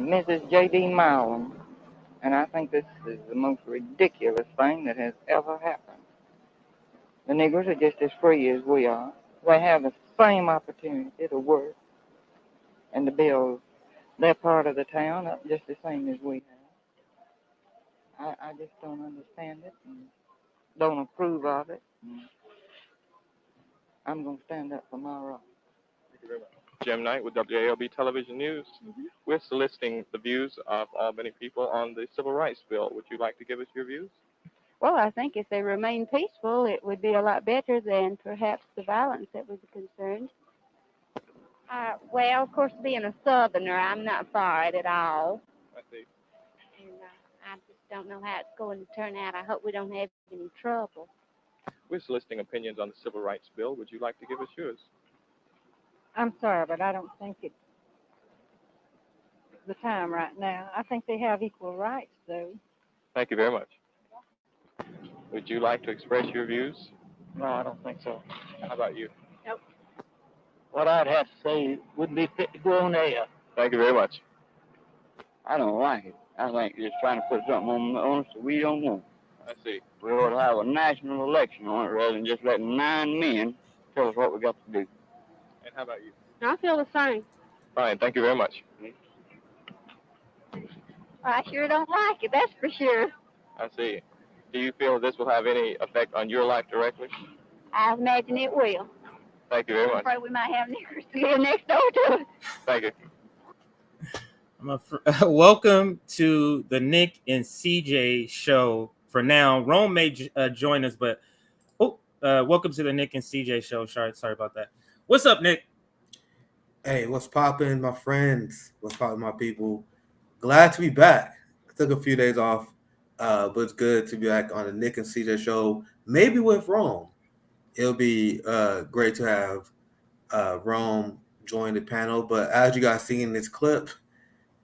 Mrs. J.D. Milam, and I think this is the most ridiculous thing that has ever happened. The Negroes are just as free as we are. They have the same opportunity to work and to build their part of the town up just the same as we have. I just don't understand it and don't approve of it. I'm going to stand up for my rights. Thank you very much. Jim Knight with WALB Television News. We're soliciting the views of Albany people on the Civil Rights Bill. Would you like to give us your views? Well, I think if they remain peaceful, it would be a lot better than perhaps the violence that was concerned. Well, of course, being a Southerner, I'm not for it at all. I see. And I just don't know how it's going to turn out. I hope we don't have any trouble. We're soliciting opinions on the Civil Rights Bill. Would you like to give us yours? I'm sorry, but I don't think it's the time right now. I think they have equal rights, though. Thank you very much. Would you like to express your views? No, I don't think so. How about you? Nope. What I'd have to say wouldn't be fit to go on air. Thank you very much. I don't like it. I think it's trying to put something on us that we don't want. I see. We ought to have a national election on it rather than just letting 9 men tell us what we got to do. And how about you? I feel the same. Fine. Thank you very much. I sure don't like it, that's for sure. I see. Do you feel this will have any effect on your life directly? I imagine it will. Thank you very I'm much. afraid we might have niggers to live next door to us. Thank you. Welcome to the Nick and CJ show. For now, Rome may join us, but welcome to the Nick and CJ show. Sorry about that. What's up, Nick? Hey, what's poppin', my friends? What's poppin', my people? Glad to be back. I took a few days off, but it's good to be back on the Nick and CJ show. Maybe with Rome. It'll be great to have Rome join the panel. But as you guys see in this clip,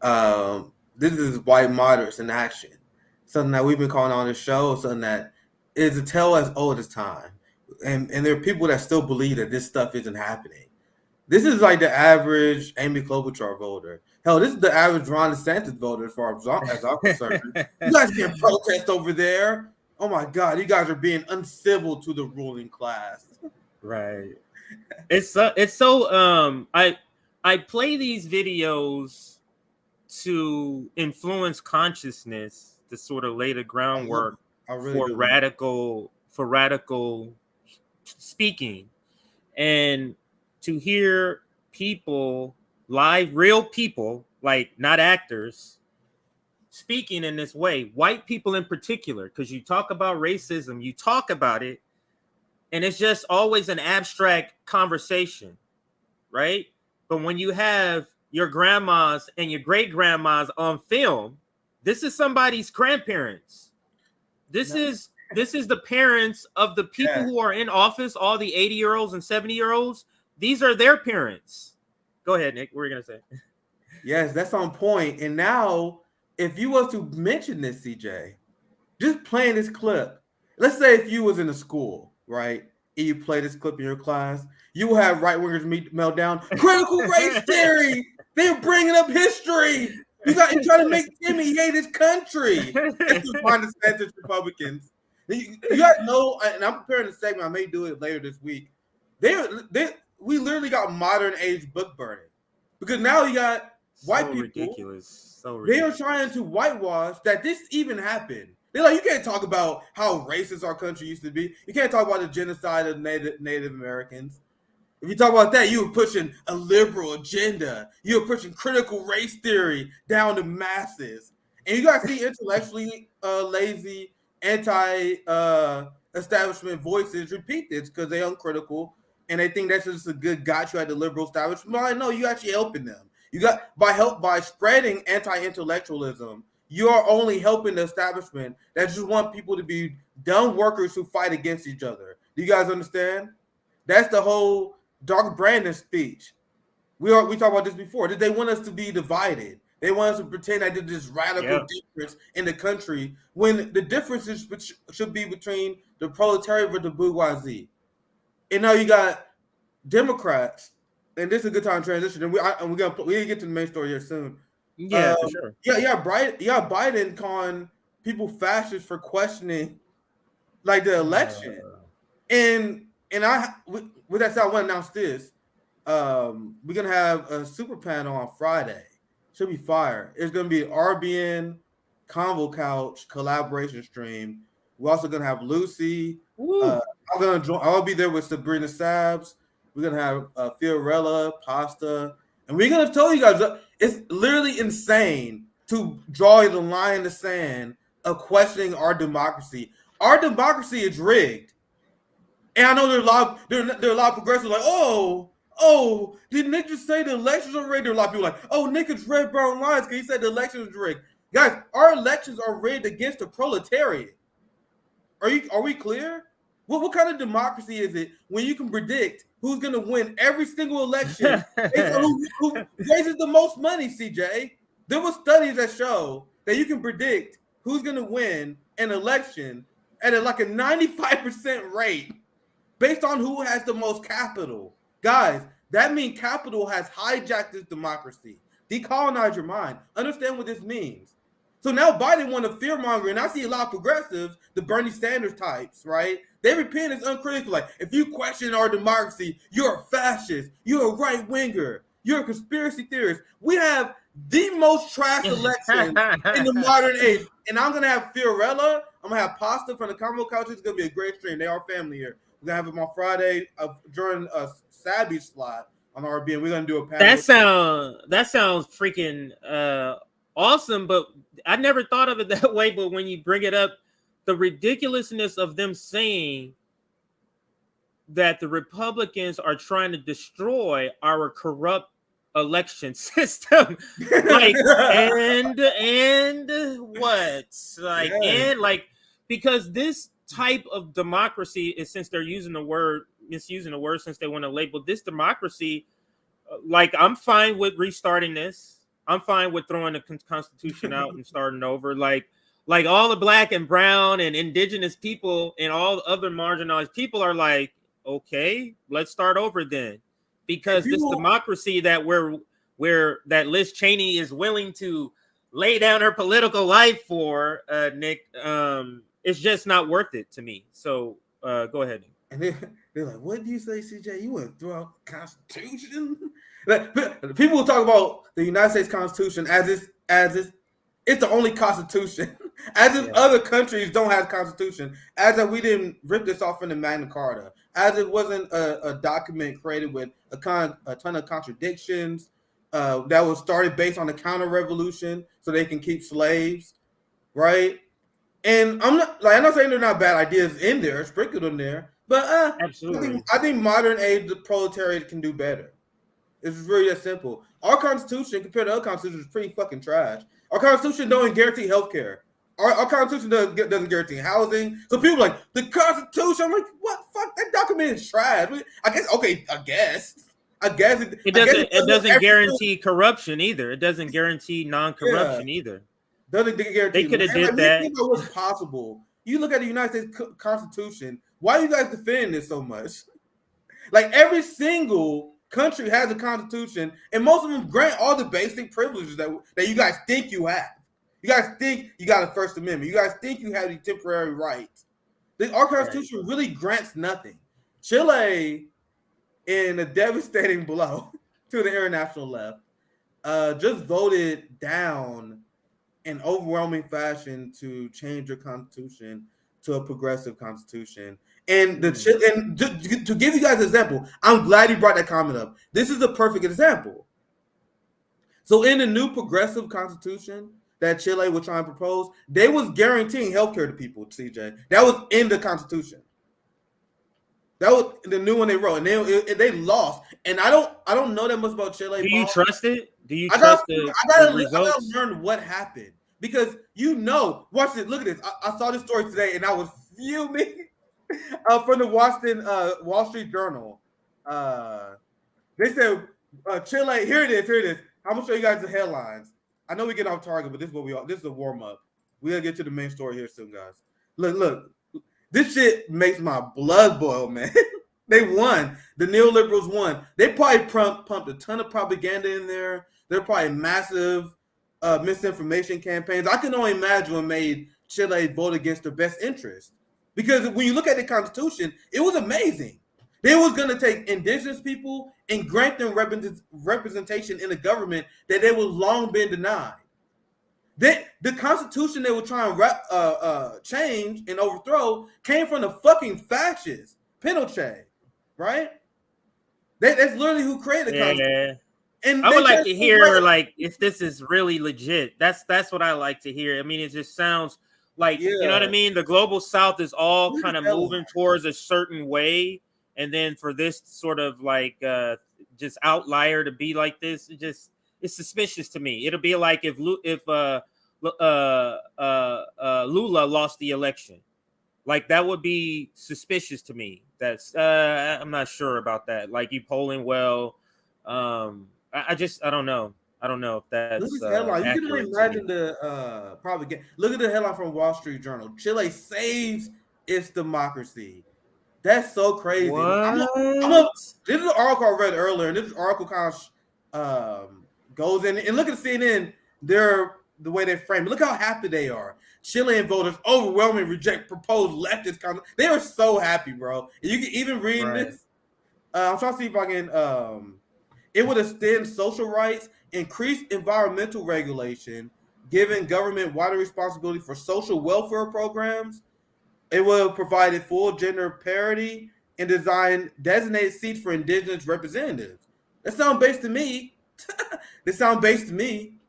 this is white moderates in action. Something that we've been calling on this show, something that is a tale as old as time. And there are people that still believe that this stuff isn't happening. This is like the average Amy Klobuchar voter. Hell, this is the average Ron DeSantis voter as far as I'm concerned. You guys can't protest over there. Oh my God, you guys are being uncivil to the ruling class. Right. It's so I play these videos to influence consciousness to sort of lay the groundwork for radical speaking, and to hear people, real people, like not actors, speaking in this way, white people in particular, because you talk about racism, you talk about it, and it's just always an abstract conversation, right? But when you have your grandmas and your great grandmas on film, this is somebody's grandparents. This is the parents of the people who are in office, all the 80-year-olds and 70-year-olds. These are their parents. Go ahead, Nick. What were you going to say? Yes, that's on point. And now, if you was to mention this, CJ, just playing this clip, let's say if you was in a school, right, and you play this clip in your class, you will have right-wingers melt down. Critical race theory! They're bringing up history! You're trying to make Timmy hate his country! It's the kind of census Republicans. You guys know, and I'm preparing a segment, I may do it later this week. We literally got modern age book burning. Because now you got white people. Ridiculous. They are trying to whitewash that this even happened. They're like, you can't talk about how racist our country used to be. You can't talk about the genocide of Native Americans. If you talk about that, you were pushing a liberal agenda. You were pushing critical race theory down to masses. And you guys see intellectually lazy, anti-establishment voices repeat this because they're uncritical and they think that's just a good gotcha at the liberal establishment. Well, I know you're actually helping them. You got by spreading anti-intellectualism, you are only helping the establishment that just want people to be dumb workers who fight against each other. Do you guys understand? That's the whole Dr. Brandon speech. We talked about this before. They want us to be divided. They want us to pretend that there's this radical difference in the country when the differences should be between the proletariat and the bourgeoisie. And now you got Democrats, and this is a good time to transition. And we get to the main story here soon. Yeah, for sure. Biden calling people fascists for questioning like the election. And with that said, I want to announce this. We're gonna have a super panel on Friday. Should be fire. It's gonna be RBN Convo Couch collaboration stream. We're also gonna have Lucy. I'm gonna join. I'll be there with Sabrina Sabs. We're gonna have Fiorella, Pasta, and we're gonna tell you guys it's literally insane to draw the line in the sand of questioning our democracy. Our democracy is rigged. And I know there are a lot of progressives like, oh, did Nick just say the elections are rigged? There are a lot of people like, oh, Nick is red brown lines because he said the elections are rigged. Guys, our elections are rigged against the proletariat. Are we clear? What kind of democracy is it when you can predict who's going to win every single election based on who raises the most money, CJ? There were studies that show that you can predict who's going to win an election at like a 95% rate based on who has the most capital. Guys, that means capital has hijacked this democracy. Decolonize your mind. Understand what this means. So now Biden want to fear-monger, and I see a lot of progressives, the Bernie Sanders types, right? They repent as uncritical. Like, if you question our democracy, you're a fascist, you're a right-winger, you're a conspiracy theorist. We have the most trash election in the modern age. And I'm going to have Fiorella. I'm going to have Pasta from the Convo Couch. It's going to be a great stream. They are family here. We're going to have them on Friday during a Savvy slot on RBN. We're going to do a panel. That sounds freaking awesome, but I never thought of it that way. But when you bring it up, the ridiculousness of them saying that the Republicans are trying to destroy our corrupt election system, like, and what, like, yeah. And like, because this type of democracy is, since they're misusing the word, since they want to label this democracy, like, I'm fine with restarting this. I'm fine with throwing the Constitution out and starting over. Like all the black and brown and indigenous people and all the other marginalized people are like, okay, let's start over then. Because this democracy that where that Liz Cheney is willing to lay down her political life for, Nick, it's just not worth it to me. So go ahead. And they're like, what do you say, CJ? You want to throw out the Constitution? Like, people will talk about the United States Constitution as it's the only Constitution, as if other countries don't have Constitution, as if we didn't rip this off in the Magna Carta, as it wasn't a document created with a ton of contradictions that was started based on the counter-revolution so they can keep slaves, right? And I'm not saying there are not bad ideas in there, sprinkled in there, but absolutely, I think modern age the proletariat can do better. It's really that simple. Our Constitution, compared to other constitutions, is pretty fucking trash. Our Constitution don't guarantee healthcare. Our Constitution doesn't guarantee housing. So people are like, the Constitution, I'm like, what? Fuck, that document is trash. I guess it doesn't guarantee corruption either. It doesn't guarantee non-corruption either. Doesn't guarantee. They could have did that. Think about what's possible. You look at the United States Constitution. Why are you guys defending this so much? Like, every single country has a constitution, and most of them grant all the basic privileges that you guys think you have. You guys think you got a First Amendment. You guys think you have the temporary rights. Our Constitution really grants nothing. Chile, in a devastating blow to the international left, just voted down in overwhelming fashion to change your constitution to a progressive constitution. And to give you guys an example, I'm glad you brought that comment up. This is a perfect example. So in the new progressive constitution that Chile was trying to propose, they was guaranteeing healthcare to people, CJ. That was in the constitution. That was the new one they wrote, and they lost. And I don't know that much about Chile. Do you trust it? Do you trust the results? I gotta learn what happened, because watch this. Look at this. I saw this story today, and I was fuming. From the Wall Street Journal, they said Chile. Here it is. I'm gonna show you guys the headlines. I know we get off target, but this is a warm up. We gotta get to the main story here soon, guys. Look. This shit makes my blood boil, man. They won. The neoliberals won. They probably pumped a ton of propaganda in there. They're probably massive misinformation campaigns. I can only imagine what made Chile vote against their best interest. Because when you look at the Constitution, it was amazing. They was going to take indigenous people and grant them representation in the government that they was long been denied. The Constitution they were trying to change and overthrow came from the fucking fascists, Pinochet, right? That's literally who created the Constitution. And I would like to hear like if this is really legit. That's what I like to hear. I mean, it just sounds like you know what I mean. The global South is all kind of moving towards a certain way, and then for this sort of like just outlier to be like this, it's suspicious to me. It'll be like if Lula lost the election, like that would be suspicious to me. That's I'm not sure about that. Like you polling well. I don't know. I don't know if that's look at this headline. You can only imagine the look at the headline from Wall Street Journal. Chile saves its democracy. That's so crazy. This is an article I read earlier, and this article kind of goes in and look at CNN. The way they frame it. Look how happy they are. Chilean voters overwhelmingly reject proposed leftist content. They are so happy, bro. And you can even read this. I'm trying to see if I can. It would extend social rights, increase environmental regulation, giving government wider responsibility for social welfare programs. It will provide a full gender parity and design designated seats for indigenous representatives. That sounds based to me.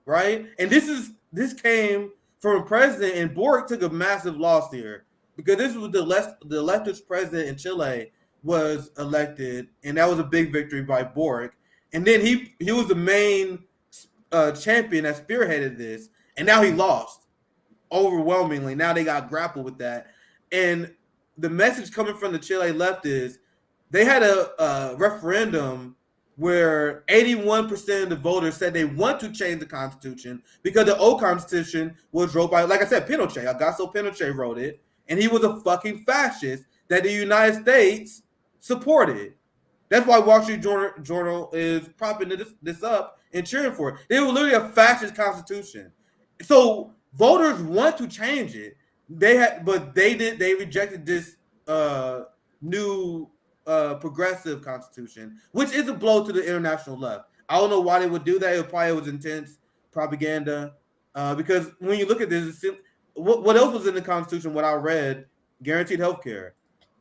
Right? And this came from a president, and Boric took a massive loss here because this was the leftist president in Chile was elected, and that was a big victory by Boric. And then he was the main champion that spearheaded this, and now he lost overwhelmingly. Now they got grappled with that. And the message coming from the Chile left is they had a referendum where 81% of the voters said they want to change the Constitution because the old Constitution was wrote by, like I said, Pinochet. Augusto Pinochet wrote it, and he was a fucking fascist that the United States supported. That's why Wall Street Journal is propping this up and cheering for it. It was literally a fascist constitution. So voters want to change it. They rejected this new progressive constitution, which is a blow to the international left. I don't know why they would do that. It probably was intense propaganda. Because when you look at this, what else was in the Constitution? What I read, guaranteed health care.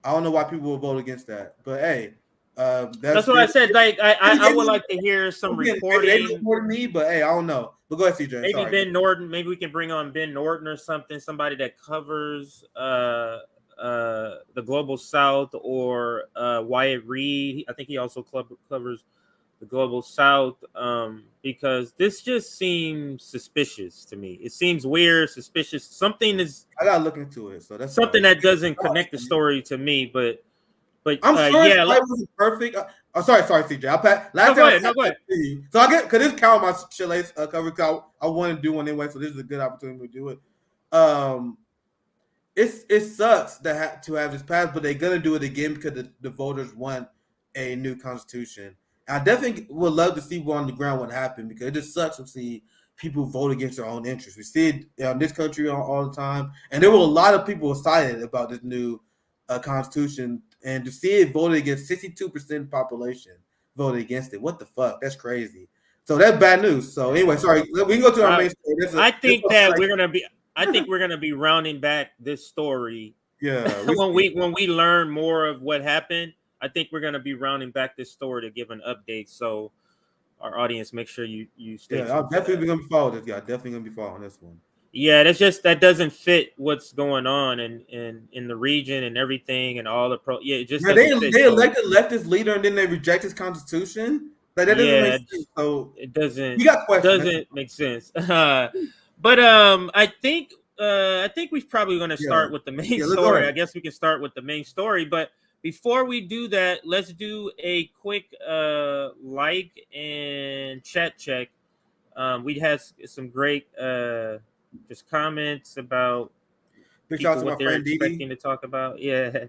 I don't know why people would vote against that. But hey, that's what I said. Like I would like to hear some reporting. Me, but hey, I don't know. But go ahead, CJ. Maybe Ben Norton. Maybe we can bring on Ben Norton or something. Somebody that covers the global South, or Wyatt Reed. I think he also covers the global South, because this just seems suspicious to me. It seems weird, suspicious. Something is. I gotta look into it. So that's something that doesn't connect the story to me, but I'm sure it wasn't perfect. Sorry, CJ. Go ahead. So I get because this count my Chile cover. I want to do one anyway, so this is a good opportunity to do it. It sucks to have this pass, but they're gonna do it again because the voters want a new constitution. And I definitely would love to see on the ground what happened, because it just sucks to see people vote against their own interests. We see it in this country all the time, and there were a lot of people excited about this new constitution. And to see it voted against, 62% population voted against it. What the fuck? That's crazy. So that's bad news. So anyway, sorry. We can go to our main story. I think we're gonna be rounding back this story. Yeah. when we learn more of what happened, I think we're gonna be rounding back this story to give an update. So our audience, make sure you stay. Yeah, I'm definitely gonna be following this guy. Definitely gonna be following this one. Yeah, that doesn't fit what's going on in the region and everything and all the it just they elected leftist leader and then they reject his constitution. Like that doesn't make sense. So it doesn't. You got questions? Doesn't make sense. But I think we're probably going to start with the main story. I guess we can start with the main story, but before we do that, let's do a quick like and chat check. We had some great just comments about what they're expecting to talk about. Yeah,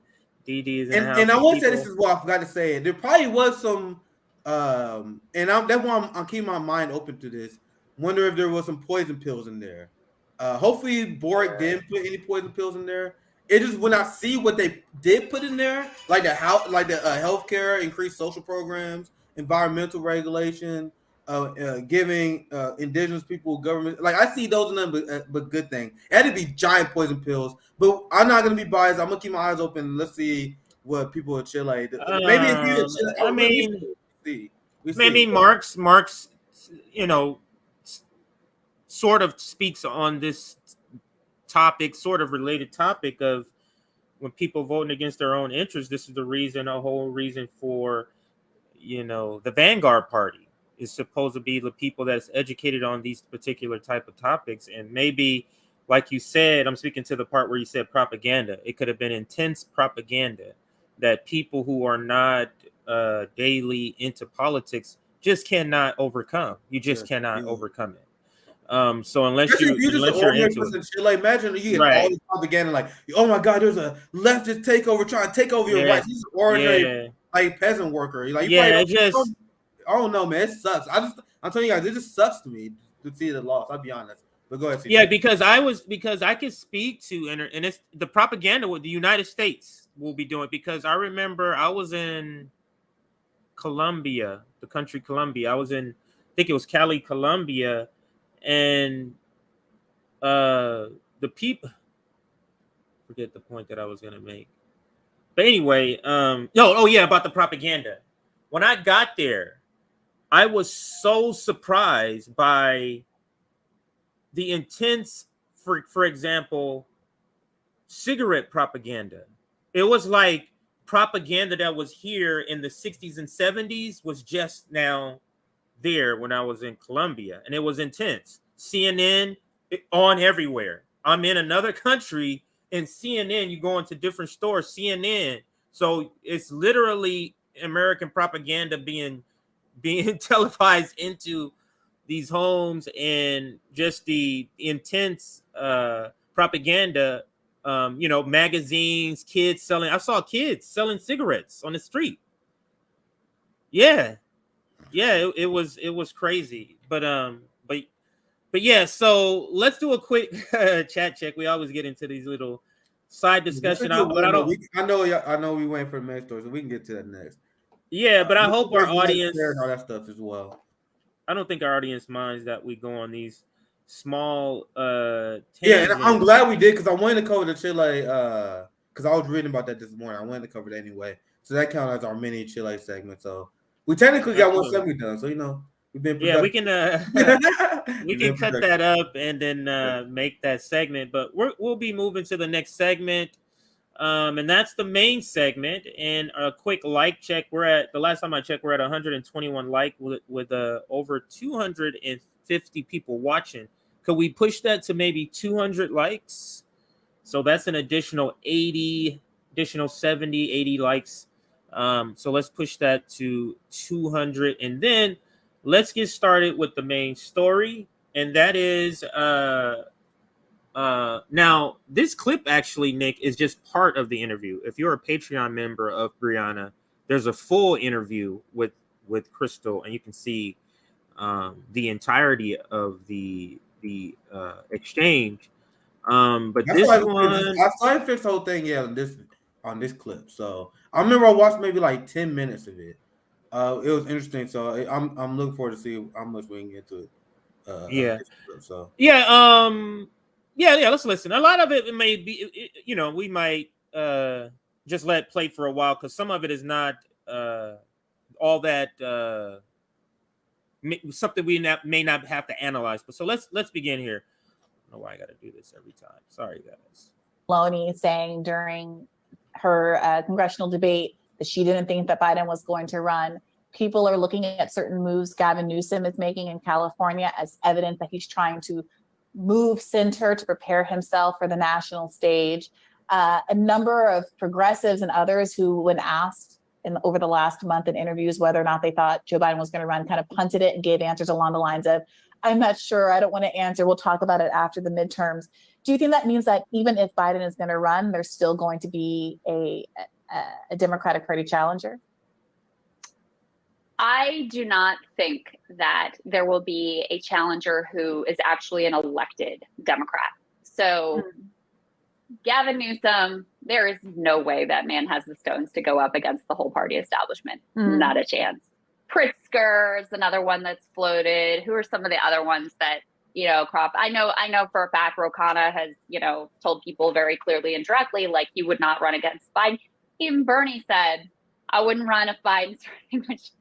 Dee is in the house. And I want to say this is what I forgot to say. There probably was some, and that's why I'm keeping my mind open to this. Wonder if there was some poison pills in there. Hopefully Boric didn't put any poison pills in there. It just when I see what they did put in there, like the healthcare, increased social programs, environmental regulation, giving indigenous people government. Like I see those in them, but good thing. It had to be giant poison pills. But I'm not gonna be biased. I'm gonna keep my eyes open. Let's see what people in Chile. Maybe it's you in Chile. I mean, we see. I mean, Marx, you know, sort of speaks on this topic, sort of related topic of when people voting against their own interests. This is the reason, a whole reason for, the Vanguard Party is supposed to be the people that's educated on these particular type of topics. And maybe, like you said, I'm speaking to the part where you said propaganda. It could have been intense propaganda that people who are not daily into politics just cannot overcome. You just cannot overcome it. So unless you're into it, Chile, imagine you get all the propaganda like, oh my God, there's a leftist takeover trying to take over your rights. He's an ordinary like peasant worker. Like I don't know, man. It sucks. I'm telling you guys, it just sucks to me to see the loss. I'll be honest. But go ahead. CJ. Yeah, because I could speak to and it's the propaganda with the United States will be doing, because I remember I was in Colombia, the country Colombia. I think it was Cali, Colombia. And the people, forget the point that I was gonna make. But anyway, about the propaganda. When I got there, I was so surprised by the intense, for example, cigarette propaganda. It was like propaganda that was here in the 60s and 70s was just now there when I was in Colombia, and it was intense. CNN on everywhere. I'm in another country, and CNN, you go into different stores, CNN. So it's literally American propaganda being televised into these homes, and just the intense propaganda. Magazines, kids selling. I saw kids selling cigarettes on the street. Yeah, it was crazy, but yeah. So let's do a quick chat check. We always get into these little side discussion. I know we went for the main story, so we can get to that next. Yeah, but I hope our audience and all that stuff as well. I don't think our audience minds that we go on these small and I'm glad we did, because I wanted to cover the Chile because I was reading about that this morning. I wanted to cover it anyway, so that counts as our mini Chile segment. So we technically got one segment done. So we've been productive. We can we can cut that up and then make that segment. But we'll be moving to the next segment, and that's the main segment. And a quick like check. The last time I checked, we're at 121 like with over 250 people watching. Could we push that to maybe 200 likes? So that's an additional 70, 80 likes. So let's push that to 200, and then let's get started with the main story. And that is now this clip actually, Nick, is just part of the interview. If you're a Patreon member of Briahna, there's a full interview with Krystal, and you can see the entirety of the exchange. But that's this I saw him fix the whole thing on this clip. So I remember I watched maybe like 10 minutes of it. It was interesting. So I'm looking forward to see how much we can get to it. Let's listen. A lot of it may be, we might just let play for a while, because some of it is not all that something we may not have to analyze. But so let's begin here. I don't know why I got to do this every time. Sorry, guys. Maloney saying during her congressional debate that she didn't think that Biden was going to run. People are looking at certain moves Gavin Newsom is making in California as evidence that he's trying to move center to prepare himself for the national stage. A number of progressives and others who, when asked over the last month in interviews whether or not they thought Joe Biden was going to run, kind of punted it and gave answers along the lines of, I'm not sure, I don't want to answer, we'll talk about it after the midterms. Do you think that means that even if Biden is going to run, there's still going to be a Democratic Party challenger? I do not think that there will be a challenger who is actually an elected Democrat. So Gavin Newsom, there is no way that man has the stones to go up against the whole party establishment. Not a chance. Pritzker is another one that's floated. Who are some of the other ones that, crop? I know for a fact Ro Khanna has, told people very clearly and directly, like, he would not run against Biden. Even Bernie said, I wouldn't run if Biden's running, which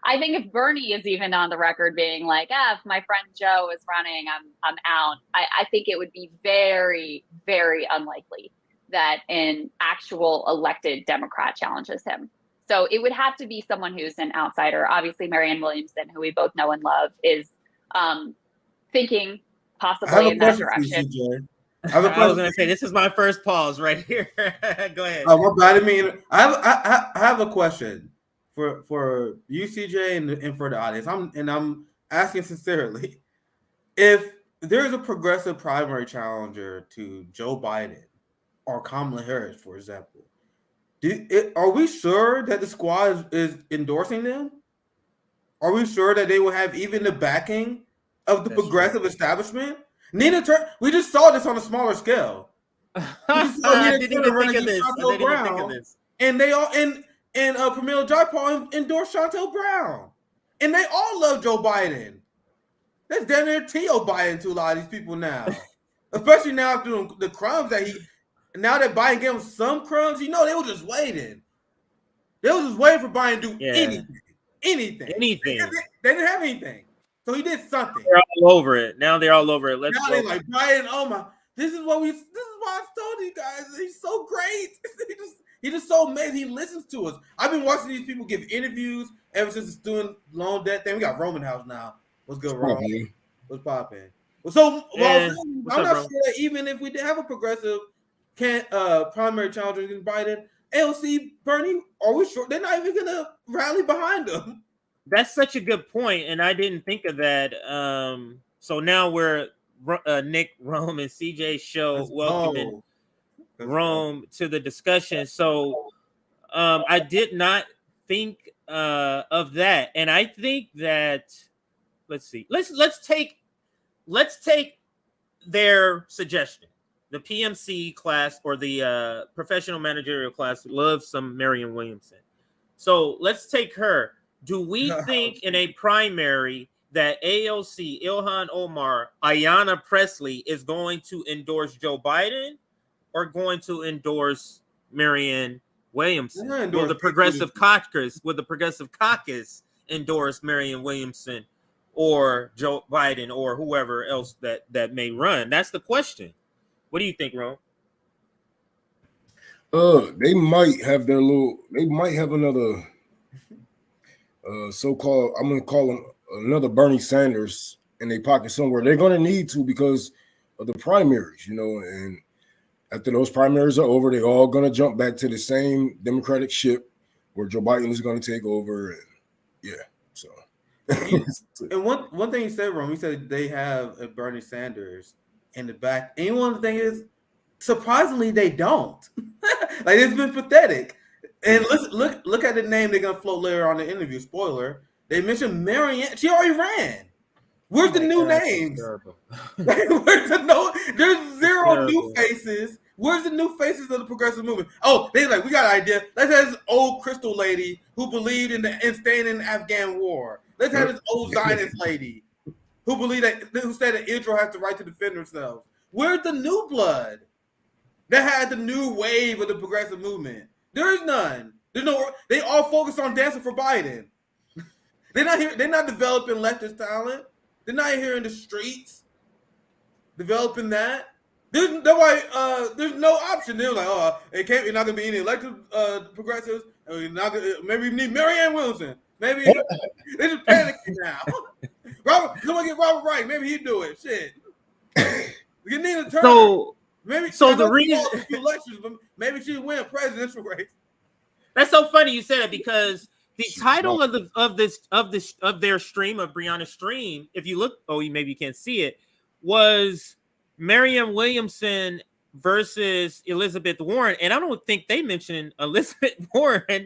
I think if Bernie is even on the record being like, if my friend Joe is running, I'm out. I think it would be very, very unlikely that an actual elected Democrat challenges him. So it would have to be someone who's an outsider. Obviously, Marianne Williamson, who we both know and love, is thinking possibly in that direction. I was going to say, this is my first pause right here. Go ahead. Oh, my bad. I mean, I have a question for you, CJ, and for the audience. I'm asking sincerely. If there's a progressive primary challenger to Joe Biden or Kamala Harris, for example, are we sure that the squad is endorsing them? Are we sure that they will have even the backing of the progressive establishment? We just saw this on a smaller scale. I didn't even think of this. And they all and Pramila Jayapal endorsed Chantel Brown, and they all love Joe Biden. That's damn near T.O. Biden to a lot of these people now, especially now after the crumbs that now that Biden gave him some crumbs, they were just waiting. They were just waiting for Biden to do anything. They didn't have anything. So he did something. They're all over it. Now they're all over it. Now they're like, Biden, oh my, this is why I told you guys. He's so great. He's just so amazing. He listens to us. I've been watching these people give interviews ever since the student loan debt thing. We got Roman House now. What's good, Roman? What's popping? So I'm not sure that even if we did have a progressive primary challenger against Biden, AOC, Bernie, are we sure they're not even gonna rally behind them? That's such a good point, and I didn't think of that. So now we're Nick, Rome, and CJ show welcoming Rome to the discussion. So I did not think of that, and I think that let's see, let's take their suggestion. The PMC class or the professional managerial class loves some Marianne Williamson. So let's take her. Do we think in a primary that AOC, Ilhan Omar, Ayanna Pressley is going to endorse Joe Biden or going to endorse Marianne Williamson? Will the Progressive Caucus endorse Marianne Williamson or Joe Biden or whoever else that may run? That's the question. What do you think, Ron? They might have another so-called, I'm going to call them another Bernie Sanders in their pocket somewhere. They're going to need to because of the primaries, and after those primaries are over, they're all going to jump back to the same Democratic ship where Joe Biden is going to take over. And so. And one thing he said, Ron, he said they have a Bernie Sanders in the back. And one thing is, surprisingly, they don't. Like, it's been pathetic. And look at the name they're gonna float later on the interview. Spoiler: they mentioned Marianne. She already ran. Where's the new names? There's zero new faces. Where's the new faces of the progressive movement? Oh, they're like, we got an idea. Let's have this old Krystal lady who believed in staying in the Afghan war. Let's have this old Zionist lady who said that Israel has the right to defend themselves. Where's the new blood that had the new wave of the progressive movement? There is none. There's no. They all focus on dancing for Biden. They're not here. They're not developing leftist talent. They're not here in the streets developing that. There's no option. They're like, you're not gonna be any elected progressives. Maybe we need Marianne Williamson. Maybe they're just panicking now. Someone get Robert Wright. Maybe he'd do it. Shit. We need a turn. The reason elections, but maybe she win a presidential race. That's so funny you said it because the title of their stream, of Briahna's stream, if you look, maybe you can't see it, was Marianne Williamson versus Elizabeth Warren, and I don't think they mentioned Elizabeth Warren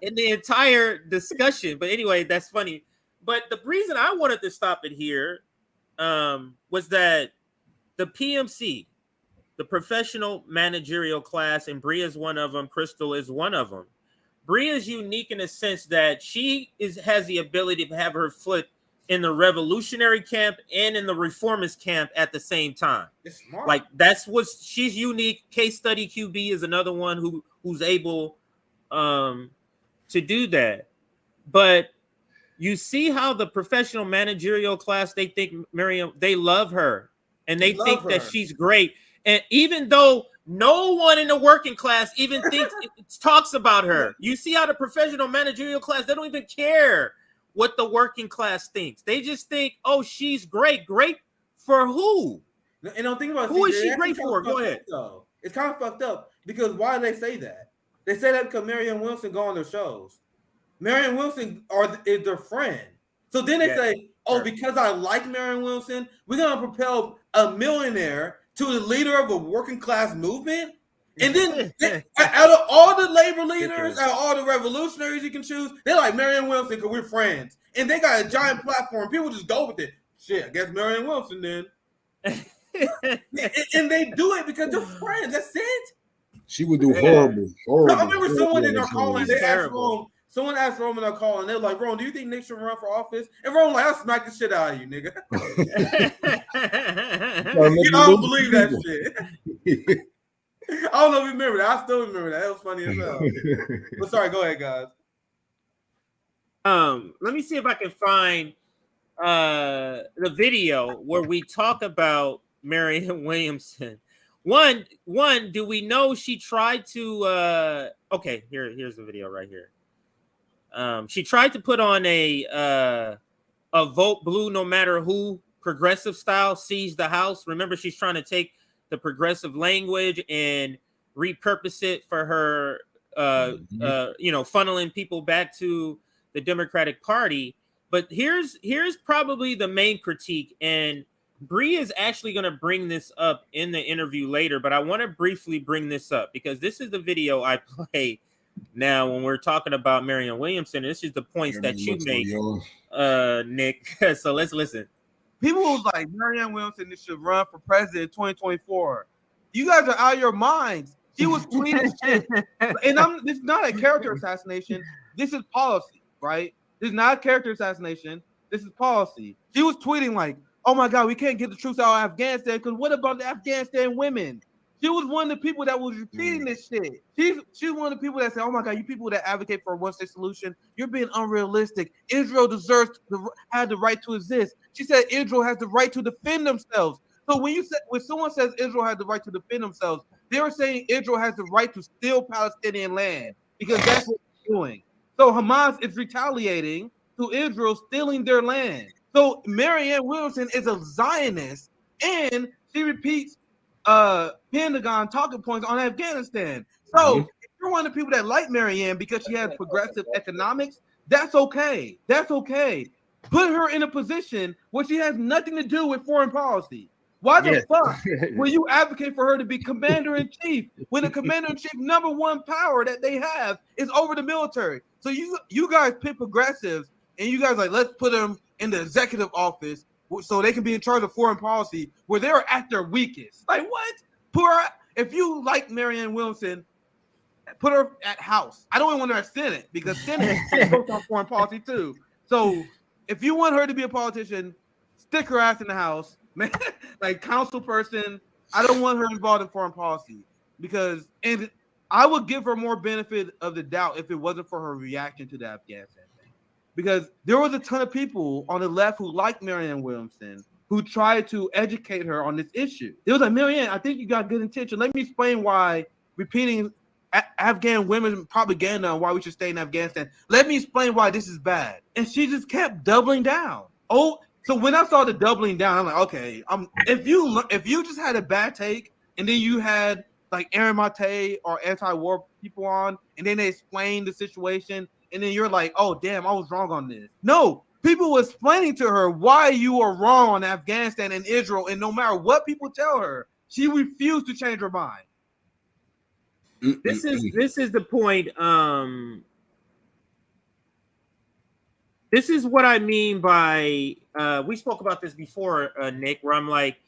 in the entire discussion. But anyway, that's funny. But the reason I wanted to stop it here was that the PMC, the professional managerial class, and Bria is one of them. Krystal is one of them. Bria is unique in the sense that she has the ability to have her foot in the revolutionary camp and in the reformist camp at the same time. It's smart. Like that's what she's unique. Case study QB is another one who's able to do that. But you see how the professional managerial class, they think Marianne, they love her and they think that she's great. And even though no one in the working class even thinks talks about her, you see how the professional managerial class, they don't even care what the working class thinks. They just think, oh, she's great. Great for who? And don't think about who is she great for? Go ahead. Though. It's kind of fucked up because why do they say that? They say that because Marianne Williamson go on their shows. Marianne Williamson is their friend. So then they say, oh, because I like Marianne Williamson, we're going to propel a millionaire to the leader of a working class movement. And then out of all the labor leaders, out of all the revolutionaries you can choose, they're like Marianne Williamson because we're friends. And they got a giant platform. People just go with it. Shit, I guess Marianne Williamson then. and they do it because they're friends. That's it. She would do horrible. No, I remember someone in our calling, they asked Rome, someone asked Rome in our call, and they're like, Rome, do you think Nick should run for office? And Rome like, I'll smack the shit out of you, nigga. I don't believe that shit. I don't know if you remember that. I still remember that. It was funny as hell. But sorry, go ahead, guys. Let me see if I can find the video where we talk about Marianne Williamson. One, do we know she tried to okay, here's the video right here. She tried to put on a vote blue no matter who progressive style, seize the house. Remember, she's trying to take the progressive language and repurpose it for her funneling people back to the Democratic Party. But here's probably the main critique, and Bree is actually going to bring this up in the interview later, but I want to briefly bring this up because this is the video I play now when we're talking about Marianne Williamson. This is the points that you make, Nick. So let's listen. People was like, Marianne Williamson should run for president in 2024. You guys are out of your minds. She was tweeting shit. And this is not a character assassination. This is policy, right? This is not a character assassination. This is policy. She was tweeting like, oh my God, we can't get the troops out of Afghanistan because what about the Afghanistan women? She was one of the people that was repeating this shit. She's one of the people that said, oh my God, you people that advocate for a one-state solution, you're being unrealistic. Israel deserves have the right to exist. She said Israel has the right to defend themselves. So when someone says Israel has the right to defend themselves, they were saying Israel has the right to steal Palestinian land because that's what they're doing. So Hamas is retaliating to Israel stealing their land. So Marianne Williamson is a Zionist, and she repeats Pentagon talking points on Afghanistan. So if you're one of the people that like Marianne because she has progressive economics, that's okay. That's okay. Put her in a position where she has nothing to do with foreign policy. Why the fuck will you advocate for her to be commander-in-chief when the commander-in-chief number one power that they have is over the military? So you guys pick progressives and you guys like, let's put them in the executive office so they can be in charge of foreign policy where they're at their weakest. Like what? If you like Marianne Williamson, put her at House. I don't even want her at Senate because Senate goes on foreign policy too. So if you want her to be a politician, stick her ass in the House. Like council person, I don't want her involved in foreign policy and I would give her more benefit of the doubt if it wasn't for her reaction to the Afghanistan thing. Because there was a ton of people on the left who liked Marianne Williamson who tried to educate her on this issue. It was like, Marianne, I think you got good intention. Let me explain why repeating Afghan women propaganda on why we should stay in Afghanistan. Let me explain why this is bad. And she just kept doubling down. So when I saw the doubling down, I'm like, okay, if you just had a bad take and then you had like Aaron Mate or anti-war people on, and then they explained the situation, and then you're like, oh damn, I was wrong on this. No, people were explaining to her why you are wrong on Afghanistan and Israel, and no matter what people tell her, She refused to change her mind. This is the point. This is what I mean by we spoke about this before, Nick, where I'm like,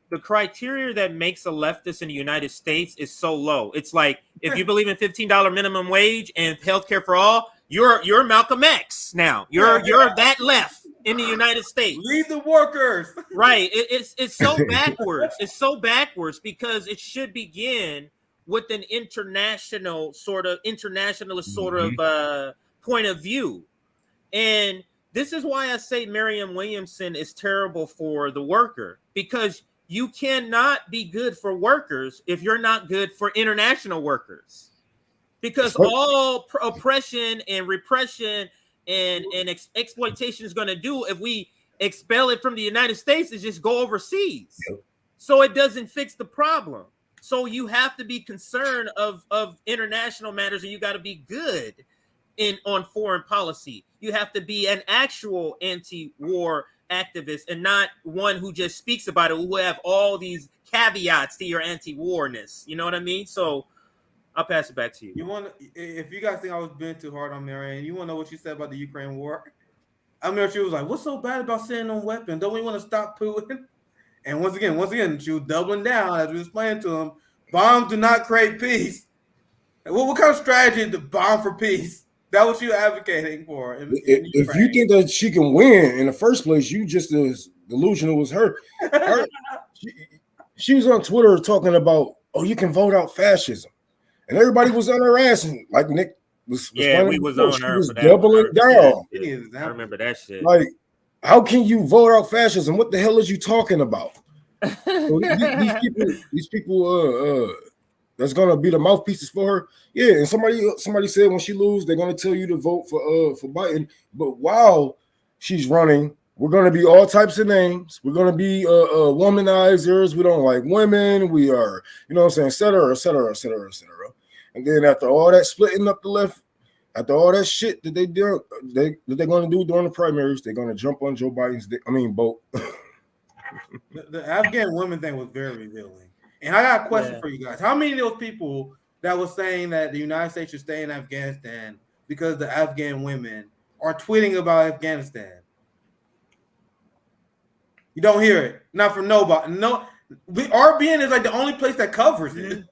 the criteria that makes a leftist in the United States is so low. It's like, if you believe in $15 minimum wage and healthcare for all, you're Malcolm X now. You're that left in the United States. Leave the workers. Right. It's so backwards. It's so backwards because it should begin with an internationalist sort of point of view. And this is why I say Marianne Williamson is terrible for the worker, because you cannot be good for workers if you're not good for international workers, because all oppression and repression and exploitation is going to do if we expel it from the United States is just go overseas. So it doesn't fix the problem. So you have to be concerned of international matters, and you got to be good on foreign policy. You have to be an actual anti-war activist and not one who just speaks about it, who have all these caveats to your anti-warness. You know what I mean? So I'll pass it back to you. If you guys think I was being too hard on Marianne, you want to know what she said about the Ukraine war? I remember she was like, "What's so bad about sending them weapons? Don't we want to stop Putin?" And once again, she was doubling down as we was explaining to him. Bombs do not create peace. What kind of strategy is to bomb for peace? That was you advocating for. If you think that she can win in the first place, you just as delusional as her. She was on Twitter talking about, "Oh, you can vote out fascism," and everybody was on her ass. And like Nick was we was on her. She was doubling down. I remember that shit. Like, how can you vote out fascism? What the hell is you talking about? So these people, that's gonna be the mouthpieces for her. Yeah, and somebody said when she lose, they're gonna tell you to vote for Biden. But while she's running, we're gonna be all types of names. We're gonna be womanizers. We don't like women. We are, you know what I'm saying, et cetera, et cetera, et cetera, et cetera. And then after all that splitting up the left, after all that shit that they're gonna do during the primaries, they're gonna jump on Joe Biden's boat. The Afghan women thing was very revealing. And I got a question for you guys. How many of those people that was saying that the United States should stay in Afghanistan because the Afghan women are tweeting about Afghanistan? You don't hear it. Not from nobody. No, RBN is like the only place that covers it.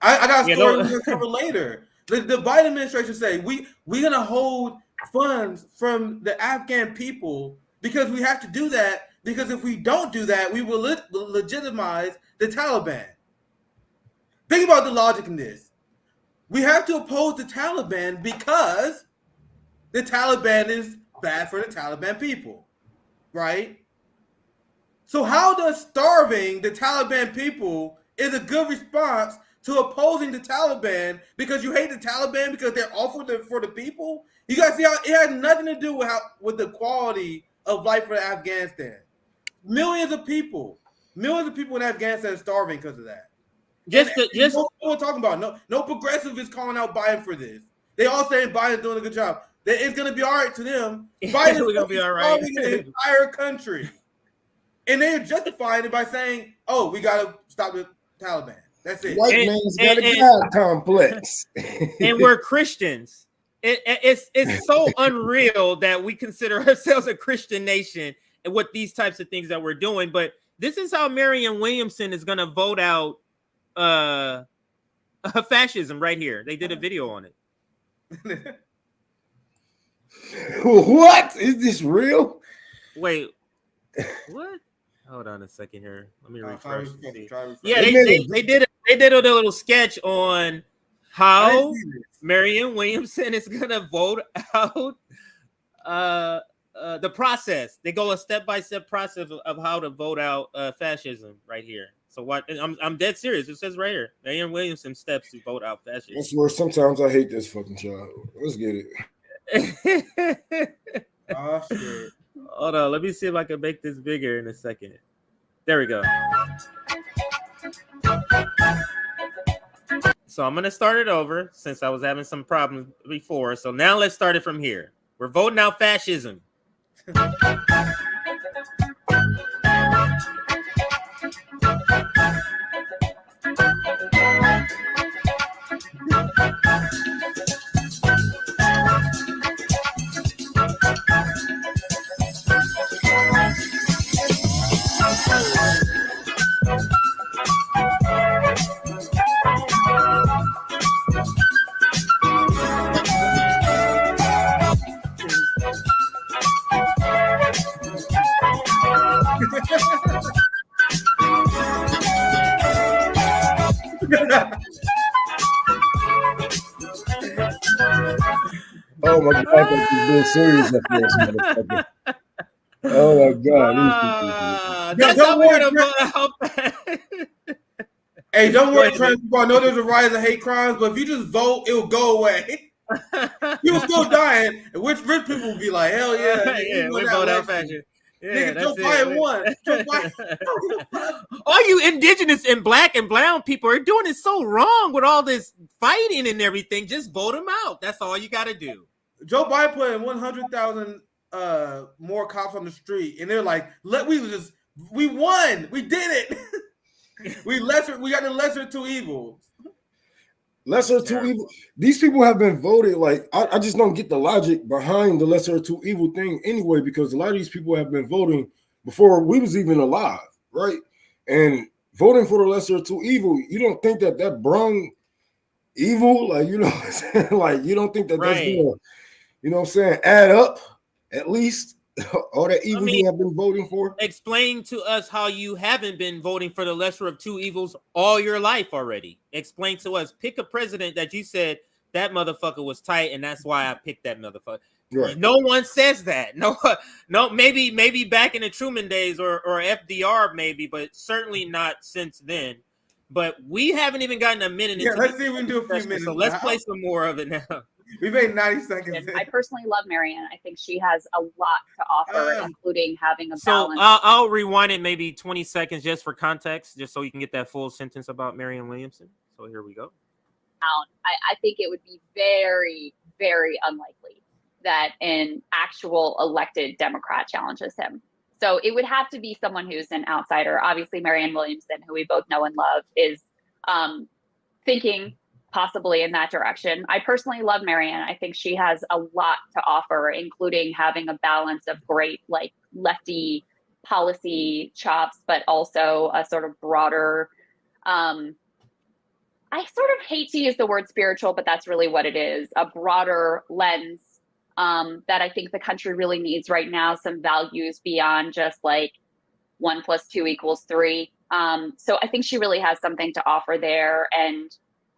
I got a story we're going to cover later. The Biden administration say we're going to hold funds from the Afghan people because we have to do that, because if we don't do that, we will legitimize the Taliban. Think about the logic in this. We have to oppose the Taliban because the Taliban is bad for the Taliban people, right? So how does starving the Taliban people is a good response to opposing the Taliban because you hate the Taliban because they're awful for the people? You guys see how it had nothing to do with the quality of life for Afghanistan. Millions of people in Afghanistan are starving because of that. No one talking about no progressive is calling out Biden for this. They all saying Biden's doing a good job. It's going to be all right to them. Biden's going to be all right. The entire country, and they're justifying it by saying, "Oh, we got to stop the Taliban." That's it. White man's got a God complex, and we're Christians. It's so unreal that we consider ourselves a Christian nation and what these types of things that we're doing. But this is how Marianne Williamson is going to vote out fascism right here. They did a video on it. What? Is this real? Wait, what? Hold on a second here. Let me refresh. Yeah, they did a little sketch on how Marianne Williamson is gonna vote out the process. They go a step-by-step process of how to vote out fascism right here. So what? I'm dead serious. It says right here, Marianne Williamson steps to vote out fascism. That's where sometimes I hate this fucking child. Let's get it. Oh shit. Hold on, let me see if I can make this bigger in a second. There we go. So I'm gonna start it over since I was having some problems before. So now let's start it from here. We're voting out fascism. Oh my God, I thought you were being serious at first, motherfucker. Oh my God, these people. That's Don't how we're worry, gonna vote. Hey, don't Go worry, ahead, trans people. I know there's a rise of hate crimes, but if you just vote, it'll go away. People still dying, and rich people will be like, hell yeah, yeah, won we that vote out election. fashion. Yeah, Nigga, Joe that's Biden it. won. Joe Biden. All you indigenous and black and brown people are doing it so wrong with all this fighting and everything. Just vote them out. That's all you got to do. Joe Biden put in 100,000 more cops on the street, and they're like, we won, we did it. we got the lesser of two evils. Lesser of two evil. These people have been voted. Like, I just don't get the logic behind the lesser of two evil thing anyway, because a lot of these people have been voting before we was even alive, right? And voting for the lesser of two evil, you don't think that brung evil, like, you know what I'm saying? Like, you don't think that that's gonna, you know what I'm saying, add up at least all that evil you have been voting for? Explain to us how you haven't been voting for the lesser of two evils all your life already. Explain to us. Pick a president that you said that motherfucker was tight, and that's why I picked that motherfucker. Right. No one says that. No, maybe back in the Truman days or FDR maybe, but certainly not since then. But we haven't even gotten a minute. Yeah, let's see if we can do a few minutes. So let's play some more of it now. We made 90 seconds. I personally love Marianne. I think she has a lot to offer, including having a balance. So I'll rewind it maybe 20 seconds just for context, just so you can get that full sentence about Marianne Williamson. So here we go. I think it would be very, very unlikely that an actual elected Democrat challenges him. So it would have to be someone who's an outsider. Obviously, Marianne Williamson, who we both know and love, is thinking possibly in that direction. I personally love Marianne. I think she has a lot to offer, including having a balance of great, like, lefty policy chops, but also a sort of broader, I sort of hate to use the word spiritual, but that's really what it is, a broader lens that I think the country really needs right now, some values beyond just like 1 + 2 = 3. So I think she really has something to offer there, and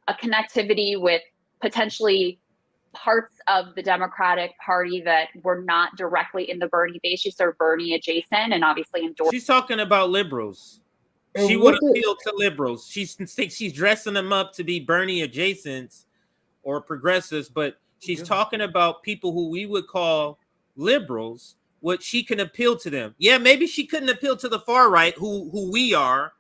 a connectivity with potentially parts of the Democratic Party that were not directly in the Bernie base. She's sort of Bernie adjacent and obviously endorsed. She's talking about liberals. She would appeal to liberals. She's dressing them up to be Bernie adjacent or progressives, but she's talking about people who we would call liberals. What she can appeal to them. Yeah, maybe she couldn't appeal to the far right, who we are,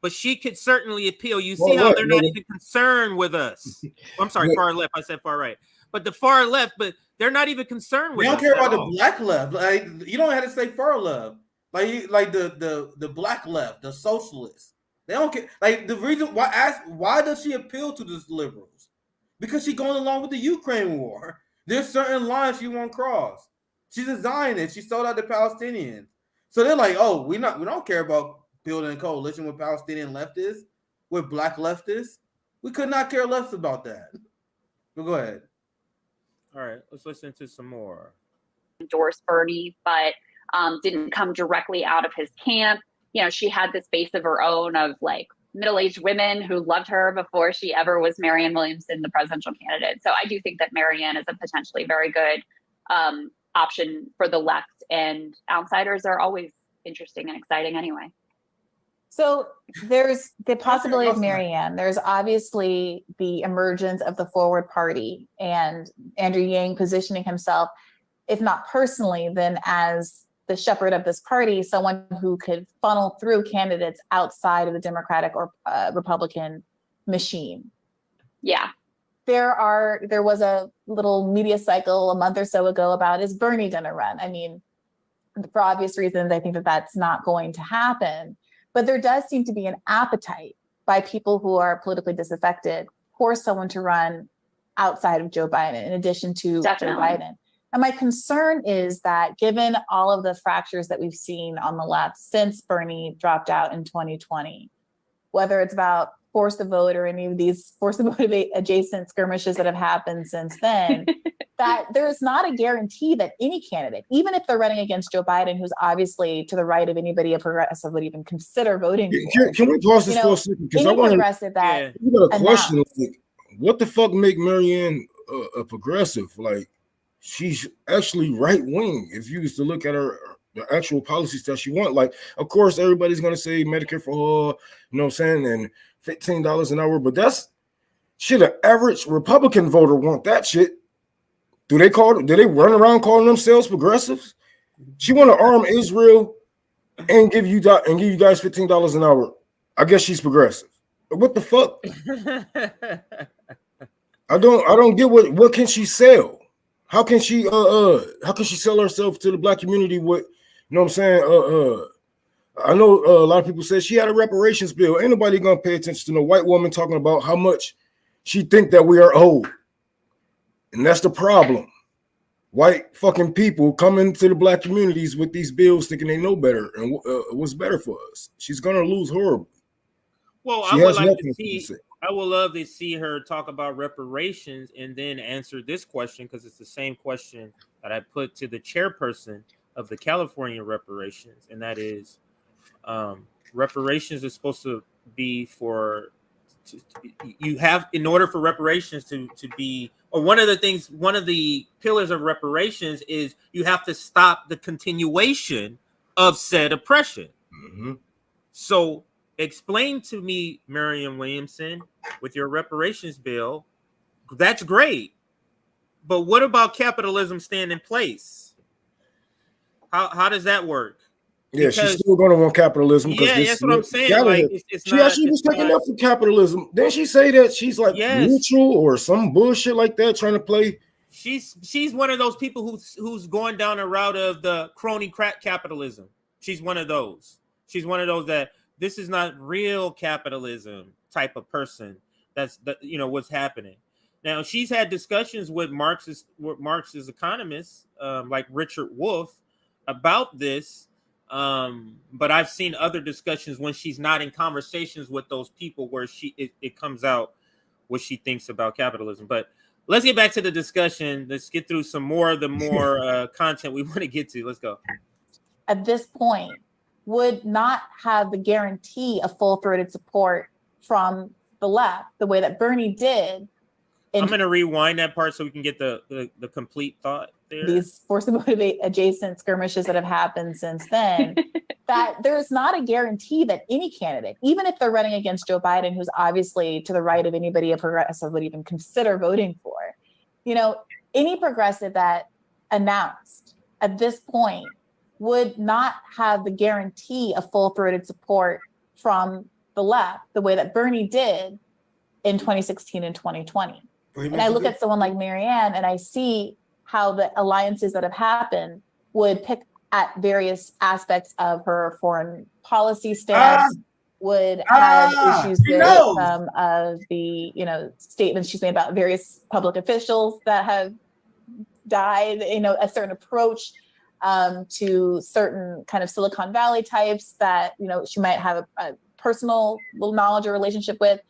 but she could certainly appeal. You see how they're not even concerned with us. I'm sorry, far left. I said far right, but the far left. But they're not even concerned with us. They don't care about the black left. Like, you don't have to say far left. Like the black left, the socialists. They don't care. Like, the reason why does she appeal to these liberals? Because she's going along with the Ukraine war. There's certain lines she won't cross. She's a Zionist. She sold out the Palestinians. So they're like, oh, we don't care about building a coalition with Palestinian leftists, with black leftists. We could not care less about that. But go ahead. All right, let's listen to some more. Endorse Bernie, but didn't come directly out of his camp. You know, she had this base of her own of like middle-aged women who loved her before she ever was Marianne Williamson, the presidential candidate. So I do think that Marianne is a potentially very good option for the left, and outsiders are always interesting and exciting anyway. So there's the possibility of Marianne. There's obviously the emergence of the Forward Party and Andrew Yang positioning himself, if not personally, then as the shepherd of this party, someone who could funnel through candidates outside of the Democratic or Republican machine. Yeah. There was a little media cycle a month or so ago about, is Bernie going to run? I mean, for obvious reasons, I think that that's not going to happen. But there does seem to be an appetite by people who are politically disaffected for someone to run outside of Joe Biden, in addition to Definitely. Joe Biden. And my concern is that given all of the fractures that we've seen on the left since Bernie dropped out in 2020, whether it's about force to vote or any of these force to vote adjacent skirmishes that have happened since then, that there's not a guarantee that any candidate, even if they're running against Joe Biden, who's obviously to the right of anybody a progressive would even consider voting for. Can we pause this for a second? Because I Any want progressive that to got a question. announced- Like, what the fuck make Marianne a progressive? Like, she's actually right wing. If you used to look at her, the actual policies that she want, like, of course, everybody's gonna say Medicare for all, you know what I'm saying, and $15 an hour, but that's shit. An average Republican voter want that shit. Do they run around calling themselves progressives? She want to arm Israel and give you guys $15 an hour. I guess she's progressive. What the fuck? I don't get what can she sell? How can she sell herself to the black community? What, you know what I'm saying? I know a lot of people say she had a reparations bill. Ain't nobody gonna pay attention to no white woman talking about how much she think that we are owed. And that's the problem. White fucking people coming to the black communities with these bills thinking they know better and what's better for us. She's gonna lose horribly. Well, She I would has like nothing to to see. say. I would love to see her talk about reparations and then answer this question, because it's the same question that I put to the chairperson of the California reparations, and that is, reparations is supposed to be for you have, in order for reparations to be, or one of the pillars of reparations is you have to stop the continuation of said oppression. Mm-hmm. So explain to me, Marianne Williamson, with your reparations bill, that's great, but what about capitalism staying in place? How does that work? Yeah, she's still going to want capitalism. Yeah, that's what I'm saying. Like, she actually was taking up for capitalism. Didn't she say that she's like neutral or some bullshit like that, trying to play? She's one of those people who's going down a route of the crony crack capitalism. She's one of those. She's one of those that this is not real capitalism type of person. That's what's happening. Now, she's had discussions with Marxist economists like Richard Wolff about this. But I've seen other discussions when she's not in conversations with those people where it comes out what she thinks about capitalism. But let's get back to the discussion. Let's get through some more of the more content we want to get to. Let's go. At this point, would not have the guarantee of full-throated support from the left the way that Bernie did. I'm going to rewind that part so we can get the complete thought there. These force to motivate adjacent skirmishes that have happened since then, that there's not a guarantee that any candidate, even if they're running against Joe Biden, who's obviously to the right of anybody a progressive would even consider voting for, any progressive that announced at this point would not have the guarantee of full-throated support from the left the way that Bernie did in 2016 and 2020. And I look at someone like Marianne and I see how the alliances that have happened would pick at various aspects of her foreign policy stance, would have issues with some of the, statements she's made about various public officials that have died, a certain approach to certain kind of Silicon Valley types that, she might have a personal knowledge or relationship with.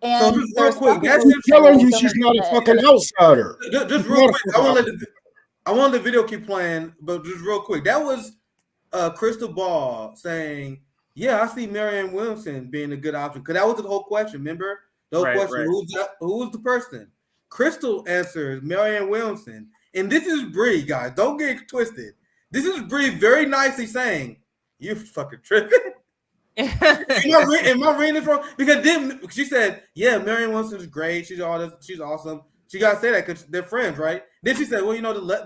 And so just real quick, that's telling you she's not a fucking outsider. Just real quick, I want the video keep playing, but just real quick, that was Krystal Ball saying, "Yeah, I see Marianne Williamson being a good option." Because that was the whole question. Remember the whole question: who's the person? Krystal answers Marianne Williamson, and this is Bree, guys. Don't get it twisted. This is Bree very nicely saying, "You fucking tripping." Am I reading this wrong? Because then she said, "Yeah, Marianne Williamson is great. She's awesome." She gotta say that because they're friends, right? Then she said, "Well,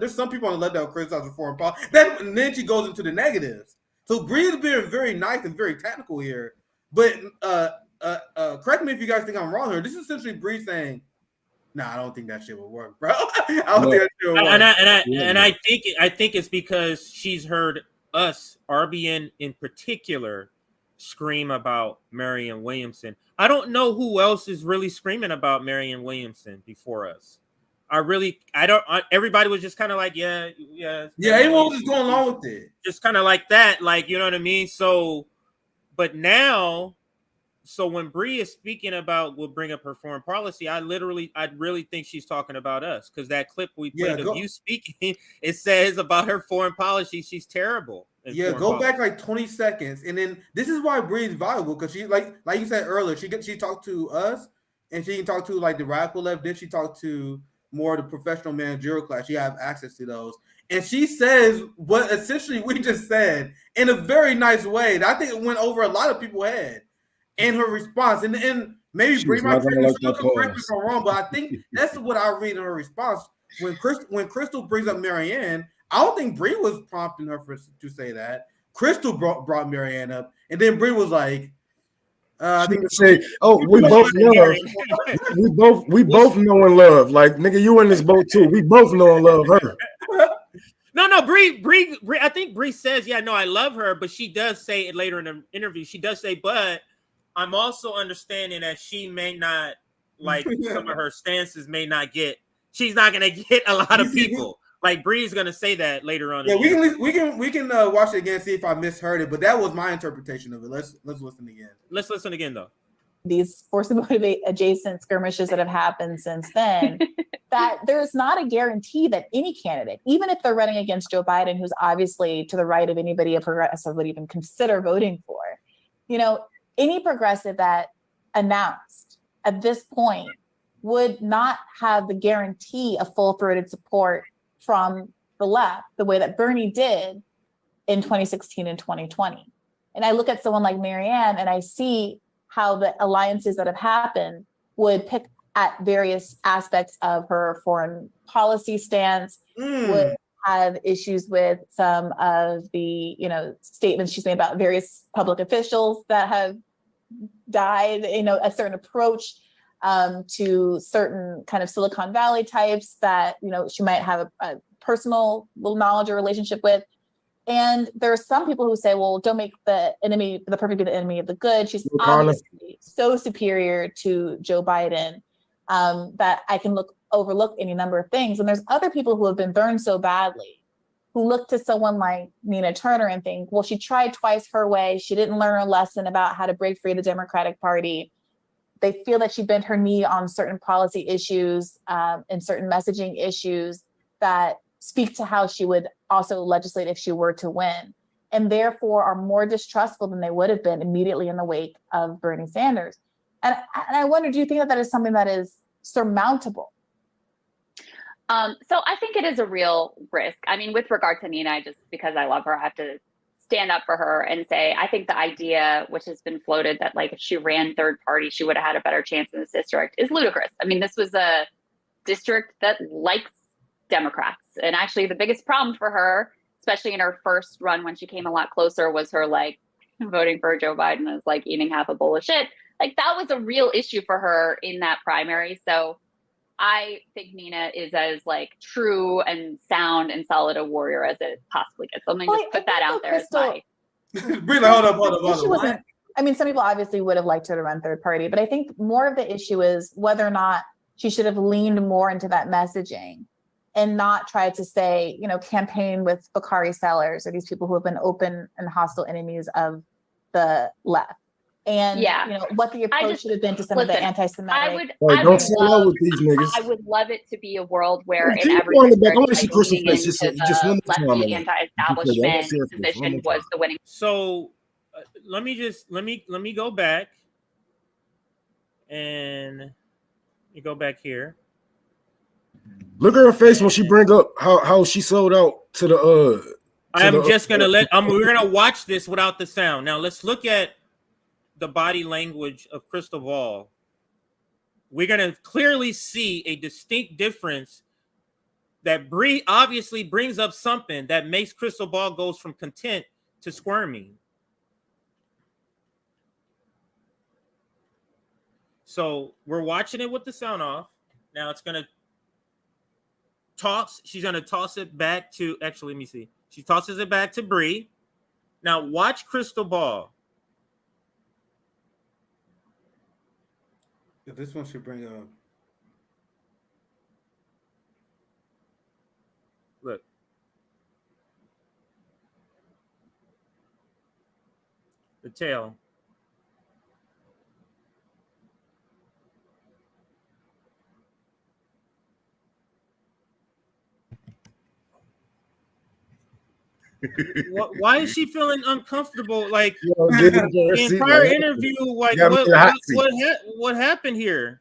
there's some people on the left that will criticize the foreign policy." And then she goes into the negatives. So Bree is being very nice and very technical here. But correct me if you guys think I'm wrong here. This is essentially Bree saying, "Nah, I don't think that shit will work, bro. I don't think that shit will work." And I think it's because she's heard us, RBN in particular, scream about Marianne Williamson. I don't know who else is really screaming about Marianne Williamson before us. Everybody was just kind of like, yeah. Everyone was just going along with it. Just kind of like that, like, you know what I mean? So, but now, so when Bree is speaking about will bring up her foreign policy, I really think she's talking about us, because that clip we played of you speaking, it says about her foreign policy, she's terrible. Yeah, go back like 20 seconds, and then this is why Bree is valuable, because she like you said earlier, she talked to us, and she can talk to like the radical left. Then she talked to more of the professional managerial class. She have access to those, and she says what essentially we just said in a very nice way. That I think it went over a lot of people's head in her response, and maybe Bree might correct me if I'm wrong, but I think that's what I read in her response when Krystal brings up Marianne. I don't think Bree was prompting her to say that. Krystal brought Marianne up, and then Bree was like, "I think say, oh, we both love, we both know and love. Like, nigga, you in this boat too. We both know and love her." No, Bree. I think Bree says, "Yeah, no, I love her," but she does say it later in the interview. She does say, "But I'm also understanding that she may not like some of her stances may not get. She's not gonna get a lot of people." Like Bree's gonna say that later on. Yeah, we can watch it again, see if I misheard it, but that was my interpretation of it. Let's listen again. Let's listen again though. These force and motivate adjacent skirmishes that have happened since then, that there's not a guarantee that any candidate, even if they're running against Joe Biden, who's obviously to the right of anybody a progressive would even consider voting for, any progressive that announced at this point would not have the guarantee of full-throated support from the left the way that Bernie did in 2016 and 2020. And I look at someone like Marianne and I see how the alliances that have happened would pick at various aspects of her foreign policy stance, would have issues with some of the, statements she's made about various public officials that have died, a certain approach to certain kind of Silicon Valley types that, she might have a personal little knowledge or relationship with. And there are some people who say, well, don't make the perfect be the enemy of the good. She's obviously so superior to Joe Biden that I can overlook any number of things. And there's other people who have been burned so badly who look to someone like Nina Turner and think, well, she tried twice her way. She didn't learn a lesson about how to break free of the Democratic Party. They feel that she bent her knee on certain policy issues and certain messaging issues that speak to how she would also legislate if she were to win, and therefore are more distrustful than they would have been immediately in the wake of Bernie Sanders. And I wonder, do you think that is something that is surmountable? So I think it is a real risk. I mean, with regard to Nina, just because I love her, I have to stand up for her and say, I think the idea, which has been floated, that like if she ran third party, she would have had a better chance in this district, is ludicrous. I mean, this was a district that likes Democrats. And actually the biggest problem for her, especially in her first run when she came a lot closer, was her like voting for Joe Biden is like eating half a bowl of shit. Like that was a real issue for her in that primary. So I think Nina is as like true and sound and solid a warrior as it possibly gets. Let me just put that out there as my. Hold up. I mean, some people obviously would have liked her to run third party, but I think more of the issue is whether or not she should have leaned more into that messaging and not try to say, campaign with Bakari sellers or these people who have been open and hostile enemies of the left. And what the approach should have been to some of the anti-Semitic. I would love it to be a world where in every lefty anti-establishment position was the winning. So let me go back and you go back here. Look at her face when she bring up how she sold out to the. We're gonna watch this without the sound. Now let's look at the body language of Krystal Ball. We're gonna clearly see a distinct difference. That Bree obviously brings up something that makes Krystal Ball goes from content to squirming. So we're watching it with the sound off. Now it's gonna toss. She's gonna toss it back to. Actually, let me see. She tosses it back to Bree. Now watch Krystal Ball. This one should bring up. Look. The tail. Why is she feeling uncomfortable? Like the entire interview, like what happened here?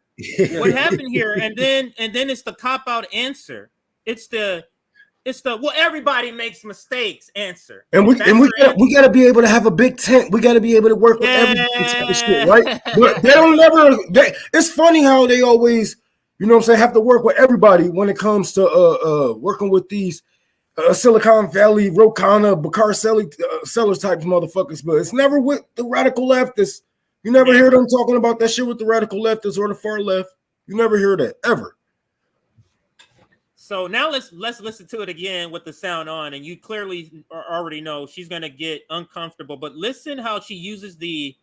What happened here? And then it's the cop out answer. It's the well, everybody makes mistakes answer. And we got to be able to have a big tent. We got to be able to work with everybody, shit, right? But they don't never. It's funny how they always, you know what I'm saying, have to work with everybody when it comes to working with these Silicon Valley, Rokana, Bakar sellers type motherfuckers. But it's never with the radical leftists. You never hear them talking about that shit with the radical leftists or the far left. You never hear that ever. So now let's listen to it again with the sound on, and you clearly already know she's gonna get uncomfortable. But listen how she uses the,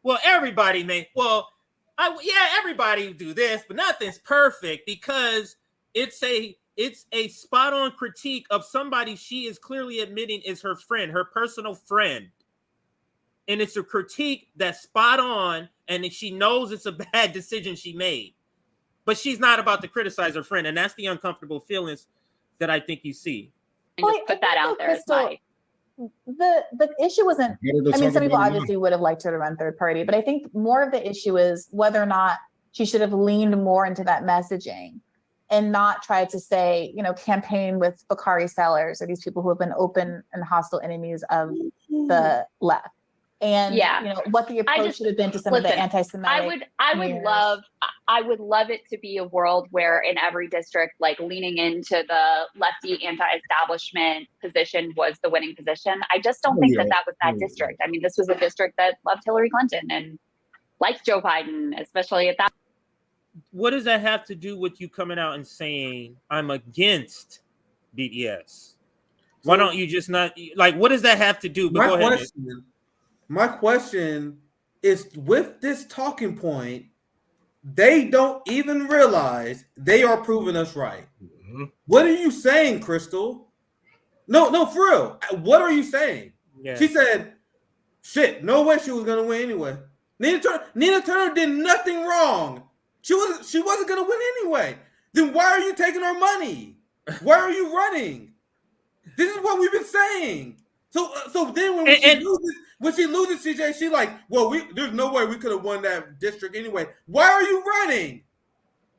well, everybody may, well, everybody do this, but nothing's perfect, because it's a spot on critique of somebody she is clearly admitting is her friend, her personal friend, and it's a critique that's spot on, and she knows it's a bad decision she made. But she's not about to criticize her friend, and that's the uncomfortable feelings that I think you see. And just put that out there. Krystal, the issue wasn't. I mean, some people obviously would have liked her to run third party, but I think more of the issue is whether or not she should have leaned more into that messaging and not tried to say, you know, campaign with Bakari sellers or these people who have been open and hostile enemies of the left. And you know what the approach should have been to some of the anti-Semitic. I would love it to be a world where in every district, like leaning into the lefty anti-establishment position was the winning position. I just don't think that was that district. I mean, this was a district that loved Hillary Clinton and liked Joe Biden, especially at that. What does that have to do with you coming out and saying I'm against BDS? Why don't you just not, like, what does that have to do? But go ahead. My question is, with this talking point, they don't even realize they are proving us right. Mm-hmm. What are you saying, Krystal? No, for real. What are you saying? Yeah. She said, shit, no way she was going to win anyway. Nina Turner did nothing wrong. She wasn't going to win anyway. Then why are you taking our money? Why are you running? This is what we've been saying. So then when she loses, CJ, she like, well, there's no way we could have won that district anyway. Why are you running?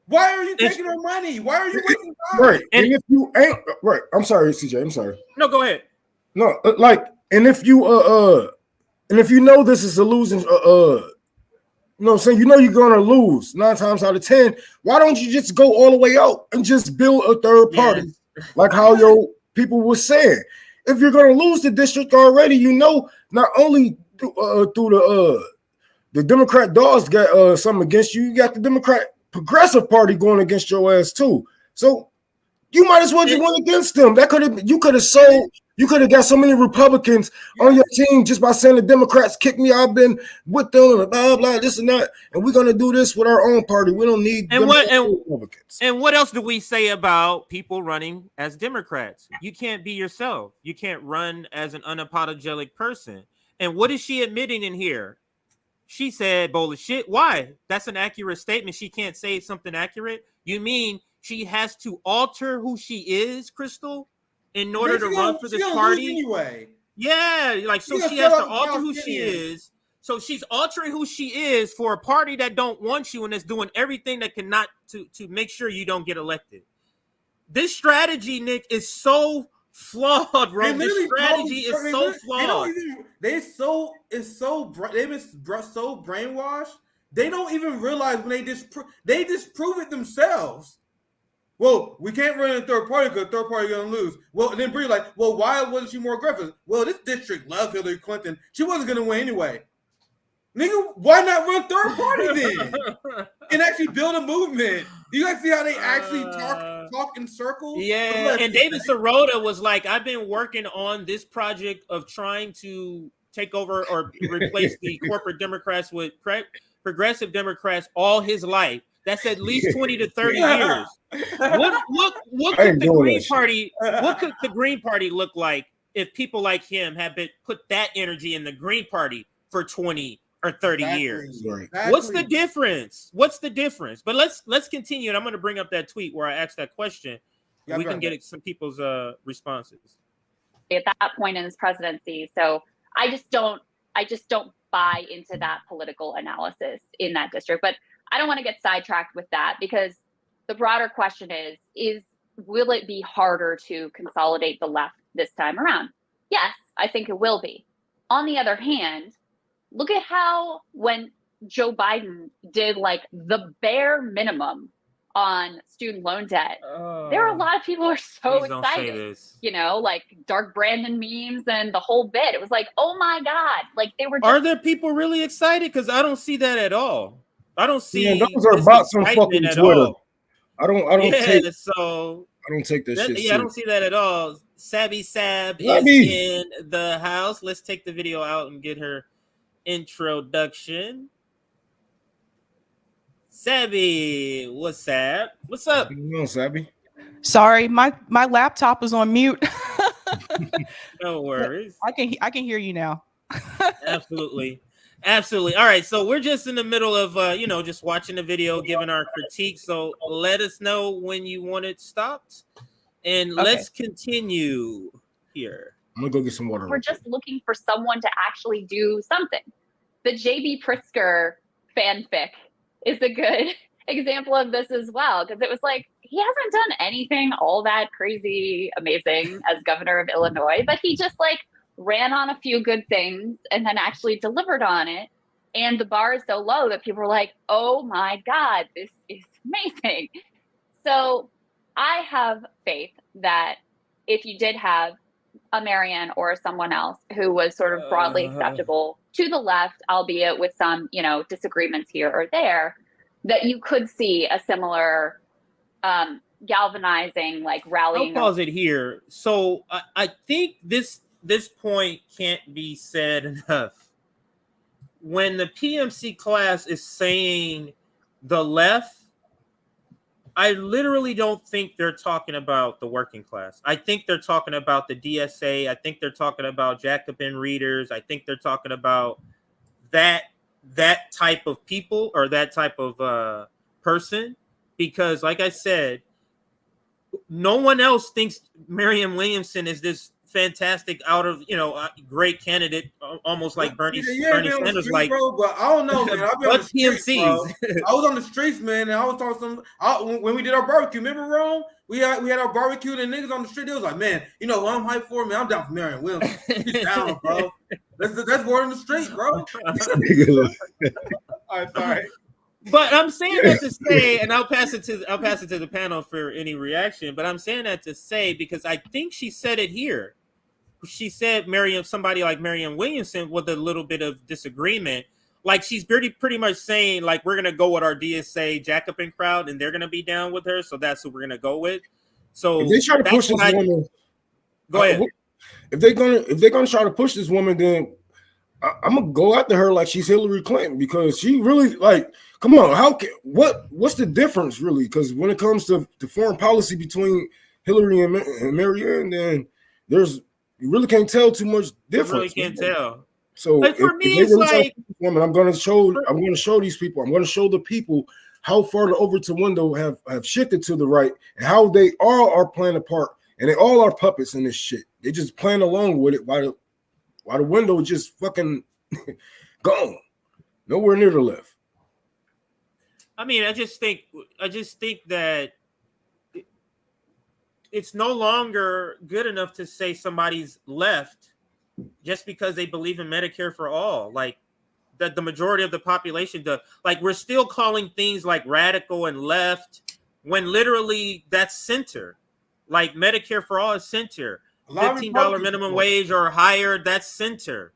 Why are you taking our money? Why are you wasting time? Right. And if you ain't right, I'm sorry, CJ. I'm sorry. No, go ahead. No, and if you know this is a losing, you know what I'm saying? You know you're gonna lose 9 times out of 10. Why don't you just go all the way out and just build a third party, like how your people were saying? If you're going to lose the district already, you know, not only through the Democrat dogs got something against you, you got the Democrat Progressive Party going against your ass too. So you might as well just went against them. You could have got so many Republicans on your team just by saying the Democrats kicked me. I've been with them and blah blah this and that, and we're gonna do this with our own party. We don't need Republicans. And what else do we say about people running as Democrats? You can't be yourself. You can't run as an unapologetic person. And what is she admitting in here? She said bowl of shit. Why? That's an accurate statement. She can't say something accurate. You mean she has to alter who she is, Krystal, in order to run for this party? Anyway. Yeah, like, so she has to alter who she is. So she's altering who she is for a party that don't want you and that's doing everything that cannot to make sure you don't get elected. This strategy, Nick, is so flawed, bro. This strategy is so flawed. They've been so brainwashed. They don't even realize when they disprove it themselves. Well, we can't run in third party because third party gonna lose. Well, and then Bree like, well, why wasn't she more aggressive? Well, this district loves Hillary Clinton. She wasn't gonna win anyway. Nigga, why not run third party then? And actually build a movement. Do you guys see how they actually talk in circles? Yeah, and David Sirota was like, I've been working on this project of trying to take over or replace the corporate Democrats with progressive Democrats all his life. That's at least 20 to 30 years. What could the Green Party? What could the Green Party look like if people like him have been put that energy in the Green Party for 20 or 30 years? Exactly. What's the difference? What's the difference? But let's continue. And I'm going to bring up that tweet where I asked that question. We can get some people's responses at that point in his presidency. So I just don't buy into that political analysis in that district. But I don't want to get sidetracked with that, because the broader question is will it be harder to consolidate the left this time around? Yes, I think it will be. On the other hand, look at how when Joe Biden did like the bare minimum on student loan debt, there are a lot of people who are so excited, you know, like Dark Brandon memes and the whole bit. It was like, oh my God, like they were. Are there people really excited? Because I don't see that at all. I don't see. Yeah, those are bots on fucking Twitter. All. I don't take that shit. Yeah, I don't see that at all. Sabby Sab is in the house. Let's take the video out and get her introduction. Sabby, what's up? What's up? No, Sabby. Sorry, my laptop was on mute. No worries. I can hear you now. Absolutely. All right, so we're just in the middle of just watching the video, giving our critique. So let us know when you want it stopped, and let's continue here. I'm gonna go get some water. We're just looking for someone to actually do something. The JB Pritzker fanfic is a good example of this as well, because it was like he hasn't done anything all that crazy amazing as governor of Illinois, but he just like ran on a few good things and then actually delivered on it. And the bar is so low that people are like, oh my God, this is amazing. So I have faith that if you did have a Marianne or someone else who was sort of broadly acceptable to the left, albeit with some, disagreements here or there, that you could see a similar galvanizing, like rallying. I'll pause it here. So I think this point can't be said enough. When the PMC class is saying the left, I literally don't think they're talking about the working class. I think they're talking about the DSA. I think they're talking about Jacobin readers. I think they're talking about that type of people or that type of person, because like I said, no one else thinks Marianne Williamson is this fantastic great candidate, almost like Bernie Sanders. Like, bro, but I don't know, man. I've been on the streets, bro. PMCs. I was on the streets, man, and I was talking when we did our barbecue. Remember, Rome? We had our barbecue, and niggas on the street. They was like, man, you know who I'm hyped for, man? I'm down for Marianne Williamson. She's down, bro. That's word on the street, bro. All right, sorry. But I'm saying that to say, and I'll pass it to the panel for any reaction. But I'm saying that to say because I think she said it here. She said somebody like Marianne Williamson with a little bit of disagreement. Like she's pretty much saying like we're gonna go with our DSA Jacobin crowd and they're gonna be down with her, so that's who we're gonna go with. So if they try to push this woman, go ahead. If they're gonna try to push this woman, then I'm gonna go after her like she's Hillary Clinton, because she really like. Come on, what's the difference really? Because when it comes to the foreign policy between Hillary and Marianne, then you really can't tell too much difference. You really can't tell. So like for me, if it's like woman, I'm going to show these people. I'm going to show the people how far the Overton window have shifted to the right, and how they all are playing a part, and they all are puppets in this shit. They just playing along with it while the window is just fucking gone, nowhere near the left. I mean, I just think that it's no longer good enough to say somebody's left just because they believe in Medicare for all. Like that the majority of the population does. Like we're still calling things like radical and left when literally that's center. Like Medicare for all is center. $15 minimum wage or higher, that's center.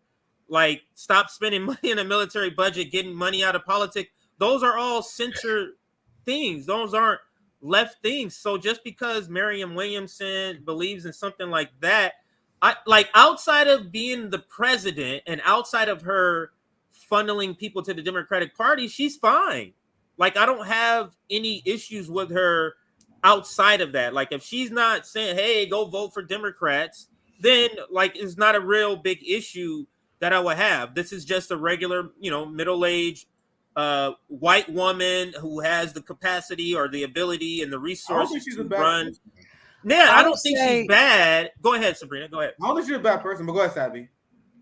Like stop spending money in the military budget, getting money out of politics. Those are all center things. Those aren't left things. So just because Marianne Williamson believes in something like that, I like outside of being the president and outside of her funneling people to the Democratic Party, she's fine. Like, I don't have any issues with her outside of that. Like, if she's not saying, hey, go vote for Democrats, then like it's not a real big issue that I would have. This is just a regular, middle-aged white woman who has the capacity or the ability and the resources to run. Yeah, I don't think she's bad. Go ahead, Sabrina. Go ahead. I don't think she's a bad person, but go ahead, Sabby.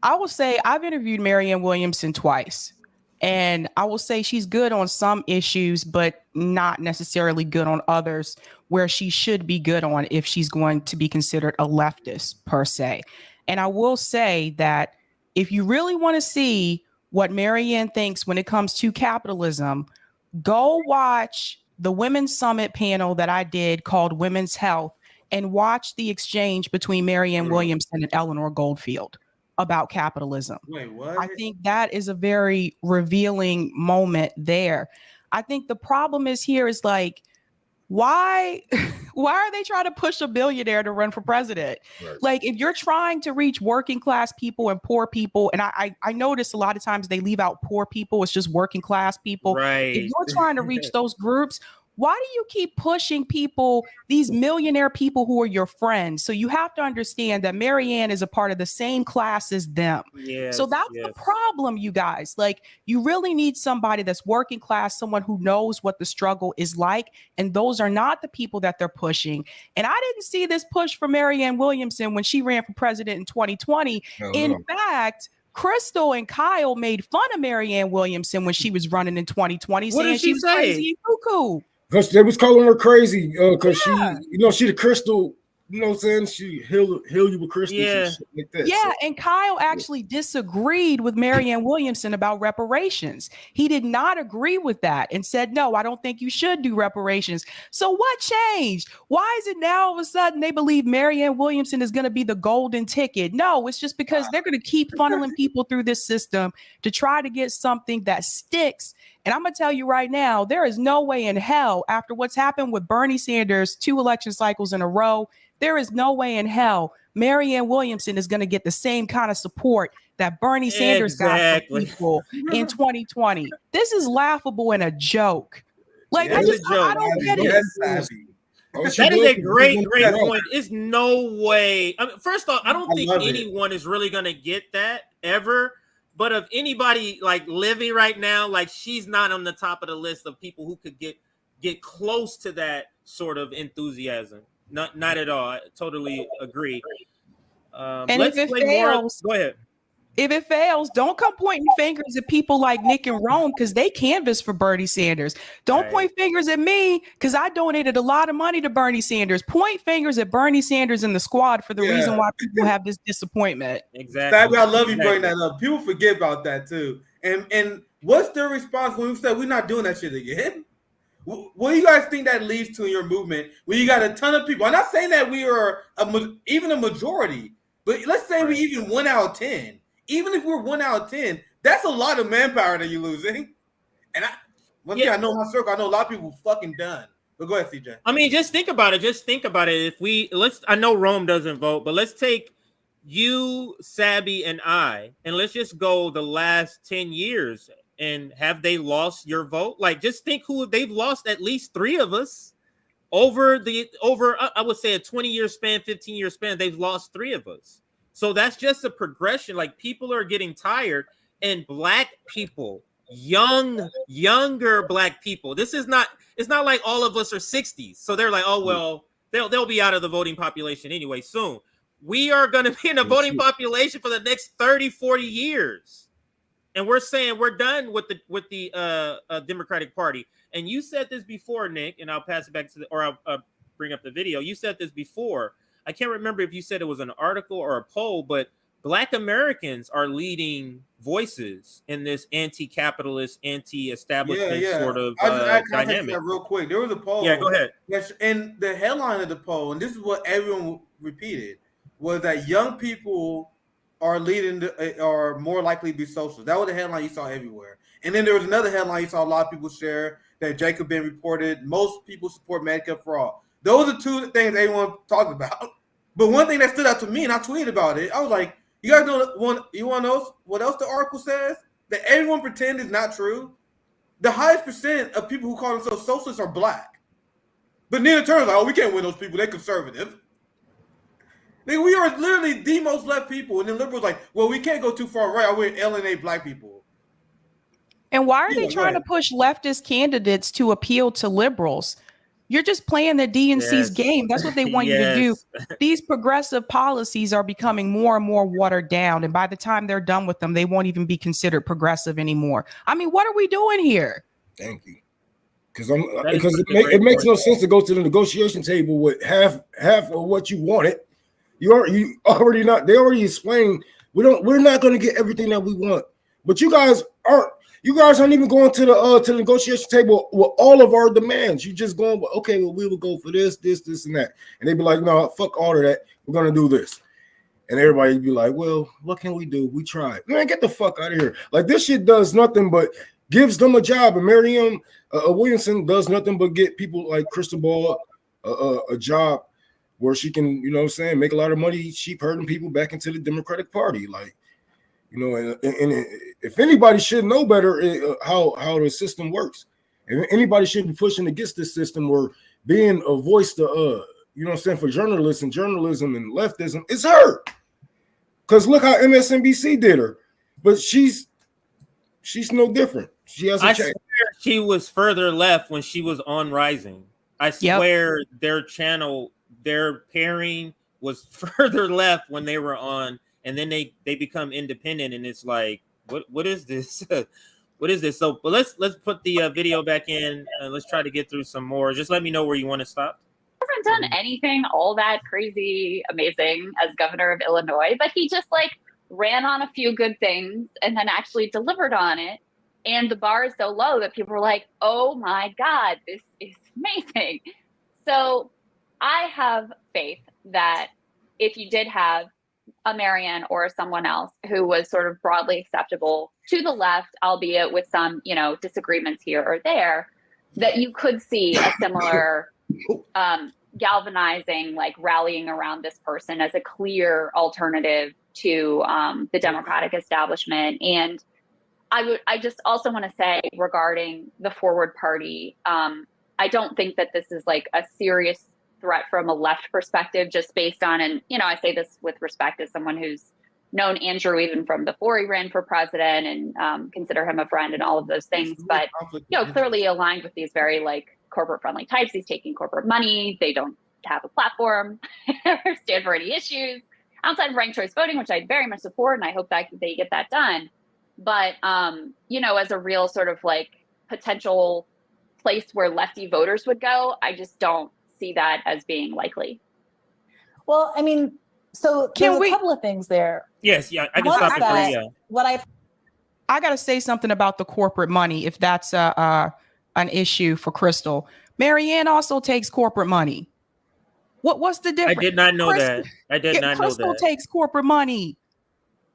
I will say I've interviewed Marianne Williamson twice, and I will say she's good on some issues, but not necessarily good on others where she should be good on if she's going to be considered a leftist per se. And I will say that if you really want to see what Marianne thinks when it comes to capitalism, go watch the Women's Summit panel that I did called Women's Health and watch the exchange between Marianne Williamson and Eleanor Goldfield about capitalism. Wait, what? I think that is a very revealing moment there. I think the problem is here is like, why are they trying to push a billionaire to run for president? Right. Like, if you're trying to reach working class people and poor people, and I notice a lot of times they leave out poor people, it's just working class people. Right. If you're trying to reach those groups, why do you keep pushing people, these millionaire people who are your friends? So you have to understand that Marianne is a part of the same class as them. Yes, so that's the problem, you guys. Like, you really need somebody that's working class, someone who knows what the struggle is like. And those are not the people that they're pushing. And I didn't see this push for Marianne Williamson when she ran for president in 2020. In fact, Krystal and Kyle made fun of Marianne Williamson when she was running in 2020, what saying did she was say? crazy and cuckoo. Because they was calling her crazy, because she the crystal, you know what I'm saying? She heal you with crystals and shit like that. Yeah, and Kyle actually disagreed with Marianne Williamson about reparations. He did not agree with that and said, no, I don't think you should do reparations. So what changed? Why is it now all of a sudden they believe Marianne Williamson is going to be the golden ticket? No, it's just because they're going to keep funneling people through this system to try to get something that sticks. And I'm going to tell you right now, there is no way in hell, after what's happened with Bernie Sanders 2 election cycles in a row, there is no way in hell Marianne Williamson is going to get the same kind of support that Bernie Sanders got from people in 2020. This is laughable and a joke. Like, I don't get it. That is a great point. It's no way. I mean, first off, I don't think anyone is really going to get that ever. But of anybody like living right now, like, she's not on the top of the list of people who could get close to that sort of enthusiasm. Not at all. I totally agree. And if it fails, go ahead. If it fails, don't come pointing fingers at people like Nick and Rome because they canvassed for Bernie Sanders. Don't point fingers at me because I donated a lot of money to Bernie Sanders. Point fingers at Bernie Sanders and the squad for the reason why people have this disappointment. Exactly. Fabby, I love you bringing that up. People forget about that too. And what's their response when we said we're not doing that shit again? What do you guys think that leads to in your movement when you got a ton of people? I'm not saying that we are even a majority, but let's say we even 1 out of 10. Even if we're 1 out of 10, that's a lot of manpower that you're losing. And I know my circle. I know a lot of people fucking done. But go ahead, CJ. I mean, just think about it. If I know Rome doesn't vote, but let's take you, Sabby, and I, and let's just go the last 10 years. And have they lost your vote? Like, just think who they've lost. At least 3 of us over I would say a 20-year span, 15-year span. They've lost 3 of us. So that's just a progression. Like, people are getting tired, and black people, younger black people. It's not like all of us are 60s. So they're like, oh, well, they'll be out of the voting population anyway soon. We are going to be in the voting population for the next 30, 40 years. And we're saying we're done with the Democratic Party. And you said this before, Nick, and I'll pass it back I'll bring up the video. You said this before. I can't remember if you said it was an article or a poll, but Black Americans are leading voices in this anti-capitalist, anti-establishment sort of dynamic. That real quick. There was a poll. Yeah, go ahead. And the headline of the poll, and this is what everyone repeated, was that young people are are more likely to be social. That was the headline you saw everywhere. And then there was another headline you saw a lot of people share that Jacobin reported. Most people support Medicare for all. Those are 2 things everyone talked about. But one thing that stood out to me, and I tweeted about it, I was like, you guys know you want to know what else the article says? that everyone pretend is not true, the highest percent of people who call themselves socialists are black. But then it turns out, we can't win those people. They're conservative. We are literally the most left people. And then liberals like, well, we can't go too far right. We're alienate black people. And why are they trying to push leftist candidates to appeal to liberals? You're just playing the DNC's game. That's what they want you to do. These progressive policies are becoming more and more watered down. And by the time they're done with them, they won't even be considered progressive anymore. I mean, what are we doing here? Thank you. Because it makes no sense to go to the negotiation table with half of what you wanted. They already explained we're not going to get everything that we want. But you guys aren't even going to the negotiation table with all of our demands. You just going, okay, well, we will go for this, and that. And they'd be like, no, fuck all of that. We're going to do this. And everybody be like, well, what can we do? We tried. Man, get the fuck out of here. Like, this shit does nothing but gives them a job. And Marianne Williamson does nothing but get people like Krystal a job where she can, you know what I'm saying, make a lot of money, sheep herding people back into the Democratic Party. Like, you know, and if anybody should know better how the system works, and anybody should be pushing against this system or being a voice to, you know what I'm saying, for journalism and leftism, it's her. Because look how MSNBC did her. But she's no different. She hasn't changed. She was further left when she was on Rising. I swear their channel, their pairing was further left when they were on. And then they become independent, and it's like, what is this? What is this? So, but let's put the video back in, and let's try to get through some more. Just let me know where you want to stop. Hasn't done anything all that crazy amazing as governor of Illinois, but he just like ran on a few good things and then actually delivered on it. And the bar is so low that people are like, oh my God, this is amazing. So I have faith that if you did have a Marianne or someone else who was sort of broadly acceptable to the left, albeit with some, you know, disagreements here or there, that you could see a similar galvanizing, like rallying around this person as a clear alternative to the Democratic establishment. And I just also want to say regarding the Forward Party, I don't think that this is like a serious threat from a left perspective, just based on, and you know, I say this with respect as someone who's known Andrew even from before he ran for president, and consider him a friend and all of those things, but you know, clearly aligned with these very like corporate friendly types. He's taking corporate money. They don't have a platform or stand for any issues outside of ranked choice voting, which I very much support, and I hope that they get that done. But you know, as a real sort of like potential place where lefty voters would go, I just don't see that as being likely. Well, I mean, so there's a couple of things there. Yes, yeah, I can stop it for you. What I got to say something about the corporate money, if that's an issue for Krystal. Marianne also takes corporate money. What's the difference? I did not know that. I did not know that. Krystal takes corporate money.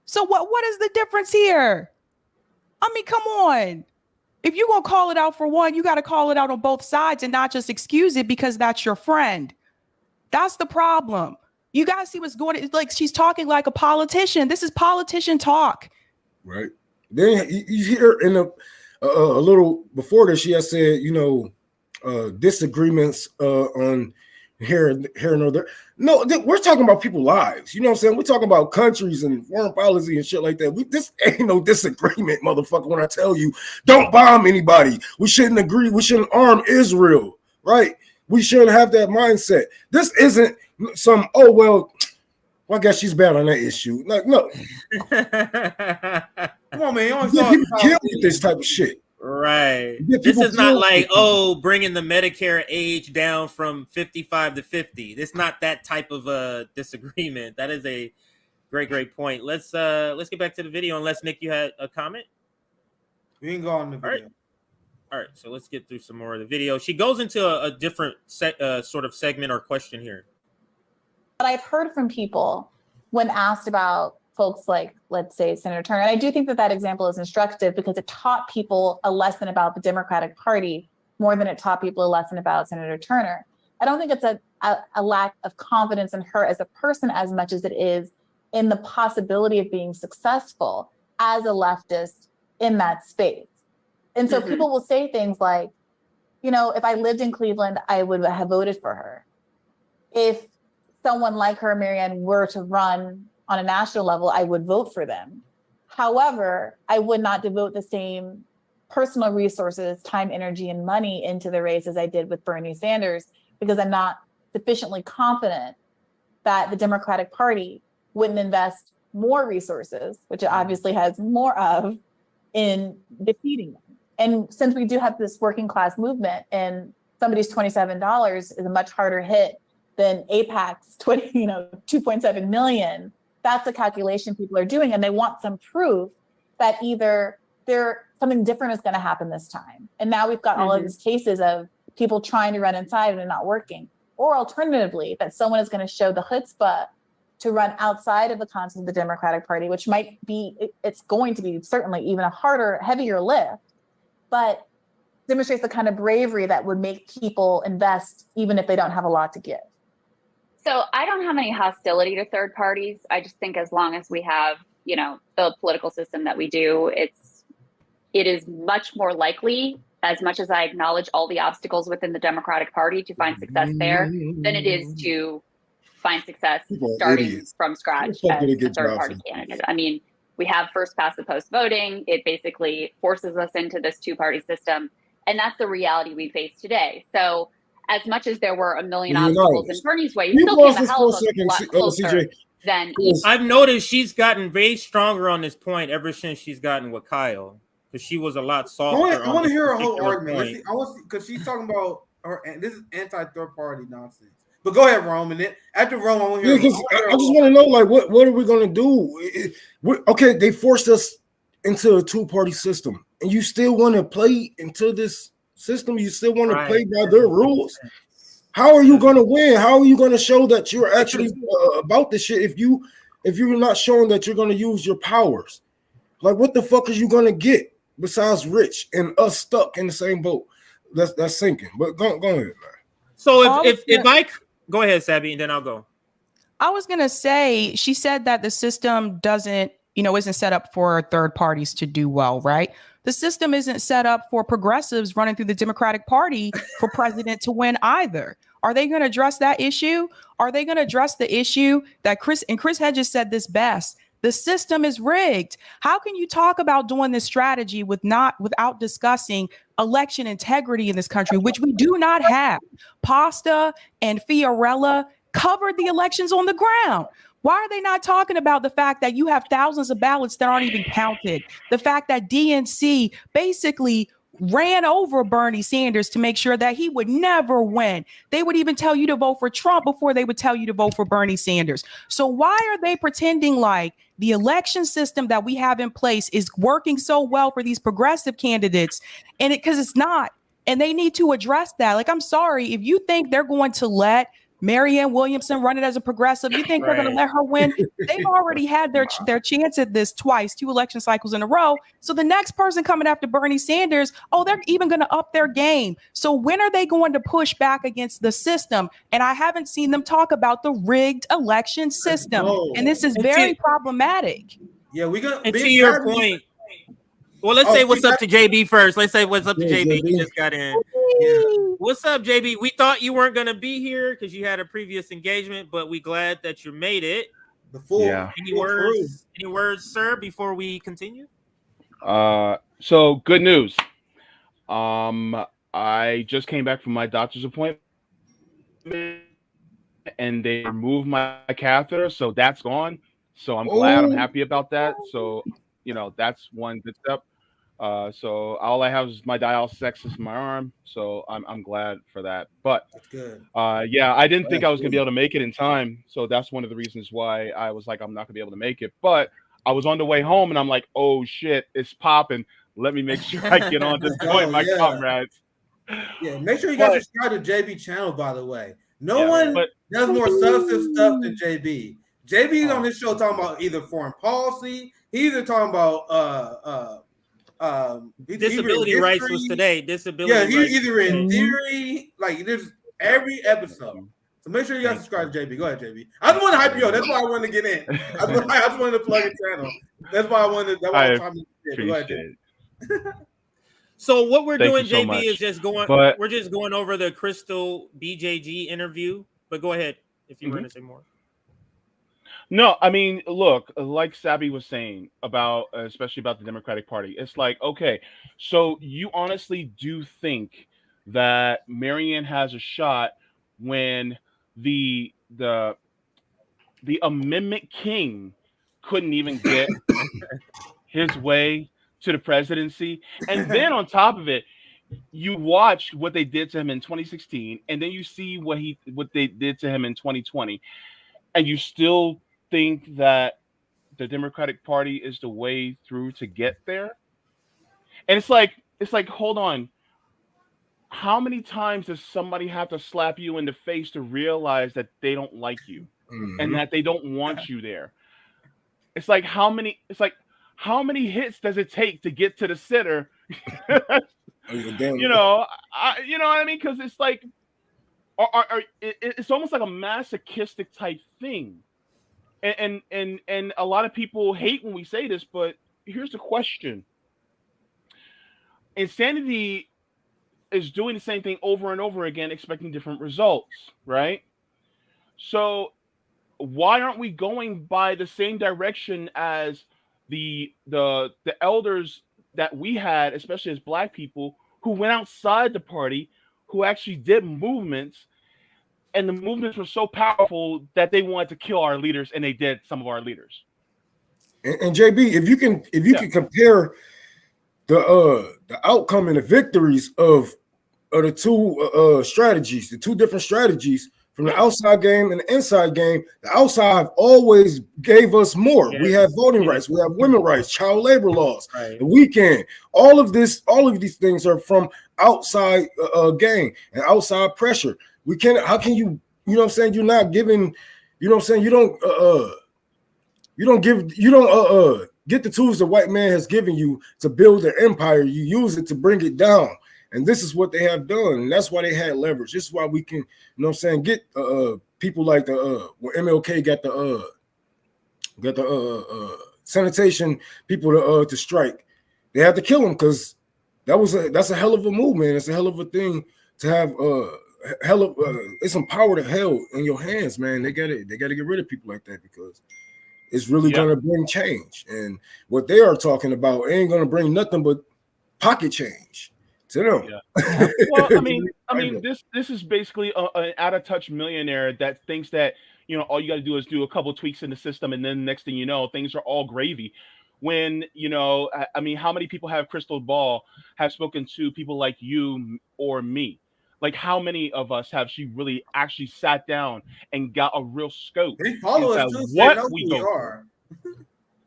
So what is the difference here? I mean, come on. If you're going to call it out for one, you got to call it out on both sides and not just excuse it because that's your friend. That's the problem. You guys see what's going on. It's like she's talking like a politician. This is politician talk. Right. Then you hear in a little before this, she has said, you know, disagreements on here and there. No, we're talking about people's lives. You know what I'm saying? We're talking about countries and foreign policy and shit like that. This ain't no disagreement, motherfucker. When I tell you, don't bomb anybody. We shouldn't agree. We shouldn't arm Israel, right? We shouldn't have that mindset. This isn't some, oh, well, I guess she's bad on that issue. Like, no. Come on, man. You get people killed with this type of shit. Right. This is not like, oh, bringing the Medicare age down from 55 to 50. It's not that type of a disagreement. That is a great point. Let's get back to the video unless Nick, you had a comment. We can go on the video. All right. So let's get through some more of the video. She goes into a different sort of segment or question here. But I've heard from people when asked about folks like, let's say, Senator Turner. And I do think that example is instructive because it taught people a lesson about the Democratic Party more than it taught people a lesson about Senator Turner. I don't think it's a lack of confidence in her as a person as much as it is in the possibility of being successful as a leftist in that space. And so people will say things like, you know, if I lived in Cleveland, I would have voted for her. If someone like her, Marianne, were to run on a national level, I would vote for them. However, I would not devote the same personal resources, time, energy, and money into the race as I did with Bernie Sanders, because I'm not sufficiently confident that the Democratic Party wouldn't invest more resources, which it obviously has more of, in defeating them. And since we do have this working class movement, and somebody's $27 is a much harder hit than AIPAC's 2.7 million, that's the calculation people are doing. And they want some proof that either something different is going to happen this time. And now we've got all of these cases of people trying to run inside and it not working. Or alternatively, that someone is going to show the chutzpah to run outside of the confines of the Democratic Party, which might be, it's going to be certainly even a harder, heavier lift, but demonstrates the kind of bravery that would make people invest even if they don't have a lot to give. So I don't have any hostility to third parties. I just think as long as we have, you know, the political system that we do, it is much more likely, as much as I acknowledge all the obstacles within the Democratic Party, to find success there than it is to find success starting from scratch as a third party candidate. I mean, we have first past the post voting. It basically forces us into this two-party system. And that's the reality we face today. So as much as there were a million obstacles in Bernie's way, you still came a hell of a lot closer than I've noticed she's gotten very stronger on this point ever since she's gotten with Kyle. Because she was a lot softer. I want to hear her whole point. argument. I want because she's talking about her. This is anti-third party nonsense. But go ahead, Rome. And then after Rome, I want to hear. I just want to know, like, what are we gonna do? Okay, they forced us into a two-party system, and you still want to play into this system? You still want to play by their rules? How are you gonna win? How are you gonna show that you're actually about this shit if you're not showing that you're gonna use your powers? Like, what the fuck are you gonna get besides rich and us stuck in the same boat? That's sinking. But go ahead, man. So if I go ahead, Sabby, and then I'll go. I was gonna say, she said that the system isn't set up for third parties to do well, right? The system isn't set up for progressives running through the Democratic Party for president to win either. Are they going to address that issue? Are they going to address the issue that Chris Hedges said this best? The system is rigged. How can you talk about doing this strategy without discussing election integrity in this country, which we do not have? Pasta and Fiorella covered the elections on the ground. Why are they not talking about the fact that you have thousands of ballots that aren't even counted? The fact that DNC basically ran over Bernie Sanders to make sure that he would never win. They would even tell you to vote for Trump before they would tell you to vote for Bernie Sanders. So why are they pretending like the election system that we have in place is working so well for these progressive candidates? And because it's not. And they need to address that. Like, I'm sorry, if you think they're going to let Marianne Williamson run it as a progressive, you think they're going to let her win? They've already had their chance at this twice, 2 election cycles in a row. So the next person coming after Bernie Sanders, they're even going to up their game. So when are they going to push back against the system? And I haven't seen them talk about the rigged election system. And this is very problematic. Yeah, we got. And to your point, well, let's say what's up to JB first. Let's say what's up to JB. He just got in. Yeah. What's up, JB? We thought you weren't going to be here because you had a previous engagement, but we glad that you made it. Any words, sir, before we continue? So good news. I just came back from my doctor's appointment and they removed my catheter, so that's gone. So I'm glad. I'm happy about that. So, that's one good step. So all I have is my dialysis access in my arm, so I'm glad for that. But that's good. I didn't think I was gonna be able to make it in time, so that's one of the reasons why I was like, I'm not gonna be able to make it. But I was on the way home, and I'm like, oh shit, it's popping. Let me make sure I get on to join my comrades. Yeah, make sure you guys subscribe to JB channel. By the way, no one does more substantive stuff than JB. JB is on this show talking about either foreign policy. He's either talking about disability rights was today. Disability rights. He's either in theory, like there's every episode. So make sure you guys subscribe to JB. Go ahead, JB. I just want to hype you up. That's why I wanted to get in. I just wanted to plug your channel. That's why I wanted. That's why I'm talking to you. Go ahead, JB. So what we're Thank doing, you so JB, much. is just going. But We're just going over the Krystal BJG interview. But go ahead if you were going to say more. no, I mean, look, like Sabby was saying about, especially about the Democratic Party, it's like, okay, so you honestly do think that Marianne has a shot when the Amendment King couldn't even get his way to the presidency, and then on top of it, you watched what they did to him in 2016, and then you see what they did to him in 2020, and you still think that the Democratic Party is the way through to get there. And it's like, hold on. How many times does somebody have to slap you in the face to realize that they don't like you and that they don't want you there? It's like how many hits does it take to get to the center? You know what I mean? Because it's like, it's almost like a masochistic type thing. And a lot of people hate when we say this, but here's the question. Insanity is doing the same thing over and over again, expecting different results, right? So why aren't we going by the same direction as the elders that we had, especially as Black people, who went outside the party, who actually did movements, and the movements were so powerful that they wanted to kill our leaders, and they did some of our leaders. And JB, if you can compare the outcome and the victories of the two strategies, the two different strategies from the outside game and the inside game, the outside always gave us more. We have voting rights, we have women's rights, child labor laws, the weekend. All of these things are from outside game and outside pressure. We can't. How can you? You know what I'm saying? You're not giving. You know what I'm saying? You don't get the tools the white man has given you to build their empire. You use it to bring it down. And this is what they have done. And that's why they had leverage. This is why we can, you know what I'm saying, get people like when MLK got the sanitation people to strike. They had to kill them because that's a hell of a movement. It's a hell of a thing to have it's some power to hell in your hands, man. They gotta get rid of people like that because it's really gonna bring change. And what they are talking about ain't gonna bring nothing but pocket change to them. Yeah. Well, I mean, this is basically an out of touch millionaire that thinks that, you know, all you got to do is do a couple tweaks in the system, and then next thing you know, things are all gravy. When, you know, I mean, how many people have crystal ball, have spoken to people like you or me? Like, how many of us have she really actually sat down and got a real scope? They follow us too, so what they know we who go we are.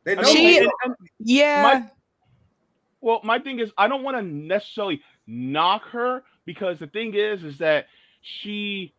They know my thing is, I don't want to necessarily knock her, because the thing is that she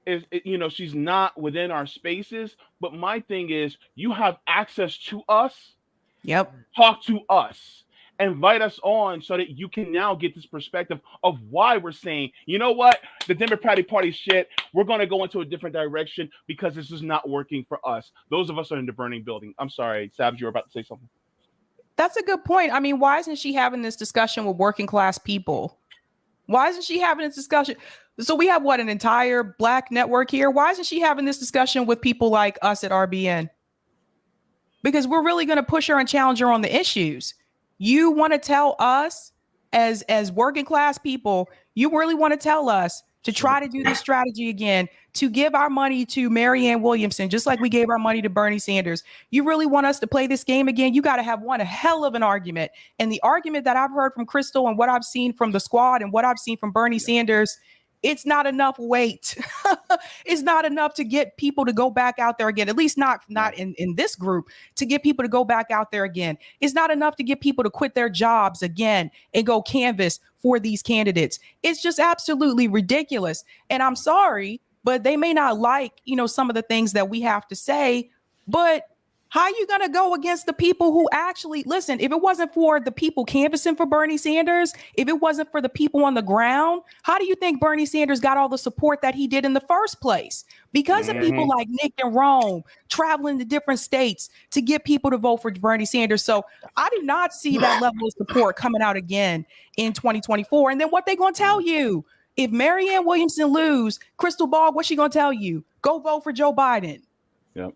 is, you know, she's not within our spaces. But my thing is, you have access to us. Yep. Talk to us. Invite us on so that you can now get this perspective of why we're saying, you know what, the Democratic Party shit, we're going to go into a different direction because this is not working for us. Those of us are in the burning building. I'm sorry, Sabs, you were about to say something. That's a good point. I mean, why isn't she having this discussion with working class people? Why isn't she having this discussion? So we have an entire Black network here. Why isn't she having this discussion with people like us at RBN? Because we're really going to push her and challenge her on the issues. You want to tell us as working class people, you really want to tell us to try to do this strategy again, to give our money to Marianne Williamson, just like we gave our money to Bernie Sanders. You really want us to play this game again? You got to have a hell of an argument. And the argument that I've heard from Krystal and what I've seen from the squad and what I've seen from Bernie Sanders, it's not enough weight. It's not enough to get people to go back out there again, at least not in this group, to get people to go back out there again. It's not enough to get people to quit their jobs again and go canvass for these candidates. It's just absolutely ridiculous. And I'm sorry, but they may not like, you know, some of the things that we have to say, but How are you going to go against the people who actually listen? If it wasn't for the people canvassing for Bernie Sanders, if it wasn't for the people on the ground, how do you think Bernie Sanders got all the support that he did in the first place? Because of people like Nick and Rome traveling to different states to get people to vote for Bernie Sanders. So I do not see that level of support coming out again in 2024. And then what they going to tell you? If Marianne Williamson lose, Krystal Ball, what's she going to tell you? Go vote for Joe Biden. Yep.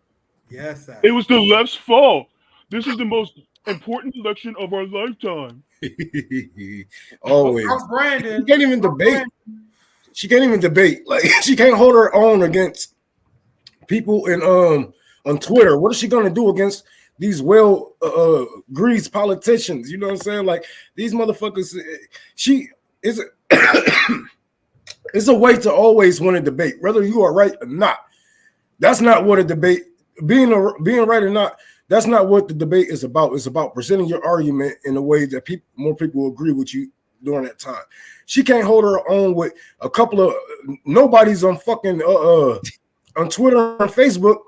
Yes, sir. It was the left's fault. This is the most important election of our lifetime. Always. Brandon. She can't even debate. She can't even debate. Like she can't hold her own against people in on Twitter. What is she gonna do against these greased politicians? You know what I'm saying? Like these motherfuckers. She is. It's a way to always win a debate, whether you are right or not. That's not what a debate. Being right or not, that's not what the debate is about. It's about presenting your argument in a way that more people will agree with you during that time. She can't hold her own with a couple of nobody's on fucking on Twitter and Facebook.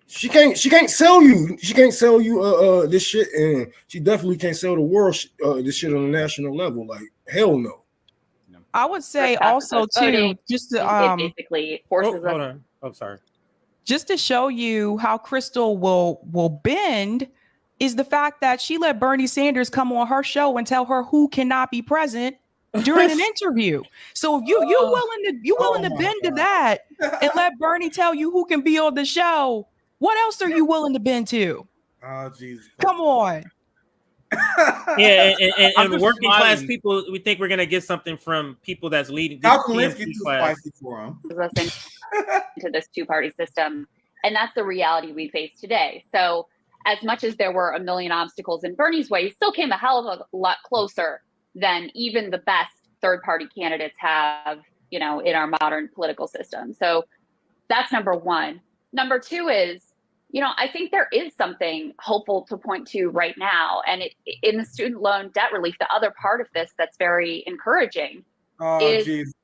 She can't sell you. She can't sell you this shit, and she definitely can't sell the world this shit on a national level. Like hell no. I would say also too, just to it basically forces hold us. on. Oh, sorry. Just to show you how Krystal will bend is the fact that she let Bernie Sanders come on her show and tell her who cannot be present during an interview. So if you're willing to bend to that and let Bernie tell you who can be on the show, what else are you willing to bend to? Oh, Jesus. Come on. Yeah, and just working class smiling. people, we think we're gonna get something from people that's leading this How Linsky TMC too class. spicy for him. Us into this two-party system, and that's the reality we face today. So as much as there were a million obstacles in Bernie's way, he still came a hell of a lot closer than even the best third-party candidates have, in our modern political system. So that's number one. Number two is, I think there is something hopeful to point to right now, and in the student loan debt relief, the other part of this that's very encouraging is geez.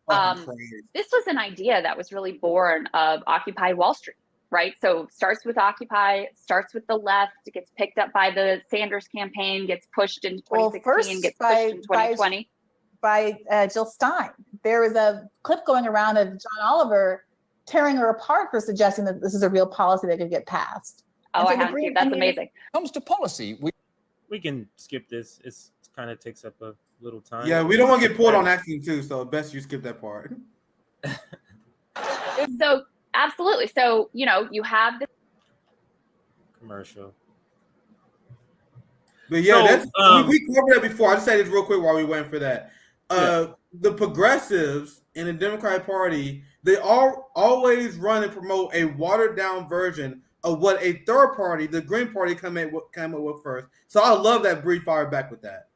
this was an idea that was really born of Occupy Wall Street, right? So starts with Occupy, starts with the left, it gets picked up by the Sanders campaign, gets pushed in 2016, gets pushed in 2020. By Jill Stein. There was a clip going around of John Oliver tearing her apart for suggesting that this is a real policy that could get passed. Oh, I haven't seen. That's amazing. Comes to policy, We can skip this. It kind of takes up a little time. Yeah, we don't want to get pulled on acting too, so best you skip that part. So absolutely. So you have the commercial. But yeah, So, that's we covered that before. I just say this real quick while we went for that. The progressives in the Democratic Party, they always run and promote a watered down version of what a third party, the Green Party, came up with first. So I love that Bree fired back with that.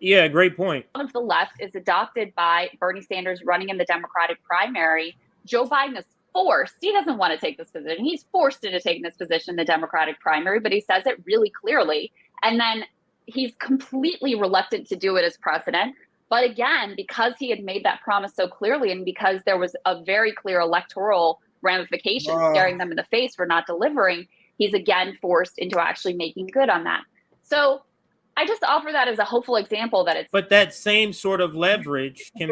Yeah, great point. of the left is adopted by Bernie Sanders running in the Democratic primary. Joe Biden is forced. He doesn't want to take this position. He's forced into taking this position in the Democratic primary, but he says it really clearly. And then he's completely reluctant to do it as president. But again, because he had made that promise so clearly, and because there was a very clear electoral ramification staring them in the face for not delivering, he's again forced into actually making good on that. So I just offer that as a hopeful example that it's. But that same sort of leverage can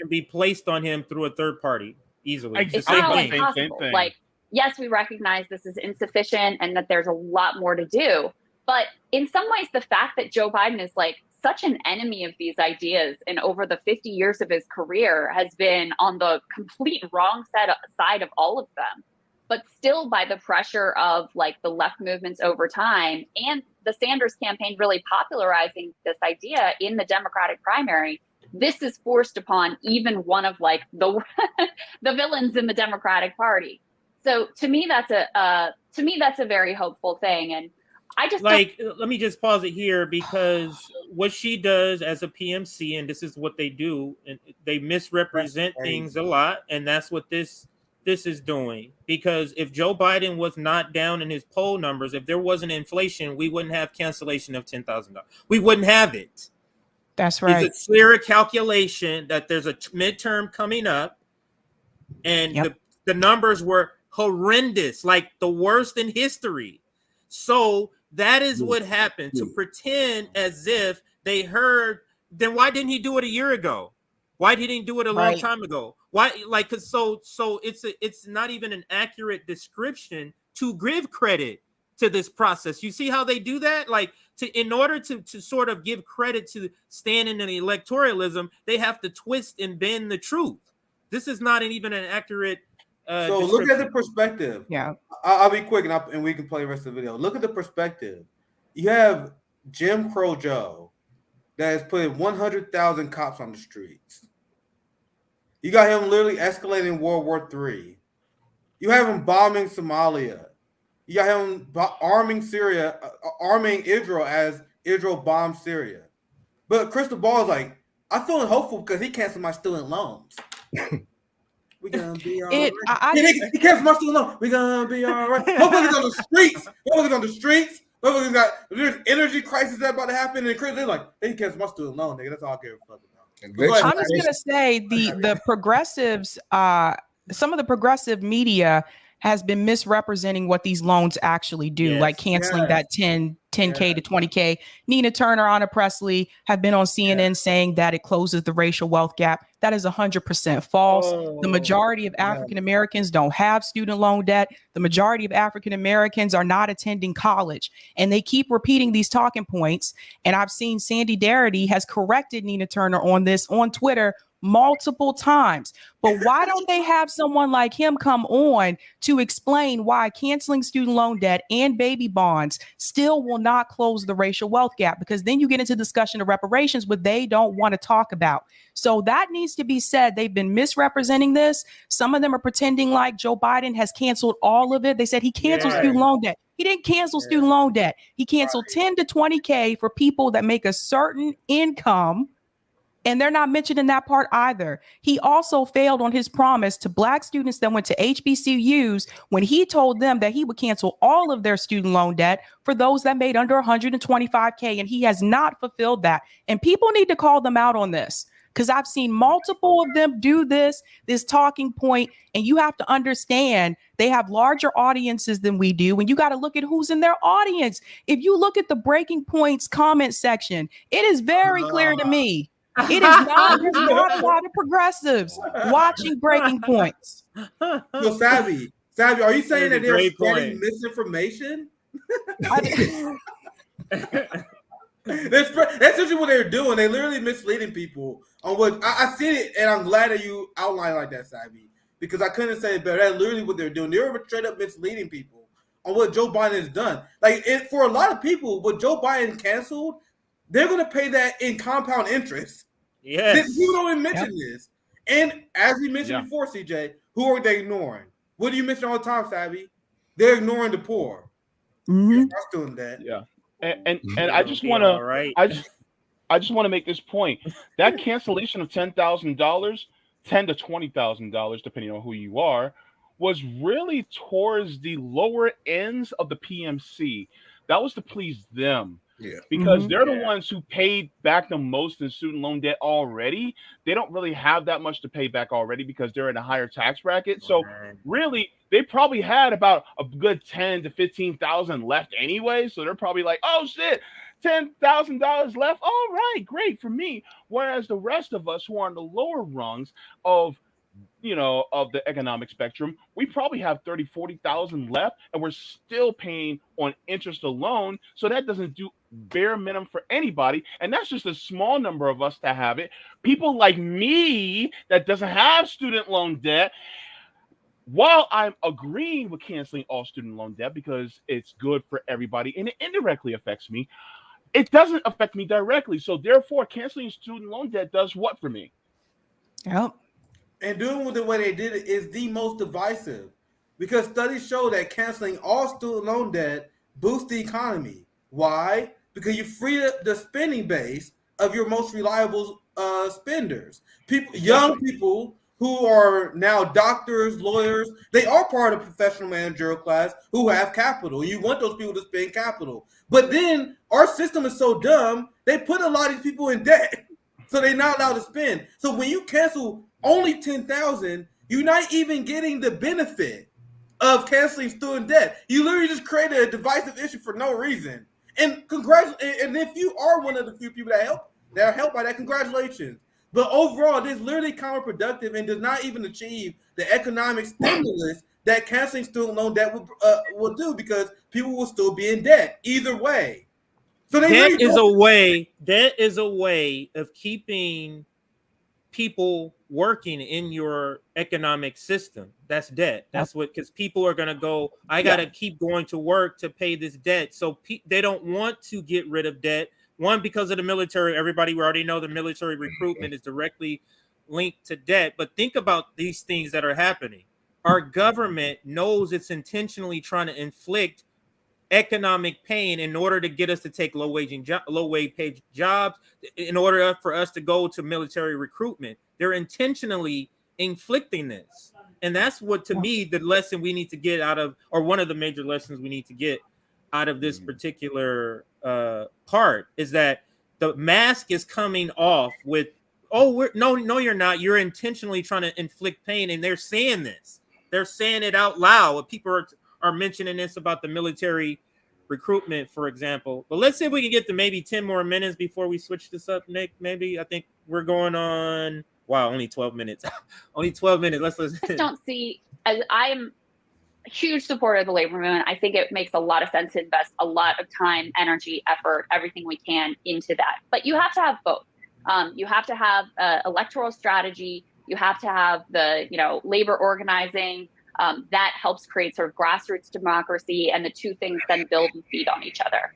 be placed on him through a third party easily. It's not impossible. Like, yes, we recognize this is insufficient and that there's a lot more to do. But in some ways, the fact that Joe Biden is like such an enemy of these ideas and over the 50 years of his career has been on the complete wrong side of all of them. But still, by the pressure of like the left movements over time and the Sanders campaign really popularizing this idea in the Democratic primary, this is forced upon even one of like the the villains in the Democratic Party. So to me, that's a very hopeful thing. And I just let me just pause it here, because what she does as a PMC, and this is what they do, and they misrepresent things a lot, and that's what this is doing. Because if Joe Biden was not down in his poll numbers, if there wasn't inflation, we wouldn't have cancellation of $10,000. We wouldn't have it. That's right. It's a clear calculation that there's a midterm coming up, and the numbers were horrendous, like the worst in history. So that is what happened, to pretend as if they heard. Then why didn't he do it a year ago? Why didn't he do it a long Right. time ago? Why, like, cause so it's not even an accurate description to give credit to this process. You see how they do that? Like, in order to sort of give credit to standing in electoralism, they have to twist and bend the truth. This is not even an accurate So look at the perspective. Yeah. I'll be quick and we can play the rest of the video. Look at the perspective. You have Jim Crow Joe that has put 100,000 cops on the streets. You got him literally escalating World War III. You have him bombing Somalia. You got him arming Syria, arming Israel as Israel bombs Syria. But Krystal Ball is like, I'm feeling hopeful because he canceled my student loans. We're gonna be all right. He canceled my student loans. We're gonna be all right. Motherfuckers on the streets. Motherfuckers on the streets. Motherfuckers got, there's energy crisis that's about to happen. And they're like, they canceled my student loan, nigga. That's all I care about. I'm just gonna say the progressives, some of the progressive media has been misrepresenting what these loans actually do, like canceling that 10K to 20K. Nina Turner, Anna Presley have been on CNN saying that it closes the racial wealth gap. That is 100% false. The majority of African Americans don't have student loan debt. The majority of African Americans are not attending college, and they keep repeating these talking points. And I've seen Sandy Darity has corrected Nina Turner on this on Twitter multiple times. But why don't they have someone like him come on to explain why canceling student loan debt and baby bonds still will not close the racial wealth gap? Because then you get into discussion of reparations, what they don't want to talk about. So that needs to be said. They've been misrepresenting this. Some of them are pretending like Joe Biden has canceled all of it. They said he canceled student loan debt. He didn't cancel student loan debt. He canceled 10 to 20K for people that make a certain income. And they're not mentioning that part either. He also failed on his promise to Black students that went to HBCUs when he told them that he would cancel all of their student loan debt for those that made under 125K. And he has not fulfilled that. And people need to call them out on this, because I've seen multiple of them do this talking point. And you have to understand they have larger audiences than we do. And you got to look at who's in their audience. If you look at the Breaking Points comment section, it is very clear to me. It is not, there's not a lot of progressives watching Breaking Points. So Savvy, are you saying that they're spreading misinformation? That's essentially what they're doing. They're literally misleading people on what I see it, and I'm glad that you outlined like that, Savvy, because I couldn't say it better. That's literally what they're doing. They're straight up misleading people on what Joe Biden has done. Like, for a lot of people, what Joe Biden canceled, they're going to pay that in compound interest. Yes. People don't even mention this. And as we mentioned before, CJ, who are they ignoring? What do you mention all the time, Savvy? They're ignoring the poor. I'm doing that. Yeah. And I just want to I just want to make this point. That cancellation of $10,000, $10,000 to $20,000, depending on who you are, was really towards the lower ends of the PMC. That was to please them. Yeah, because they're the ones who paid back the most in student loan debt already. They don't really have that much to pay back already because they're in a higher tax bracket. So really, they probably had about a good $10,000 to $15,000 left anyway. So they're probably like, oh shit, $10,000 left. All right, great for me. Whereas the rest of us who are on the lower rungs of the economic spectrum, we probably have 30, 40,000 left, and we're still paying on interest alone. So that doesn't do bare minimum for anybody. And that's just a small number of us to have it. People like me that doesn't have student loan debt, while I'm agreeing with canceling all student loan debt because it's good for everybody and it indirectly affects me, it doesn't affect me directly. So therefore, canceling student loan debt does what for me? Yep. And doing it the way they did it is the most divisive, because studies show that canceling all student loan debt boosts the economy. Why? Because you free up the spending base of your most reliable spenders. Young people who are now doctors, lawyers, they are part of the professional managerial class who have capital. You want those people to spend capital. But then our system is so dumb, they put a lot of these people in debt. So they're not allowed to spend. So when you cancel only $10,000, you're not even getting the benefit of canceling student debt. You literally just created a divisive issue for no reason. And and if you are one of the few people that are helped by that, congratulations. But overall, this is literally counterproductive and does not even achieve the economic stimulus that canceling student loan debt will do, because people will still be in debt either way. So that is a way of keeping people working in your economic system. That's debt. That's what, because people are going to go, I got to keep going to work to pay this debt. So they don't want to get rid of debt. One, because of the military. Everybody, we already know the military recruitment is directly linked to debt. But think about these things that are happening. Our government knows it's intentionally trying to inflict economic pain in order to get us to take low wage paid jobs, in order for us to go to military recruitment. They're intentionally inflicting this. And that's what, to me, the lesson we need to get out of, or one of the major lessons we need to get out of this particular part, is that the mask is coming off with, no, you're not. You're intentionally trying to inflict pain. And they're saying this. They're saying it out loud. People are mentioning this about the military recruitment, for example. But let's see if we can get to maybe 10 more minutes before we switch this up, Nick. Maybe. I think we're going on. Wow, only 12 minutes. Only 12 minutes. Let's I just don't see, as I am a huge supporter of the labor movement. I think it makes a lot of sense to invest a lot of time, energy, effort, everything we can into that. But you have to have both. You have to have electoral strategy. You have to have the, labor organizing. That helps create sort of grassroots democracy, and the two things then build and feed on each other.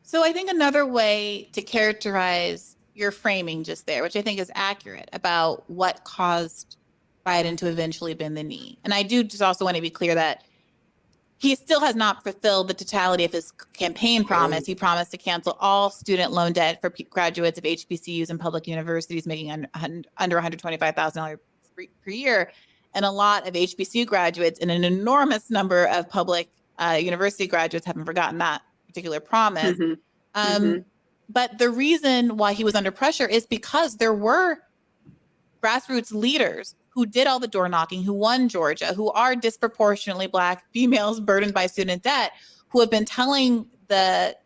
So I think another way to characterize your framing just there, which I think is accurate, about what caused Biden to eventually bend the knee. And I do just also want to be clear that he still has not fulfilled the totality of his campaign promise. He promised to cancel all student loan debt for graduates of HBCUs and public universities making under $125,000 per year. And a lot of HBCU graduates and an enormous number of public university graduates haven't forgotten that particular promise. But the reason why he was under pressure is because there were grassroots leaders who did all the door knocking, who won Georgia, who are disproportionately Black females burdened by student debt, who have been telling the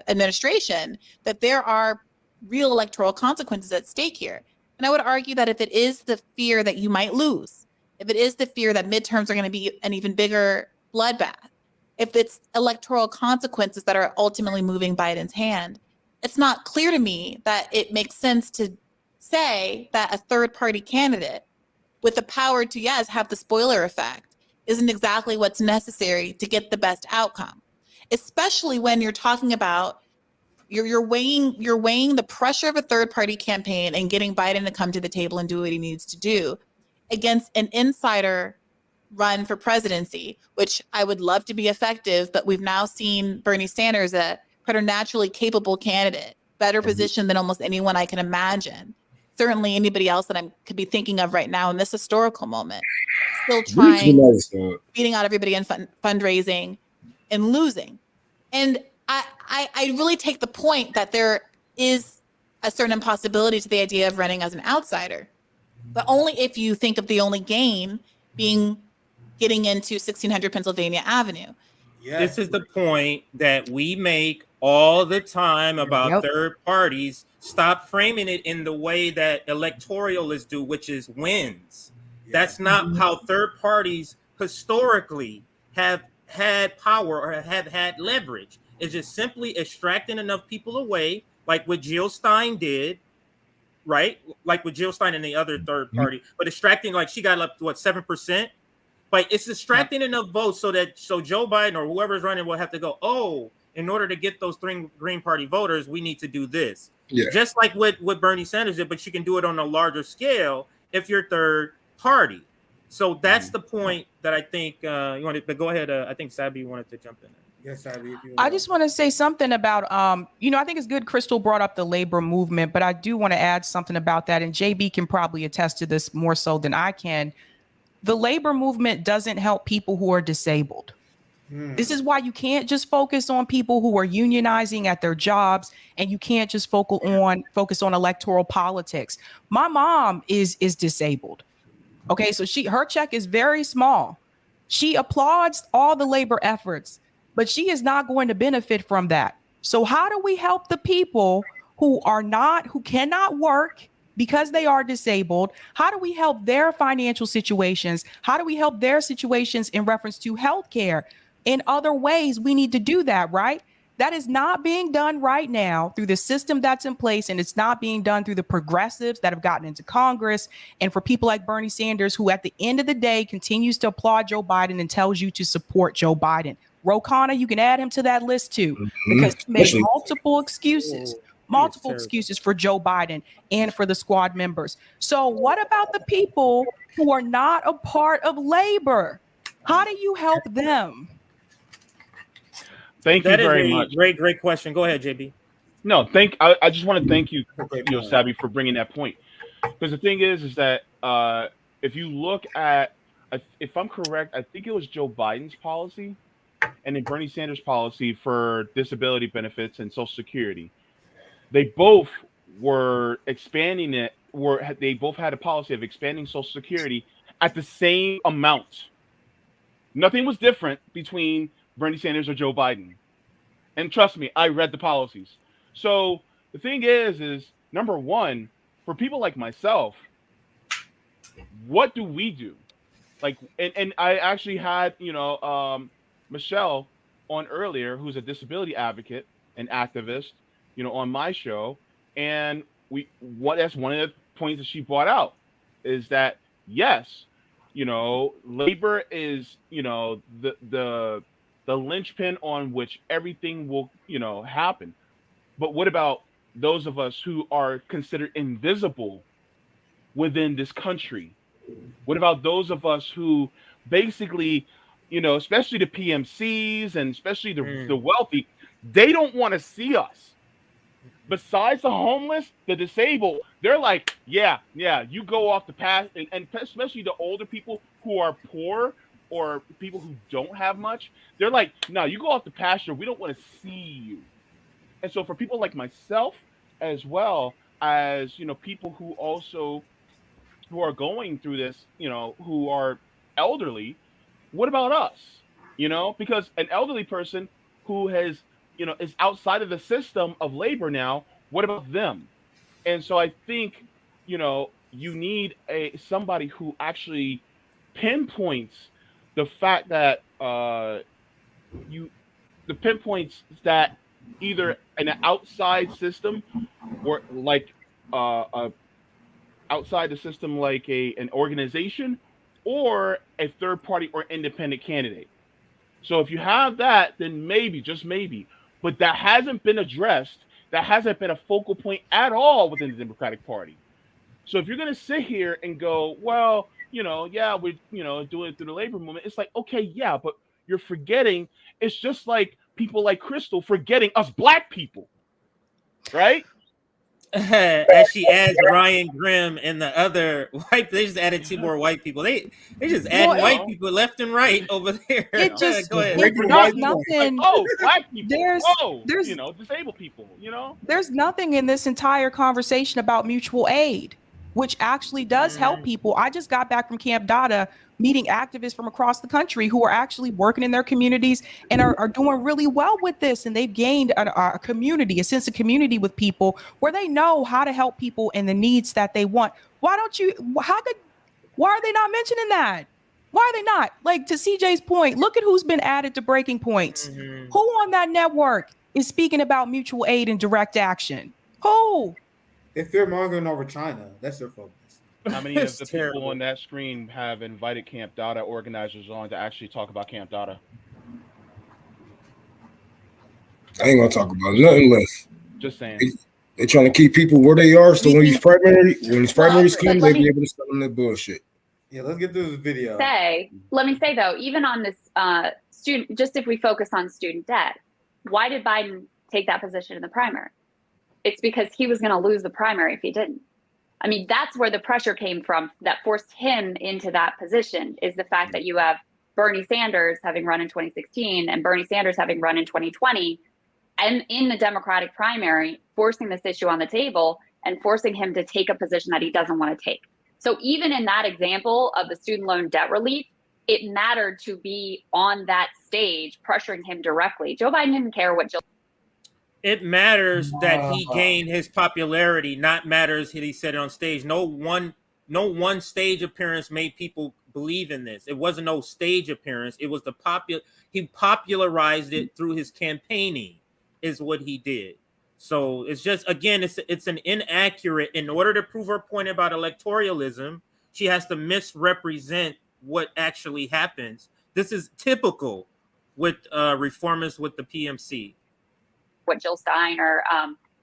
administration that there are real electoral consequences at stake here. And I would argue that if it is the fear that you might lose, if it is the fear that midterms are going to be an even bigger bloodbath, if it's electoral consequences that are ultimately moving Biden's hand, it's not clear to me that it makes sense to say that a third-party candidate with the power to, yes, have the spoiler effect isn't exactly what's necessary to get the best outcome, especially when you're talking about you're weighing the pressure of a third-party campaign and getting Biden to come to the table and do what he needs to do against an insider run for presidency, which I would love to be effective, but we've now seen Bernie Sanders, a preternaturally capable candidate, better positioned than almost anyone I can imagine. Certainly anybody else that I could be thinking of right now in this historical moment, still trying, beating out everybody in fundraising and losing. And I really take the point that there is a certain impossibility to the idea of running as an outsider, but only if you think of the only gain being getting into 1600 Pennsylvania Avenue. This is the point that we make all the time about third parties. Stop framing it in the way that electoralists do, which is wins. That's not how third parties historically have had power or have had leverage. It's just simply extracting enough people away, like what Jill Stein did, right? Like with Jill Stein and the other third party, but extracting, like she got up to 7%. Like it's extracting enough votes so Joe Biden or whoever's running will have to go, in order to get those Green Party voters, we need to do this. Yeah. Just like what Bernie Sanders did, but you can do it on a larger scale if you're third party. So that's the point that I think you wanted. But go ahead. I think Sabi wanted to jump in. Yes, Sabi. I just want to say something about, I think it's good Krystal brought up the labor movement, but I do want to add something about that. And JB can probably attest to this more so than I can. The labor movement doesn't help people who are disabled. This is why you can't just focus on people who are unionizing at their jobs, and you can't just focus on electoral politics. My mom is disabled. Okay, so her check is very small. She applauds all the labor efforts, but she is not going to benefit from that. So how do we help the people who cannot work because they are disabled? How do we help their financial situations? How do we help their situations in reference to healthcare? In other ways, we need to do that, right? That is not being done right now through the system that's in place, and it's not being done through the progressives that have gotten into Congress, and for people like Bernie Sanders, who at the end of the day continues to applaud Joe Biden and tells you to support Joe Biden. Rokana, you can add him to that list too, because he made multiple excuses for Joe Biden and for the squad members. So what about the people who are not a part of labor? How do you help them? Thank you very much. Great question. Go ahead, JB. No, I just want to thank you, Sabi, for bringing that point. Because the thing is that if you look at, if I'm correct, I think it was Joe Biden's policy and then Bernie Sanders' policy for disability benefits and Social Security. They both were expanding it. They both had a policy of expanding Social Security at the same amount. Nothing was different between Bernie Sanders or Joe Biden. And trust me, I read the policies. So the thing is number one, for people like myself, what do we do? Like, and I actually had, Michelle on earlier, who's a disability advocate and activist, on my show. And that's one of the points that she brought out is that, yes, labor is, the linchpin on which everything will, happen. But what about those of us who are considered invisible within this country? What about those of us who basically, especially the PMCs and especially the wealthy, they don't want to see us. Besides the homeless, the disabled, they're like, yeah, you go off the path, and especially the older people who are poor or people who don't have much, they're like, no, you go off the pasture. We don't want to see you. And so for people like myself, as well as, people who are going through this, who are elderly, what about us? Because an elderly person who has, is outside of the system of labor now, what about them? And so I think, you need somebody who actually pinpoints the fact that pinpoints that either an outside system or like outside the system, like an organization or a third party or independent candidate. So if you have that, then maybe, just maybe, but that hasn't been addressed. That hasn't been a focal point at all within the Democratic Party. So if you're going to sit here and go, well, we're, doing it through the labor movement. It's like, okay, yeah, but you're forgetting. It's just like people like Krystal forgetting us Black people, right? As she adds Ryan Grimm and the other white, they just added 2 more white people. They just add white people left and right over there. It just go ahead. There's nothing. Like, Black people. There's disabled people. There's nothing in this entire conversation about mutual aid, which actually does help people. I just got back from Camp Dada, meeting activists from across the country who are actually working in their communities and are doing really well with this. And they've gained a community, a sense of community with people where they know how to help people and the needs that they want. Why are they not mentioning that? Why are they not? Like, to CJ's point, look at who's been added to Breaking Points. Who on that network is speaking about mutual aid and direct action? Who? If they're mongering over China, that's their focus. How many of the people on that screen have invited Camp Dada organizers on to actually talk about Camp Dada? I ain't gonna talk about nothing less. Just saying. They're trying to keep people where they are, so when these primaries come, they be able to sell them that bullshit. Yeah, let's get through this video. Let me say though, even on this student, just if we focus on student debt, why did Biden take that position in the primary? It's because he was going to lose the primary if he didn't. I mean, that's where the pressure came from that forced him into that position, is the fact that you have Bernie Sanders having run in 2016 and Bernie Sanders having run in 2020 and in the Democratic primary, forcing this issue on the table and forcing him to take a position that he doesn't want to take. So even in that example of the student loan debt relief, it mattered to be on that stage pressuring him directly. Joe Biden didn't care what Jill. It matters that he gained his popularity, not matters that he said it on stage. No one stage appearance made people believe in this. It wasn't no stage appearance. It was he popularized it through his campaigning is what he did. So it's just, again, it's an inaccurate. In order to prove her point about electoralism, she has to misrepresent what actually happens. This is typical with reformers with the PMC. What Jill Stein or,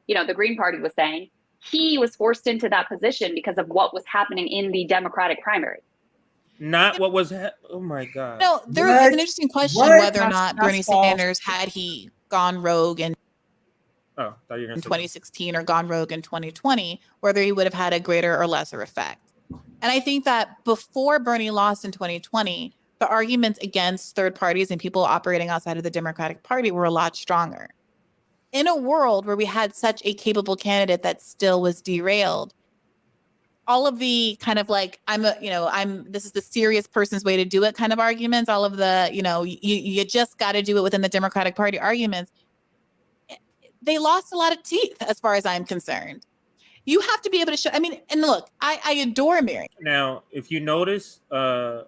the Green Party was saying, he was forced into that position because of what was happening in the Democratic primary. Not what was, oh my God. No, there is an interesting question whether or not Bernie Sanders, had he gone rogue in 2016 or gone rogue in 2020, whether he would have had a greater or lesser effect. And I think that before Bernie lost in 2020, the arguments against third parties and people operating outside of the Democratic Party were a lot stronger. In a world where we had such a capable candidate that still was derailed, all of the kind of like, this is the serious person's way to do it kind of arguments, all of the, you just got to do it within the Democratic Party arguments, they lost a lot of teeth as far as I'm concerned. You have to be able to show, and look, I adore Marianne. Now, if you notice, I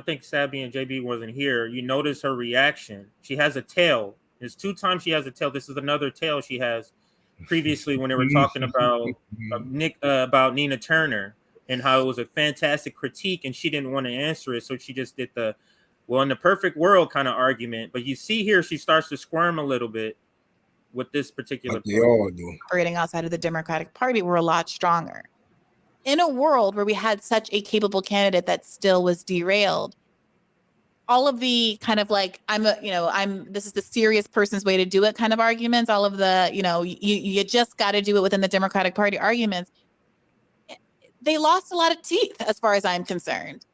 think Sabby and JB wasn't here. You notice her reaction. She has a tail. There's 2 times she has a tail. This is another tail she has previously when they were talking about about Nina Turner and how it was a fantastic critique and she didn't want to answer it. So she just did the, well, in the perfect world kind of argument. But you see here, she starts to squirm a little bit with this particular they all do. Operating outside of the Democratic Party were a lot stronger. In a world where we had such a capable candidate that still was derailed, all of the kind of like, this is the serious person's way to do it kind of arguments, all of the, you just got to do it within the Democratic Party arguments, they lost a lot of teeth as far as I'm concerned.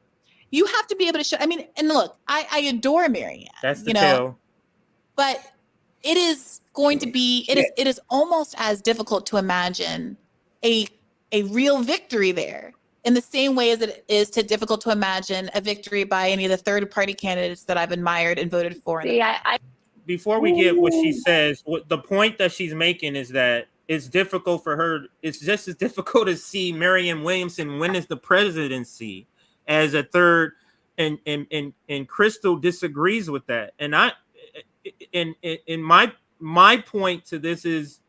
You have to be able to show, and look, I adore Marianne. That's the tail. But it is going to be, it is almost as difficult to imagine a real victory there, in the same way as it is difficult to imagine a victory by any of the third party candidates that I've admired and voted for. Before we get what she says, the point that she's making is that it's difficult for her. It's just as difficult to see Marianne Williamson win as the presidency as a third, and Krystal disagrees with that. And my point to this is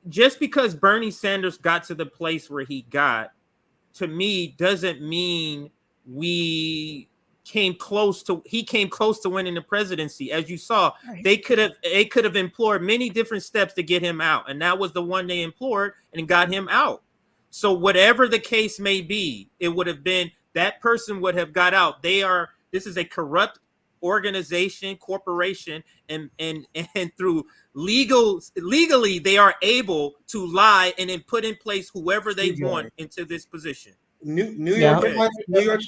just because Bernie Sanders got to the place where he got, to me, doesn't mean he came close to winning the presidency. As you saw, right. They could have implored many different steps to get him out, and that was the one they implored and got him out. So whatever the case may be, it would have been that person would have got out. This is a corrupt organization, corporation, and through legally they are able to lie and then put in place whoever they want into this position. New York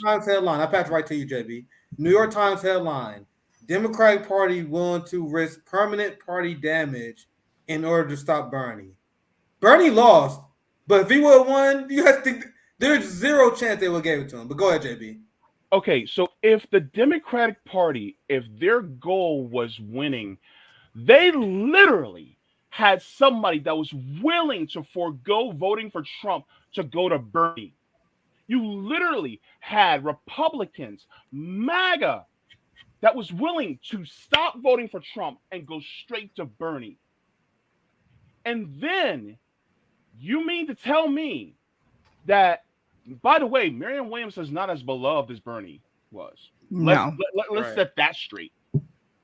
Times headline. I pass right to you, JB. New York Times headline: Democratic Party willing to risk permanent party damage in order to stop Bernie. Bernie lost, but if he would have won, you guys think there's zero chance they would have gave it to him. But go ahead, JB. Okay, so if the Democratic Party, if their goal was winning, they literally had somebody that was willing to forego voting for Trump to go to Bernie. You literally had Republicans, MAGA, that was willing to stop voting for Trump and go straight to Bernie. And then you mean to tell me that, by the way, Marianne Williamson is not as beloved as Bernie was. No. Let's set that straight.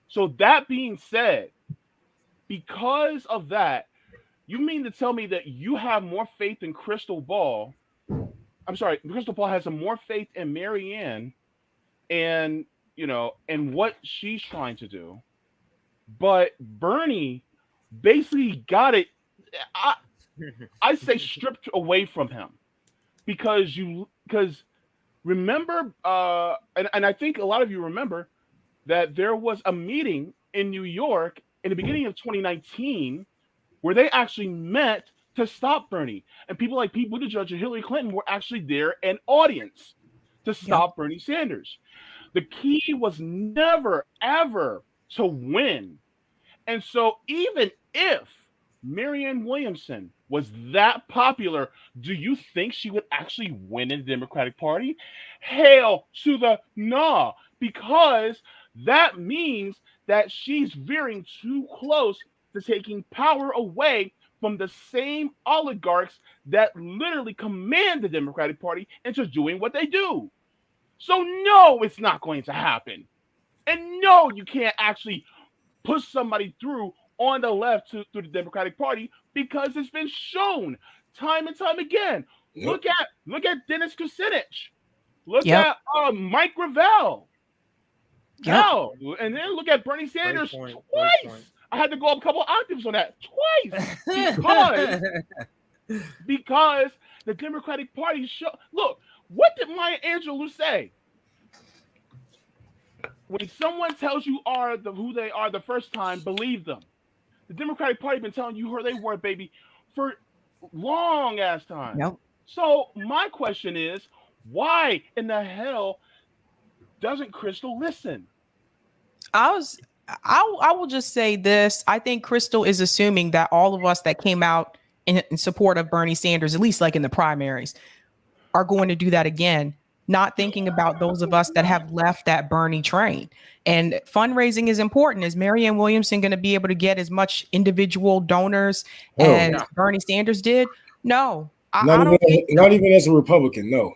So that being said, because of that, you mean to tell me that you have more faith in Krystal Ball? I'm sorry, Krystal Ball has more faith in Marianne and what she's trying to do. But Bernie basically got it, I say, stripped away from him. Because remember, and I think a lot of you remember that there was a meeting in New York in the beginning of 2019 where they actually met to stop Bernie. And people like Pete Buttigieg and Hillary Clinton were actually there in audience to stop Bernie Sanders. The key was never, ever to win. And so even if Marianne Williamson was that popular, do you think she would actually win in the Democratic Party? Hell to the no, because that means that she's veering too close to taking power away from the same oligarchs that literally command the Democratic Party into doing what they do. So no, it's not going to happen. And no, you can't actually push somebody through on the left through the Democratic Party, because it's been shown time and time again. Look at Dennis Kucinich. Look at Mike Gravel. Hell, and then look at Bernie Sanders twice. I had to go up a couple octaves on that twice because the Democratic Party look. What did Maya Angelou say? When someone tells you who they are the first time, believe them. The Democratic Party been telling you who they were, baby, for long ass time. Yep. So my question is, why in the hell doesn't Krystal listen? I will just say this. I think Krystal is assuming that all of us that came out in support of Bernie Sanders, at least like in the primaries, are going to do that again, not thinking about those of us that have left that Bernie train. And fundraising is important. Is Marianne Williamson going to be able to get as much individual donors as Bernie Sanders did? No. Not even as a Republican, no.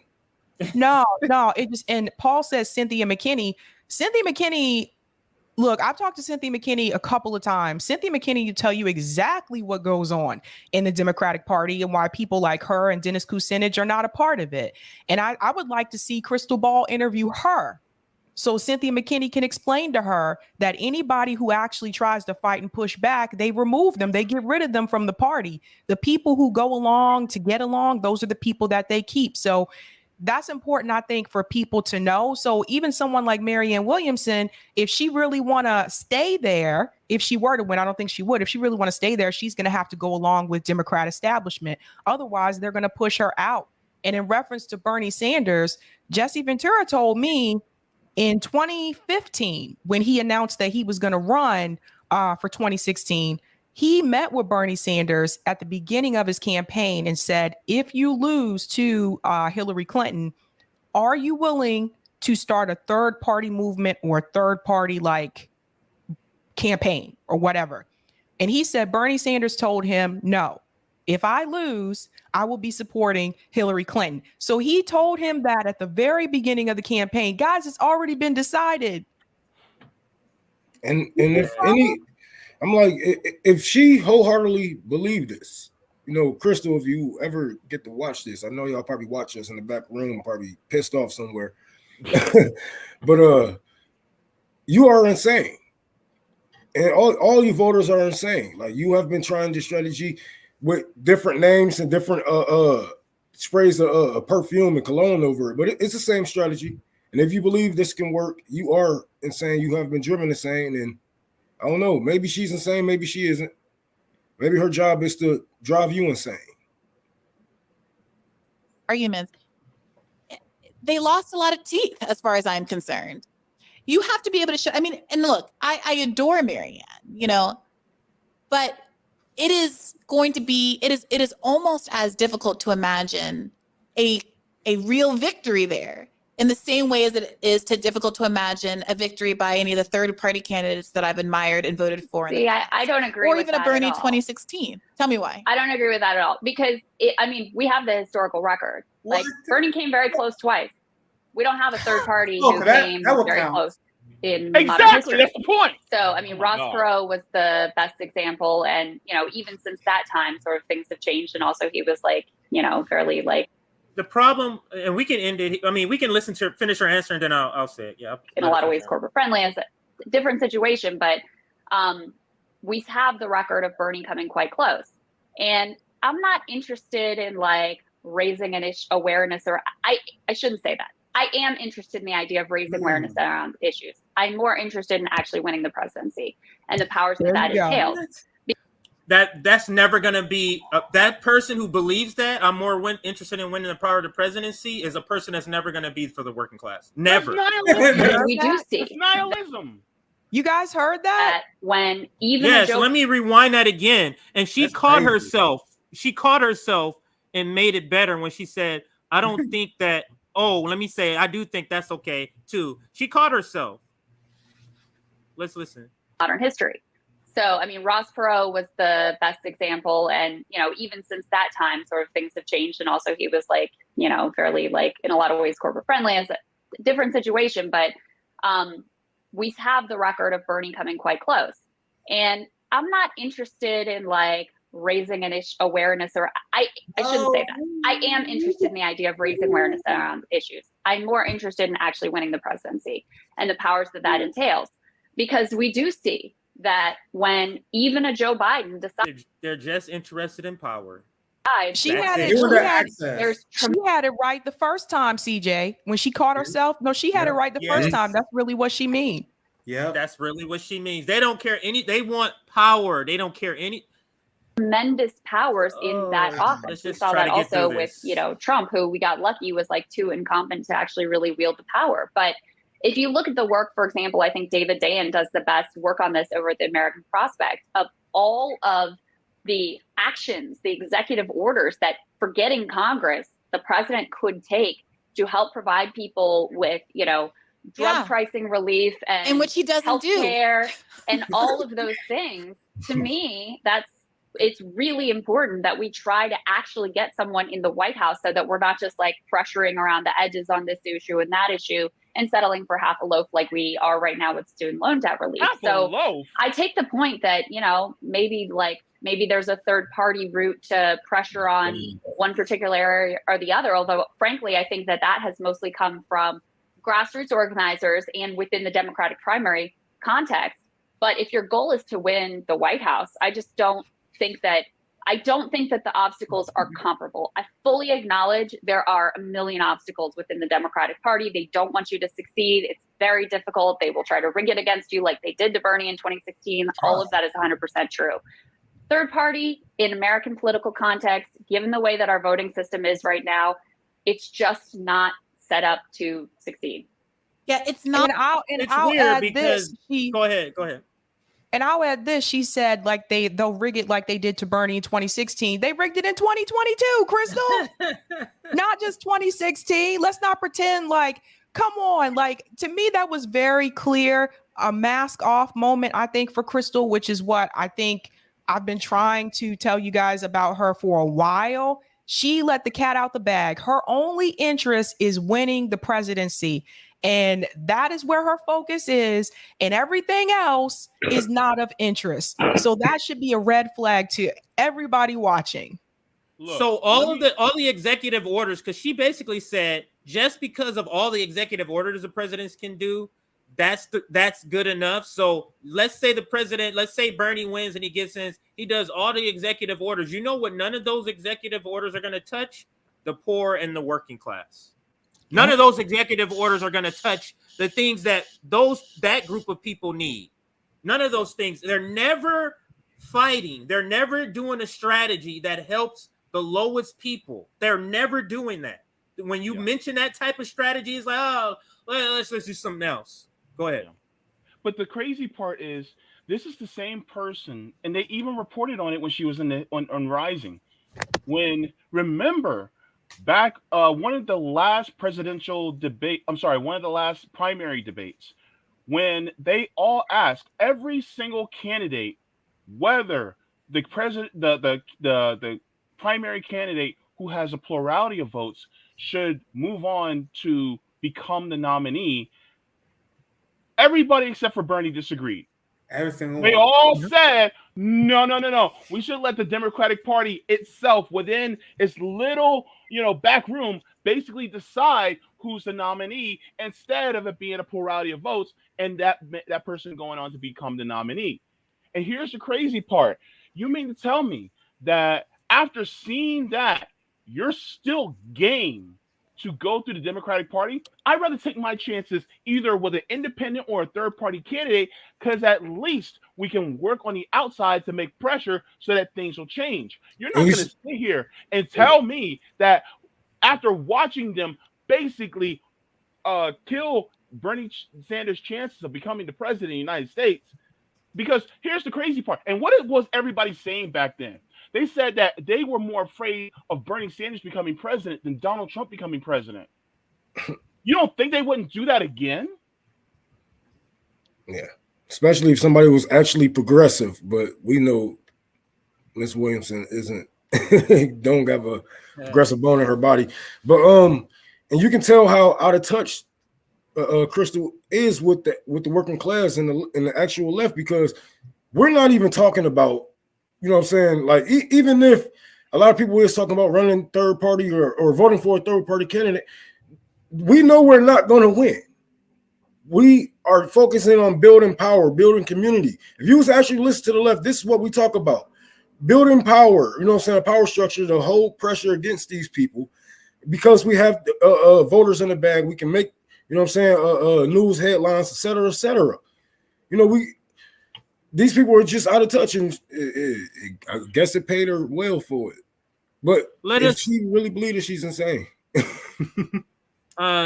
No. It just, and Paul says Cynthia McKinney. Look, I've talked to Cynthia McKinney a couple of times. Cynthia McKinney will tell you exactly what goes on in the Democratic Party and why people like her and Dennis Kucinich are not a part of it. And I would like to see Krystal Ball interview her so Cynthia McKinney can explain to her that anybody who actually tries to fight and push back, they remove them. They get rid of them from the party. The people who go along to get along, those are the people that they keep. So that's important, I think, for people to know. So even someone like Marianne Williamson, if she really want to stay there, if she were to win, I don't think she would. If she really want to stay there, she's going to have to go along with Democrat establishment. Otherwise, they're going to push her out. And in reference to Bernie Sanders, Jesse Ventura told me in 2015, when he announced that he was going to run for 2016, he met with Bernie Sanders at the beginning of his campaign and said, if you lose to Hillary Clinton, are you willing to start a third party movement or a third party like campaign or whatever? And he said Bernie Sanders told him, no, if I lose, I will be supporting Hillary Clinton. So he told him that at the very beginning of the campaign. Guys, it's already been decided. And if I'm like, if she wholeheartly believed this, Krystal, if you ever get to watch this, I know y'all probably watch us in the back room, probably pissed off somewhere, but you are insane. And all you voters are insane. Like, you have been trying this strategy with different names and different sprays of perfume and cologne over it, but it's the same strategy. And if you believe this can work, you are insane. You have been driven insane, and I don't know. Maybe she's insane. Maybe she isn't. Maybe her job is to drive you insane. Arguments. They lost a lot of teeth, as far as I'm concerned. You have to be able to show. I mean, and look, I adore Marianne, but it is going to be. It is almost as difficult to imagine a real victory there, in the same way as it is difficult to imagine a victory by any of the third-party candidates that I've admired and voted for. See, I don't agree with that. Or even a Bernie 2016. Tell me why. I don't agree with that at all. Because, we have the historical record. Like, Bernie came very close twice. We don't have a third party who came very close in modern history. That's the point. So, Ross Perot was the best example. And, even since that time, sort of things have changed. And also he was fairly the problem, and we can end it. We can listen to finish her answer, and then I'll say it. Yeah. In a lot of ways, corporate friendly is a different situation, but we have the record of Bernie coming quite close. And I'm not interested in raising an awareness, or I shouldn't say that. I am interested in the idea of raising awareness around issues. I'm more interested in actually winning the presidency and the powers that entails. that's never going to be that person who believes that I'm more interested in winning the power of the presidency is a person that's never going to be for the working class. Never. We do see It's nihilism. You guys heard that? that when even Yeah, a so Joe let me rewind that again. And she That's caught crazy. herself. She caught herself and made it better when she said, I don't think that, let me say, I do think that's okay too. She caught herself. Let's listen. modern history. So, I mean, Ross Perot was the best example. And, even since that time, sort of things have changed. And also he was like, fairly like in a lot of ways corporate friendly. It's a different situation. But we have the record of Bernie coming quite close. And I'm not interested in like raising an awareness, or I shouldn't say that. I am interested in the idea of raising awareness around issues. I'm more interested in actually winning the presidency and the powers that entails. Because we do see that when even a Joe Biden decides, they're just interested in power. She had it right the first time, CJ. When she caught herself, no, she had it right the first time. That's really what she means. Yeah, that's really what she means. They don't care they want power. They don't care any tremendous powers in that office. We saw that also with Trump, who we got lucky was like too incompetent to actually really wield the power. But if you look at the work, for example, I think David Dayen does the best work on this over at the American Prospect, of all of the actions, the executive orders that, forgetting Congress, the president could take to help provide people with, drug pricing relief and which he doesn't healthcare and all of those things. To me, it's really important that we try to actually get someone in the White House so that we're not just like pressuring around the edges on this issue and that issue and settling for half a loaf like we are right now with student loan debt relief. I take the point that, maybe there's a third party route to pressure on one particular area or the other. Although, frankly, I think that has mostly come from grassroots organizers and within the Democratic primary context. But if your goal is to win the White House, I don't think that the obstacles are comparable. I fully acknowledge there are a million obstacles within the Democratic Party. They don't want you to succeed. It's very difficult. They will try to rig it against you like they did to Bernie in 2016. All of that is 100% true. Third party in American political context, given the way that our voting system is right now, it's just not set up to succeed. Yeah, it's not. It's weird because go ahead. And I'll add this. She said like they'll rig it like they did to Bernie in 2016. They rigged it in 2022, Krystal. Not just 2016. Let's not pretend like, come on. Like, to me, that was very clear. A mask off moment, I think, for Krystal, which is what I think I've been trying to tell you guys about her for a while. She let the cat out the bag. Her only interest is winning the presidency. And that is where her focus is. And everything else is not of interest. So that should be a red flag to everybody watching. Look, so all the executive orders, because she basically said, just because of all the executive orders the presidents can do, that's good enough. So let's say Bernie wins and he does all the executive orders. You know what none of those executive orders are going to touch? The poor and the working class. None of those executive orders are going to touch the things that group of people need. None of those things. They're never fighting. They're never doing a strategy that helps the lowest people. They're never doing that. When you mention that type of strategy, it's like, oh, let's do something else. Go ahead. But the crazy part is, this is the same person, and they even reported on it when she was on Rising. Remember, back one of the last primary debates, when they all asked every single candidate whether the primary candidate who has a plurality of votes should move on to become the nominee, everybody except for Bernie disagreed. They all said, no. We should let the Democratic Party itself, within its little, back room, basically decide who's the nominee instead of it being a plurality of votes and that person going on to become the nominee. And here's the crazy part. You mean to tell me that after seeing that, you're still game to go through the Democratic Party? I'd rather take my chances either with an independent or a third party candidate, because at least we can work on the outside to make pressure so that things will change. You're And not you going to s- sit here and tell me that after watching them basically kill Bernie Sanders' chances of becoming the president of the United States. Because here's the crazy part. And what was everybody saying back then? They said that they were more afraid of Bernie Sanders becoming president than Donald Trump becoming president. You don't think they wouldn't do that again? Yeah, especially if somebody was actually progressive. But we know Miss Williamson isn't. Don't have a progressive bone in her body. But and you can tell how out of touch Krystal is with the working class and the actual left, because we're not even talking about, you know what I'm saying, like even if a lot of people is talking about running third party or voting for a third party candidate, we know we're not going to win. We are focusing on building power, building community. If you was actually listen to the left, this is what we talk about: building power. You know what I'm saying? A power structure to hold pressure against these people, because we have voters in the bag. We can make, you know what I'm saying, news headlines, et cetera, et cetera. You know, these people are just out of touch, and I guess it paid her well for it. But if she really believes it, she's insane.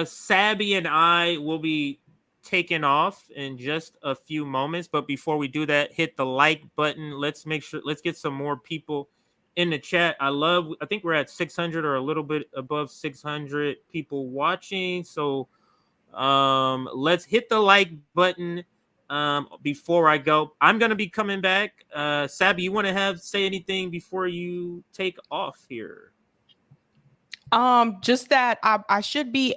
Sabby and I will be taking off in just a few moments, but before we do that, hit the like button. Let's get some more people in the chat. I think we're at 600 or a little bit above 600 people watching. So let's hit the like button before I go. I'm gonna be coming back. Sabby, you want to say anything before you take off here? Just that I should be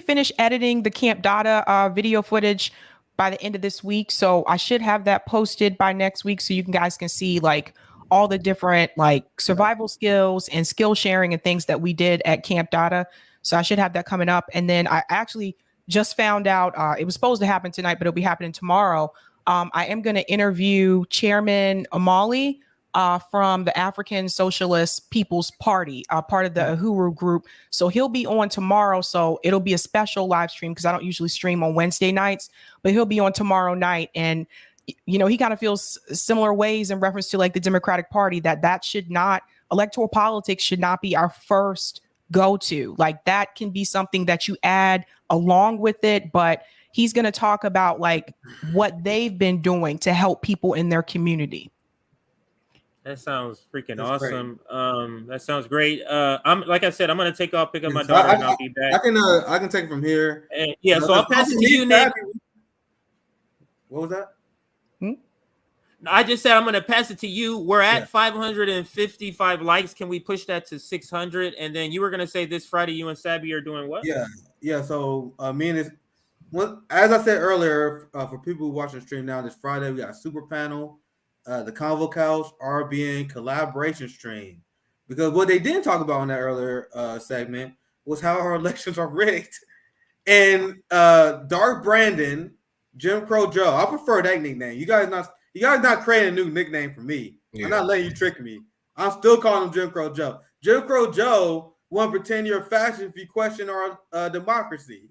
finished editing the Camp Data video footage by the end of this week. So I should have that posted by next week, so you guys can see like all the different like survival skills and skill sharing and things that we did at Camp Data. So I should have that coming up. And then I actually just found out it was supposed to happen tonight, but it'll be happening tomorrow. I am going to interview Chairman Amali from the African Socialist People's Party, part of the Uhuru group. So he'll be on tomorrow. So it'll be a special live stream, because I don't usually stream on Wednesday nights, but he'll be on tomorrow night. And, you know, he kind of feels similar ways in reference to like the Democratic Party, that should not, electoral politics should not be our first go-to. Like that can be something that you add along with it, but he's going to talk about like what they've been doing to help people in their community. That sounds freaking awesome. Great. That sounds great. I'm like I said, I'm gonna take off, pick up my daughter, and I'll be back. I can take it from here. And, yeah, so I'll pass it to you, Nick. What was that? I just said I'm gonna pass it to you. We're at 555 likes. Can we push that to 600? And then you were gonna say this Friday, you and Sabby are doing what? Yeah. So me and this, as I said earlier, for people who watch the stream now, this Friday we got a super panel. The Convo Couch RBN collaboration stream, because what they didn't talk about in that earlier segment was how our elections are rigged. And Dark Brandon, Jim Crow Joe, I prefer that nickname. You guys not creating a new nickname for me. Yeah. I'm not letting you trick me. I'm still calling him Jim Crow Joe. Jim Crow Joe won't pretend you're fascist if you question our democracy.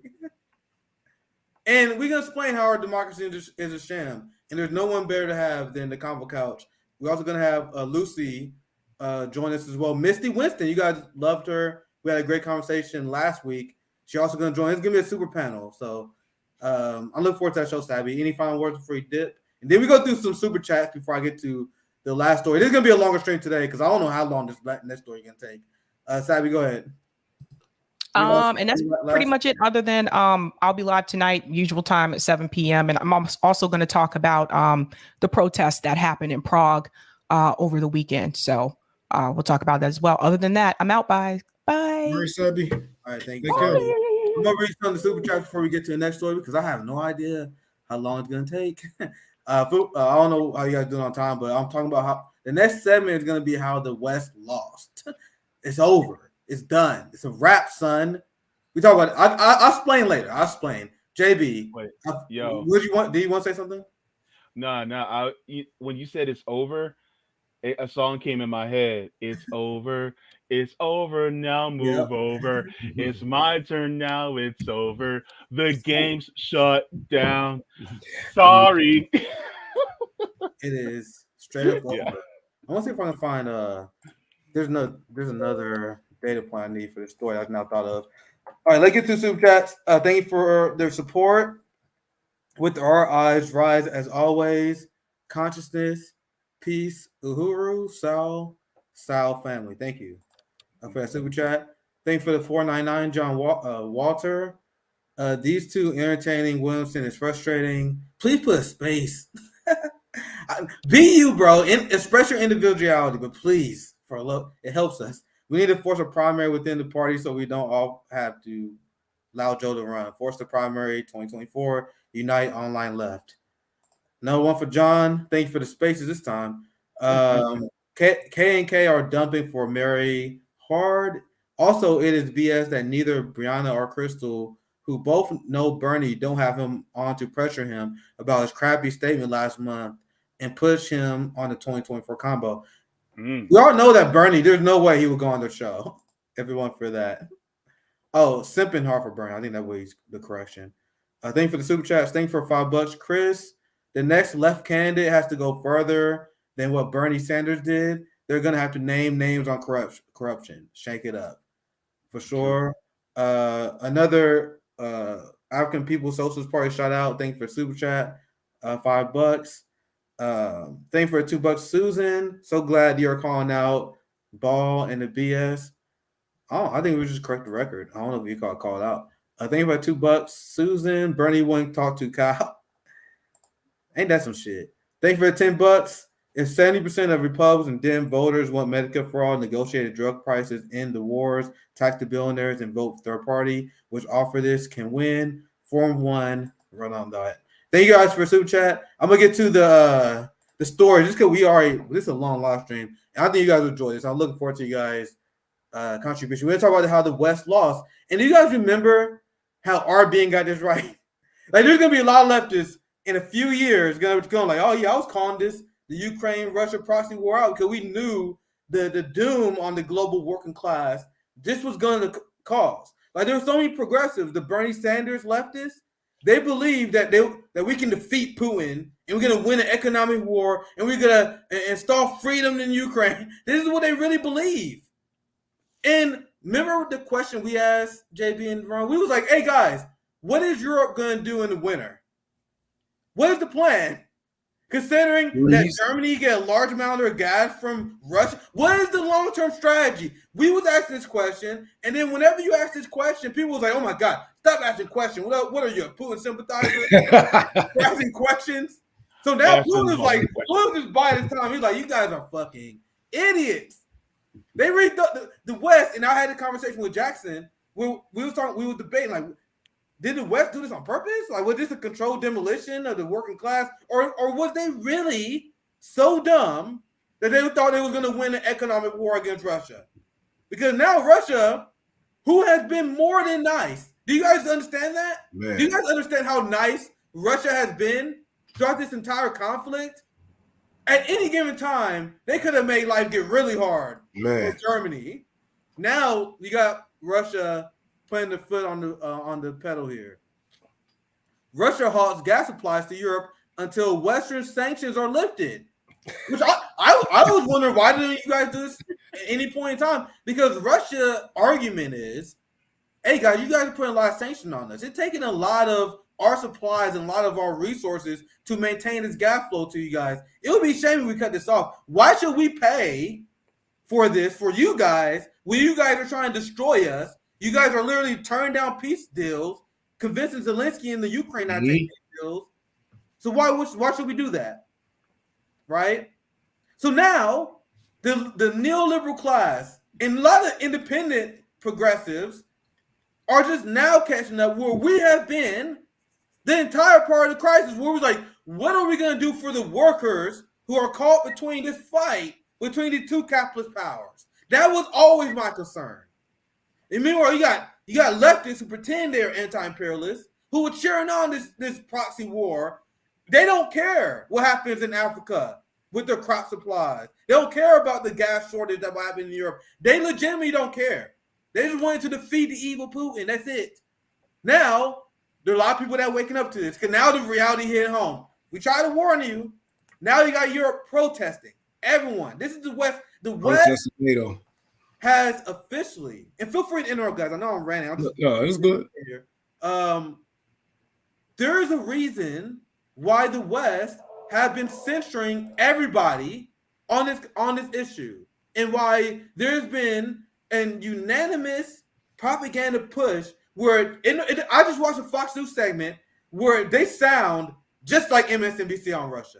And we're gonna explain how our democracy is a sham. And there's no one better to have than the Convo Couch. We're also going to have Lucy join us as well. Misty Winston, you guys loved her. We had a great conversation last week. She's also going to join. It's going to be a super panel. So I'm looking forward to that show, Sabby. Any final words before you dip? And then we go through some super chats before I get to the last story. This is going to be a longer stream today because I don't know how long this next story is going to take. Sabby, go ahead. And that's pretty much it, other than I'll be live tonight, usual time at 7 p.m. And I'm also going to talk about the protests that happened in Prague over the weekend. So we'll talk about that as well. Other than that, I'm out. Bye. All right, Sabby. All right, thank you. I'm going to read some of the super chats before we get to the next story, because I have no idea how long it's going to take. I don't know how you guys doing on time, but I'm talking about how the next segment is going to be how the West lost. It's over. It's done. It's a wrap, son. We talk about it. I'll explain later. I'll explain. JB, what do you want? Do you want to say something? No. When you said it's over, a song came in my head. It's over. It's over now. Move over. It's my turn now. It's over. The game's shut down. Sorry. It is straight up over. Yeah. I want to see if I can find there's another data point I need for the story I've now thought of. All right, let's get to super chats. Thank you for their support. With our eyes rise as always. Consciousness, peace, Uhuru, Sal family. Thank you for that super chat. Thank you for the 499, John Walter. These two entertaining. Williamson is frustrating. Please put a space. Be you, bro. Express your individuality, but please, for love, it helps us. We need to force a primary within the party so we don't all have to allow Joe to run. Force the primary 2024. Unite online left. Another one for John. Thank you for the spaces this time. K and K are dumping for Mary hard. Also, it is BS that neither Briahna or Krystal, who both know Bernie, don't have him on to pressure him about his crappy statement last month and push him on the 2024 combo. We all know that Bernie, there's no way he would go on the show. Everyone for that. Oh, simping hard for Bernie. I think that was the correction. Thank you for the super chats. Thank you for $5. Chris, the next left candidate has to go further than what Bernie Sanders did. They're going to have to name names on corruption. Shake it up. For sure. Another African People's Socialist Party shout out. Thank you for super chat. $5. Thank you for $2, Susan. So glad you're calling out Ball and the BS. Oh, I think we just correct the record. I don't know if you called out. Thank you for $2, Susan. Bernie wouldn't talk to Kyle. Ain't that some shit? Thank you for $10. If 70% of Republicans and Dem voters want Medicare for all, negotiated drug prices, end the wars, tax the billionaires, and vote third party, which offer this can win. Form 1, run on that. Thank you guys for super chat. I'm gonna get to the story just because this is a long live stream, and I think you guys will enjoy this. I'm looking forward to you guys' contribution. We're gonna talk about how the West lost, and do you guys remember how RBN got this right? Like, there's gonna be a lot of leftists in a few years going like, oh yeah, I was calling this the Ukraine-Russia proxy war out because we knew the doom on the global working class this was going to cause. Like, there were so many progressives, the Bernie Sanders leftists, they believe that we can defeat Putin and we're going to win an economic war and we're going to install freedom in Ukraine. This is what they really believe. And remember the question we asked JB and Ron? We was like, hey guys, what is Europe going to do in the winter? What is the plan? Considering that Germany get a large amount of gas from Russia, what is the long-term strategy? We was asking this question, and then whenever you ask this question, people was like, oh my God, stop asking questions. What are you, a Putin sympathizer? Asking questions. So now Putin is like, Putin is by this time, he's like, you guys are fucking idiots. They read the West, and I had a conversation with Jackson where we were debating, like, did the West do this on purpose? Like, was this a controlled demolition of the working class? Or was they really so dumb that they thought they was going to win an economic war against Russia? Because now Russia, who has been more than nice. Do you guys understand that? Man. Do you guys understand how nice Russia has been throughout this entire conflict? At any given time, they could have made life get really hard for Germany. Now you got Russia putting the foot on the pedal here. Russia halts gas supplies to Europe until Western sanctions are lifted. Which I was wondering, why didn't you guys do this at any point in time? Because Russia's argument is, hey guys, you guys are putting a lot of sanctions on us. It's taking a lot of our supplies and a lot of our resources to maintain this gas flow to you guys. It would be a shame if we cut this off. Why should we pay for this for you guys when you guys are trying to destroy us? You guys are literally turning down peace deals, convincing Zelensky and the Ukraine not taking deals. So why should we do that? Right? So now the neoliberal class and a lot of independent progressives are just now catching up where we have been the entire part of the crisis, where we're like, what are we going to do for the workers who are caught between this fight between the two capitalist powers? That was always my concern. And meanwhile, you got leftists who pretend they're anti-imperialists, who are cheering on this proxy war. They don't care what happens in Africa with their crop supplies. They don't care about the gas shortage that will happen in Europe. They legitimately don't care. They just wanted to defeat the evil Putin. That's it. Now, there are a lot of people that are waking up to this because now the reality hit home. We try to warn you. Now you got Europe protesting. Everyone. This is the West. The West Protesting NATO. has officially, and feel free to interrupt, guys. I know I'm ranting. No, it's good. There is a reason why the West have been censoring everybody on this issue, and why there's been an unanimous propaganda push where I just watched a Fox News segment where they sound just like MSNBC on Russia.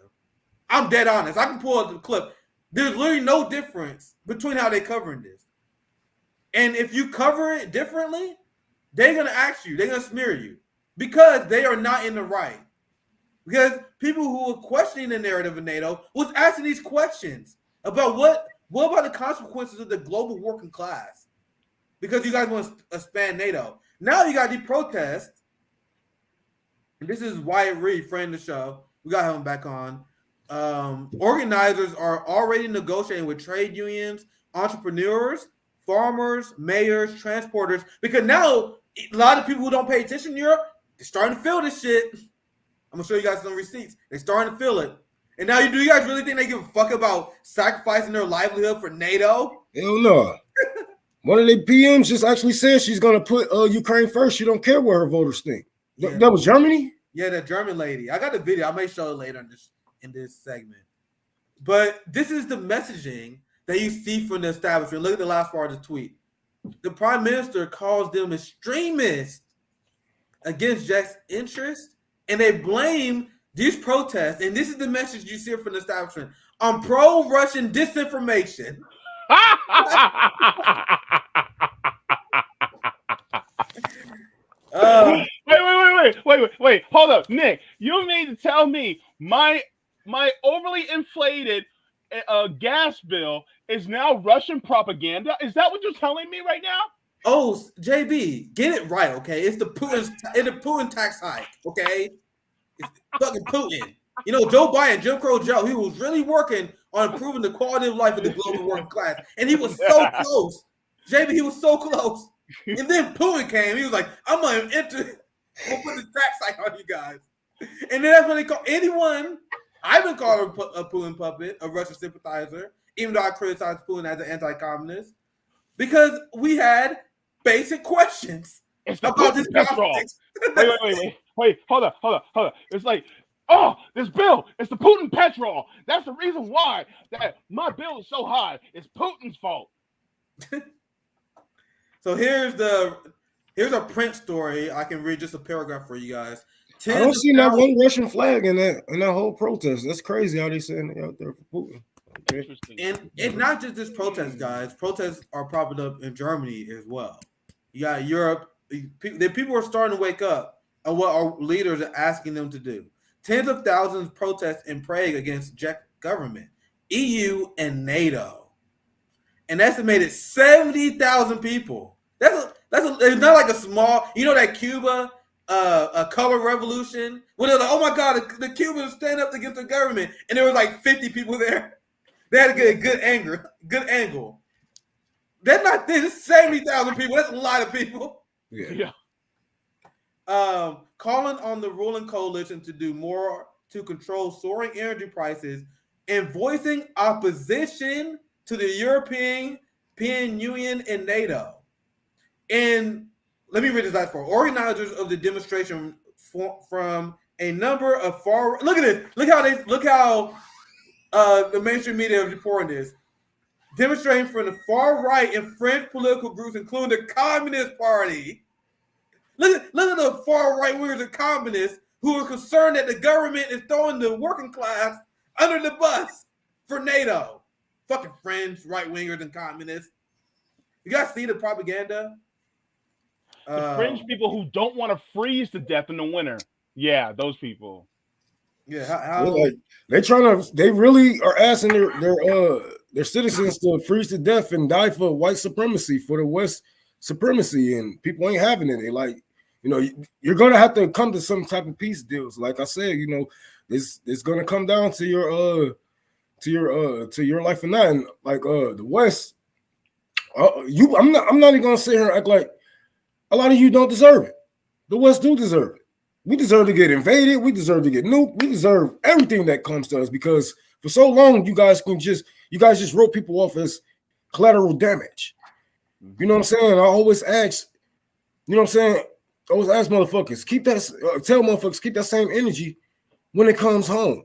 I'm dead honest. I can pull up the clip. There's literally no difference between how they're covering this. And if you cover it differently, they're going to ask you. They're going to smear you because they are not in the right. Because people who were questioning the narrative of NATO was asking these questions about what about the consequences of the global working class? Because you guys want to expand NATO. Now you got the protests. And this is Wyatt Reed, friend of the show. We got him back on. Organizers are already negotiating with trade unions, entrepreneurs, farmers, mayors, transporters, because now a lot of people who don't pay attention in Europe, they're starting to feel this shit. I'm gonna show you guys some receipts. They're starting to feel it. And now, do you guys really think they give a fuck about sacrificing their livelihood for NATO? Hell no. One of the PMs just actually said she's gonna put Ukraine first. She don't care what her voters think. Yeah. That was Germany? Yeah, that German lady. I got the video. I may show it later in this segment. But this is the messaging that you see from the establishment. Look at the last part of the tweet. The prime minister calls them extremists against just interest, and they blame these protests, and this is the message you see from the establishment, on pro-Russian disinformation. Wait. Hold up, Nick. You mean to tell me my overly inflated gas bill is now Russian propaganda? Is that what you're telling me right now? Oh, JB, get it right, okay? It's the Putin tax hike, okay? It's fucking Putin. You know, Joe Biden, Jim Crow Joe, he was really working on improving the quality of life of the global working class, and he was so close. JB, he was so close. And then Putin came. He was like, I'm gonna put the tax hike on you guys. And then that's when they call anyone. I've been called a Putin puppet, a Russian sympathizer, even though I criticize Putin as an anti-communist, because we had basic questions about this politics. Wait, hold up. It's like, oh, this bill, it's the Putin petrol. That's the reason why that my bill is so high. It's Putin's fault. So here's a print story. I can read just a paragraph for you guys. I don't see not one Russian flag in that whole protest. That's crazy how they saying they out there for Putin. Okay. And it's not just this protest, guys. Protests are popping up in Germany as well. You got Europe. The people are starting to wake up on what our leaders are asking them to do. Tens of thousands protest in Prague against Czech government, EU, and NATO. An estimated 70,000 people. It's not like a small. You know that Cuba. A color revolution when they're like, oh my God, the Cubans stand up against the government, and there was like 50 people there. They had to get a good angle. That's not this. It's 70,000 people. That's a lot of people. Yeah. Calling on the ruling coalition to do more to control soaring energy prices and voicing opposition to the European Union and NATO. And let me read this last part. Organizers of the demonstration from a number of look at this. Look how the mainstream media is reporting this. Demonstrating from the far right and French political groups, including the Communist Party. Look at the far right wingers and communists who are concerned that the government is throwing the working class under the bus for NATO. Fucking French right wingers and communists. You guys see the propaganda? The fringe people who don't want to freeze to death in the winter. Yeah, those people. Yeah, they really are asking their citizens to freeze to death and die for white supremacy, for the West supremacy, and people ain't having it. They like, you're gonna have to come to some type of peace deals. Like I said, it's gonna come down to your life and that. And like the West, I'm not even gonna sit here and act like a lot of you don't deserve it. The West do deserve it. We deserve to get invaded. We deserve to get nuked. We deserve everything that comes to us because for so long, you guys just wrote people off as collateral damage. You know what I'm saying? I always ask, you know what I'm saying? I always ask motherfuckers, tell motherfuckers, keep that same energy when it comes home,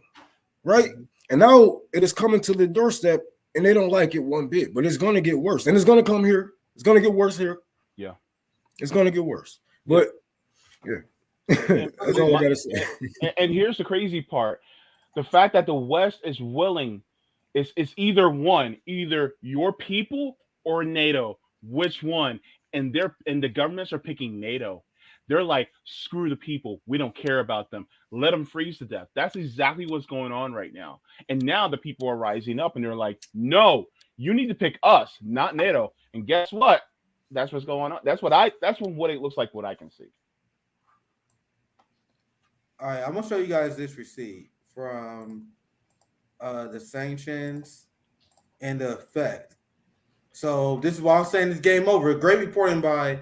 right? And now it is coming to the doorstep and they don't like it one bit, but it's going to get worse. And it's going to come here. It's going to get worse here. Yeah. It's going to get worse. But, yeah. That's all I got to say. And here's the crazy part. The fact that the West is willing, it's either one, either your people or NATO. Which one? And the governments are picking NATO. They're like, screw the people. We don't care about them. Let them freeze to death. That's exactly what's going on right now. And now the people are rising up and they're like, no, you need to pick us, not NATO. And guess what? That's what's going on. That's what it looks like, what I can see. All right, I'm gonna show you guys this receipt from the sanctions and the effect. So this is why I'm saying this game over. Great reporting by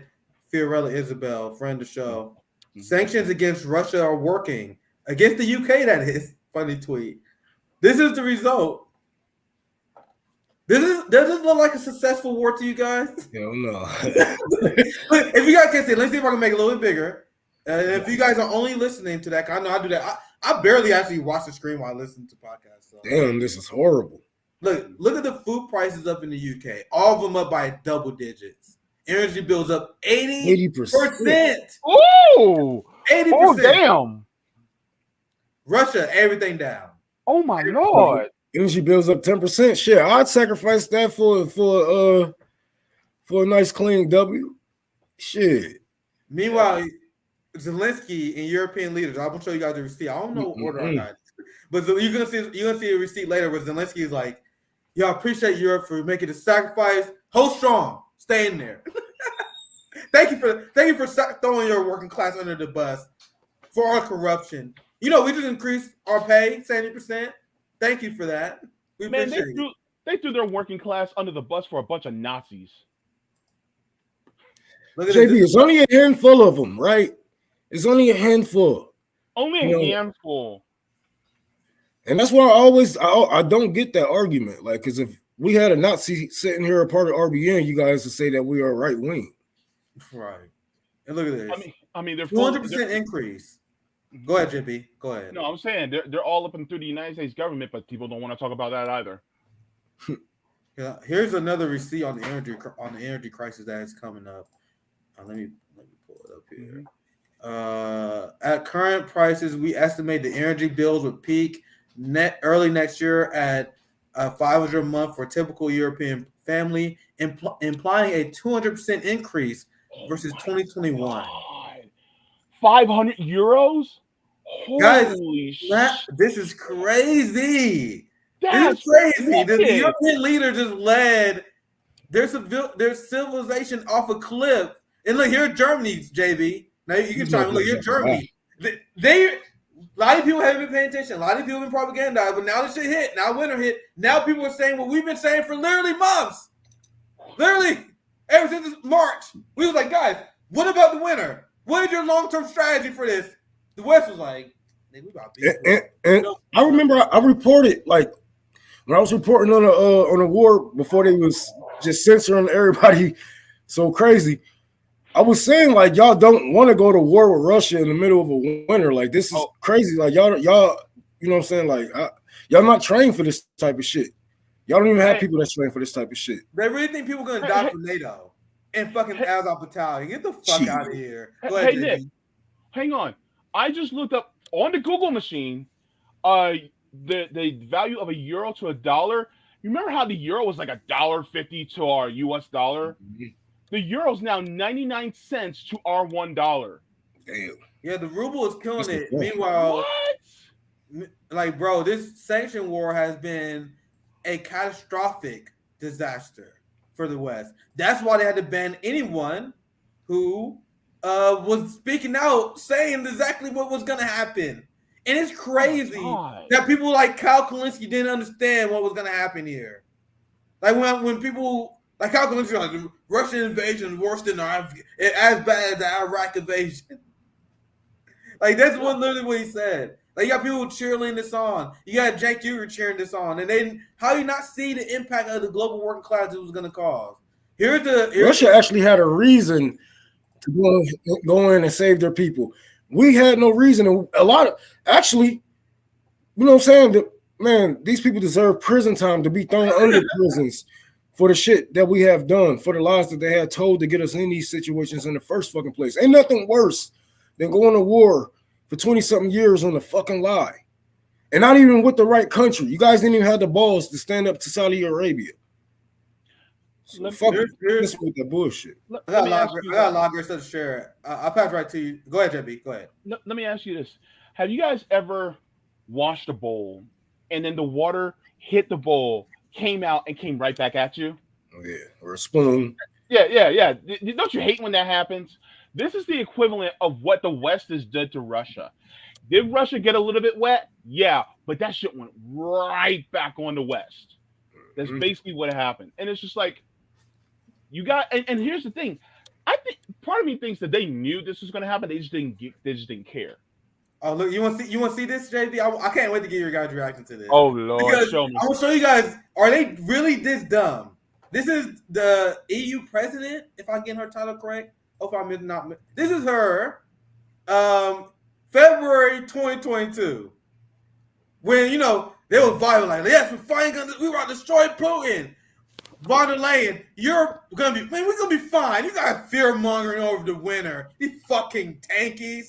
Fiorella Isabel, friend of the show. Sanctions against Russia are working. Against the UK, that is. Funny tweet. This is the result. Does this look like a successful war to you guys? Hell no. If you guys can see, let's see if I can make it a little bit bigger. And if you guys are only listening to that, I know I do that. I barely actually watch the screen while I listen to podcasts. So. Damn, this is horrible. Look at the food prices up in the UK. All of them up by double digits. Energy bills up 80%. Ooh! 80%. Oh, damn. Russia, everything down. Oh, my Lord. Energy bills up 10%. Shit, I'd sacrifice that for a nice clean W. Shit. Meanwhile, Zelensky and European leaders, I'm gonna show you guys the receipt. I don't know what order I got, but you're gonna see a receipt later where Zelensky is like, "Y'all appreciate Europe for making the sacrifice. Hold strong, stay in there. Thank you for throwing your working class under the bus for our corruption. You know, we just increased our pay 70%. Thank you for that. We appreciate it." They threw their working class under the bus for a bunch of Nazis. Look at JB, it's only a handful of them, right? It's only a handful. Only a handful. And that's why I don't get that argument. Like, because if we had a Nazi sitting here a part of RBN, you guys would say that we are right wing. Right. And look at this. I mean, they're 200% increase. Go ahead, JB. Go ahead. No, I'm saying they're all up and through the United States government, but people don't want to talk about that either. Yeah. Here's another receipt on the energy crisis that is coming up. Let me pull it up here. At current prices, we estimate the energy bills would peak early next year at $500 a month for a typical European family, implying a 200% increase versus 2021. 500 euros? Guys, Holy this is crazy. That's this is crazy. wicked. The European leader just led their civilization off a cliff. And look, here Germany, JB. Now you can try. Look, here Germany. A lot of people haven't been paying attention. A lot of people have been propagandized, but now this shit hit. Now winter hit. Now people are saying what we've been saying for literally months. Literally, ever since March. We was like, guys, what about the winter? What is your long-term strategy for this? The West was like, we about and I remember I reported, like, when I was reporting on a war before they was just censoring everybody so crazy. I was saying, like, y'all don't want to go to war with Russia in the middle of a winter. Like, this is crazy. Like, y'all, you know what I'm saying? Like, y'all not trained for this type of shit. Y'all don't even have people that's trained for this type of shit. They really think people are gonna die for NATO and fucking Azov Battalion. Get the fuck out of here. Go ahead, Nick, hang on. I just looked up on the Google machine the value of a euro to a dollar. You remember how the euro was like $1.50 to our US dollar? Mm-hmm. The euro's now 99 cents to our $1. Damn. Yeah, the ruble is killing it. Meanwhile, like, bro, this sanction war has been a catastrophic disaster for the West. That's why they had to ban anyone who was speaking out, saying exactly what was going to happen. And it's crazy that people like Kyle Kalinske didn't understand what was going to happen here. Like when people like Kyle Kalinske, like, the Russian invasion is worse than as bad as the Iraq invasion. Like that's literally what he said. Like you got people cheerleading this on. You got Cenk Uygur cheering this on, and then how you not see the impact of the global working class it was going to cause? Russia actually had a reason to go in and save their people. We had no reason. A lot of actually, you know what I'm saying? Man, these people deserve prison time to be thrown under prisons for the shit that we have done, for the lies that they had told to get us in these situations in the first fucking place. Ain't nothing worse than going to war for 20-something years on a fucking lie. And not even with the right country. You guys didn't even have the balls to stand up to Saudi Arabia. So fuck this with the bullshit. I got a lot of great stuff to share. I'll pass right to you. Go ahead, JB. Go ahead. Let me ask you this. Have you guys ever washed a bowl and then the water hit the bowl, came out, and came right back at you? Oh, yeah. Or a spoon. Yeah. Don't you hate when that happens? This is the equivalent of what the West has done to Russia. Did Russia get a little bit wet? Yeah, but that shit went right back on the West. That's basically what happened. And it's just like, you got, and here's the thing. I think part of me thinks that they knew this was going to happen. They just didn't care. Oh, look, you want to see this, JB? I can't wait to get your guys' reaction to this. Oh, Lord, because show me. I'm going to show you guys, are they really this dumb? This is the EU president, if I get her title correct. If I'm not, this is her, February 2022. When, you know, they were viral, like, yes, we were going to destroy Putin. Von der Leyen, we're gonna be fine. You guys fear mongering over the winter. These fucking tankies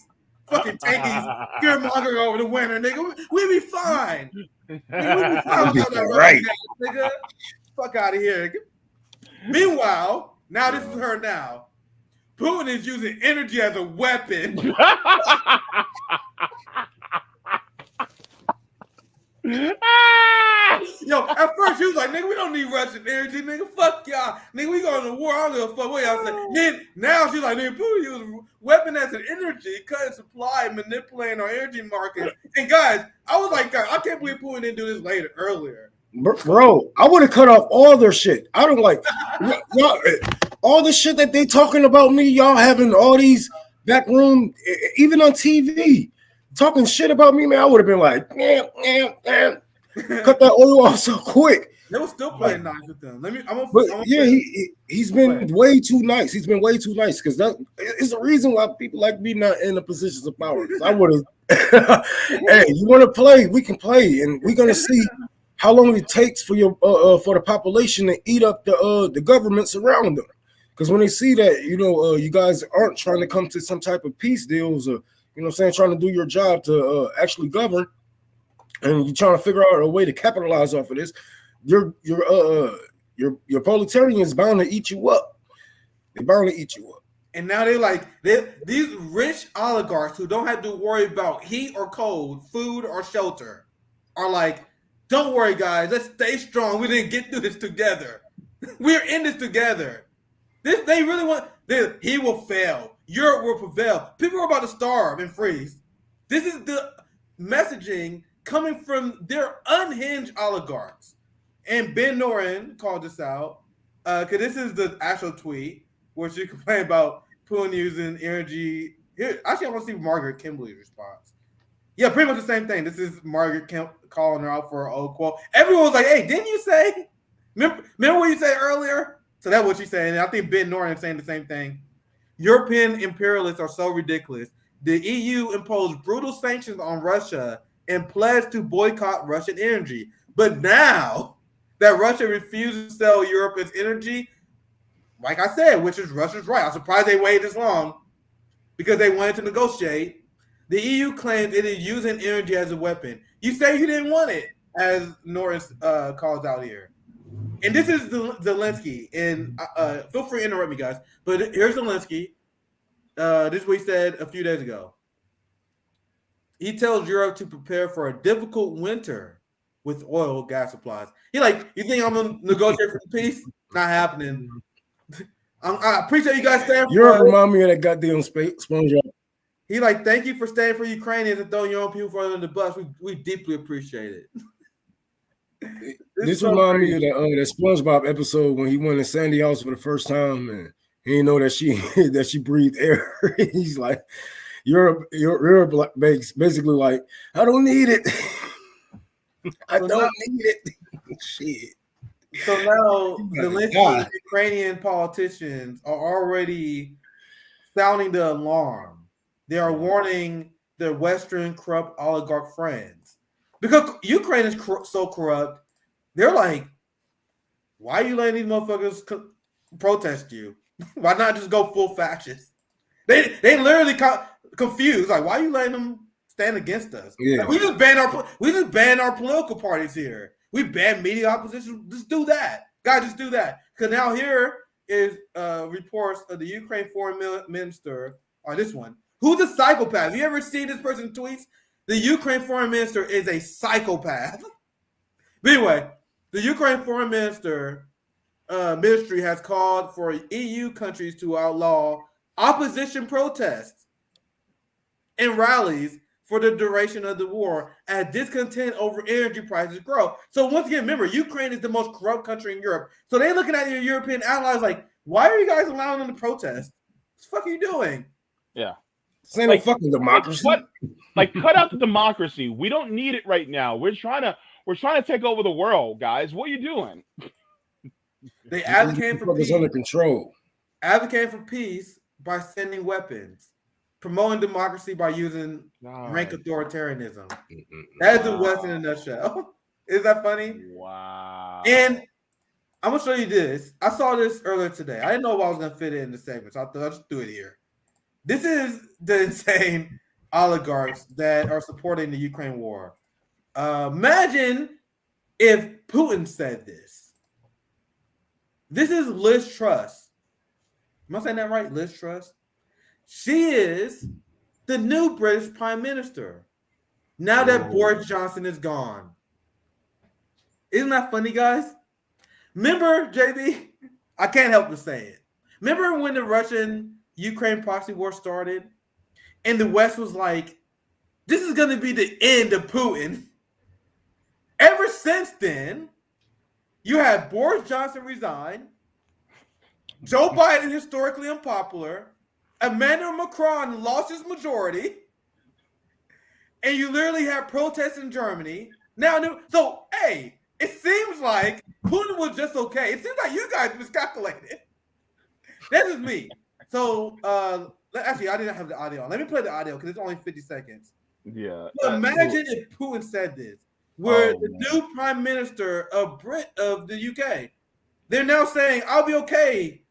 fear mongering over the winter, nigga. We be fine. We be fine without that right, nigga. Fuck out of here. Meanwhile, now this is her now. Putin is using energy as a weapon. Yo, at first he was like, nigga, we don't need Russian energy, nigga. Fuck y'all. Nigga, we going to war. I don't give a fuck what y'all say. Then now she's like, nigga, Putin using weapon as an energy, cutting supply, manipulating our energy markets. And guys, I was like, God, I can't believe Putin didn't do this earlier. Bro, I would have cut off all their shit. I don't like y'all, all the shit that they talking about me, y'all having all these back room, even on TV. Talking shit about me, man, I would have been like, cut that oil off so quick. They were still playing nice with them. He's been way too nice. He's been way too nice because that is the reason why people like me not in the positions of power. I would have. Hey, you want to play? We can play, and we're gonna see how long it takes for your for the population to eat up the governments around them. Because when they see that, you guys aren't trying to come to some type of peace deals or. You know what I'm saying? Trying to do your job to actually govern, and you're trying to figure out a way to capitalize off of this. Your proletarians bound to eat you up. They're bound to eat you up. And now these rich oligarchs who don't have to worry about heat or cold, food or shelter, are like, don't worry, guys. Let's stay strong. We didn't get through this together. We're in this together. They really want. He will fail. Europe will prevail. People are about to starve and freeze. This is the messaging coming from their unhinged oligarchs. And Ben Noren called this out because this is the actual tweet where she complained about Putin using energy. Here, actually, I want to see Margaret Kimberly's response. Yeah, pretty much the same thing. This is Margaret calling her out for her old quote. Everyone was like, hey, didn't you say? Remember what you said earlier? So that's what she's saying. And I think Ben Noren is saying the same thing. European imperialists are so ridiculous. The EU imposed brutal sanctions on Russia and pledged to boycott Russian energy. But now that Russia refuses to sell Europe its energy, like I said, which is Russia's right. I'm surprised they waited this long because they wanted to negotiate. The EU claims it is using energy as a weapon. You say you didn't want it, as Norris calls out here. And this is Zelensky. And feel free to interrupt me, guys. But here's Zelensky. This is what he said a few days ago. He tells Europe to prepare for a difficult winter with oil gas supplies. He like, you think I'm going to negotiate for peace? Not happening. I appreciate you guys staying for Europe remind me of that goddamn SpongeBob. He like, thank you for staying for Ukrainians and throwing your own people under the bus. We deeply appreciate it. This reminds me of that SpongeBob episode when he went to Sandy house for the first time and he didn't know that she breathed air. He's like, Europe basically like, I don't need it. I don't need it. Shit. So now Zelensky and Ukrainian politicians are already sounding the alarm. They are warning their Western corrupt oligarch friends. Because Ukraine is so corrupt, they're like, why are you letting these motherfuckers protest you? Why not just go full fascist? They literally confused. Like, why are you letting them stand against us? Yeah. Like, we just ban our political parties here. We ban media opposition. Just do that. God, just do that. Because now here is reports of the Ukraine foreign minister, or this one, who's a psychopath. Have you ever seen this person tweets? The Ukraine foreign minister is a psychopath. But anyway, the Ukraine foreign ministry has called for EU countries to outlaw opposition protests and rallies for the duration of the war as discontent over energy prices grow. So once again, remember, Ukraine is the most corrupt country in Europe. So they're looking at your European allies like, why are you guys allowing them to protest? What the fuck are you doing? Yeah. This ain't no fucking democracy. Cut out the democracy. We don't need it right now. We're trying to take over the world, guys. What are you doing? They advocate for peace. Under control. Advocate for peace by sending weapons. Promoting democracy by using rank authoritarianism. That is the West in a nutshell. Is that funny? Wow. And I'm going to show you this. I saw this earlier today. I didn't know if I was going to fit it in the segment, so I thought I'll just do it here. This is the insane oligarchs that are supporting the Ukraine war. Imagine if Putin said this. This is Liz Truss. Am I saying that right? Liz Truss? She is the new British Prime Minister. Now that Boris Johnson is gone. Isn't that funny, guys? Remember, JB? I can't help but say it. Remember when the Russian-Ukraine proxy war started? And the West was like, this is going to be the end of Putin. Ever since then, you had Boris Johnson resign, Joe Biden historically unpopular, Emmanuel Macron lost his majority, and you literally have protests in Germany. So, hey, it seems like Putin was just okay. It seems like you guys miscalculated. That is me. So, actually, I didn't have the audio. Let me play the audio because it's only 50 seconds. Yeah. So imagine if Putin said this, where the new prime minister of the UK, they're now saying, I'll be okay.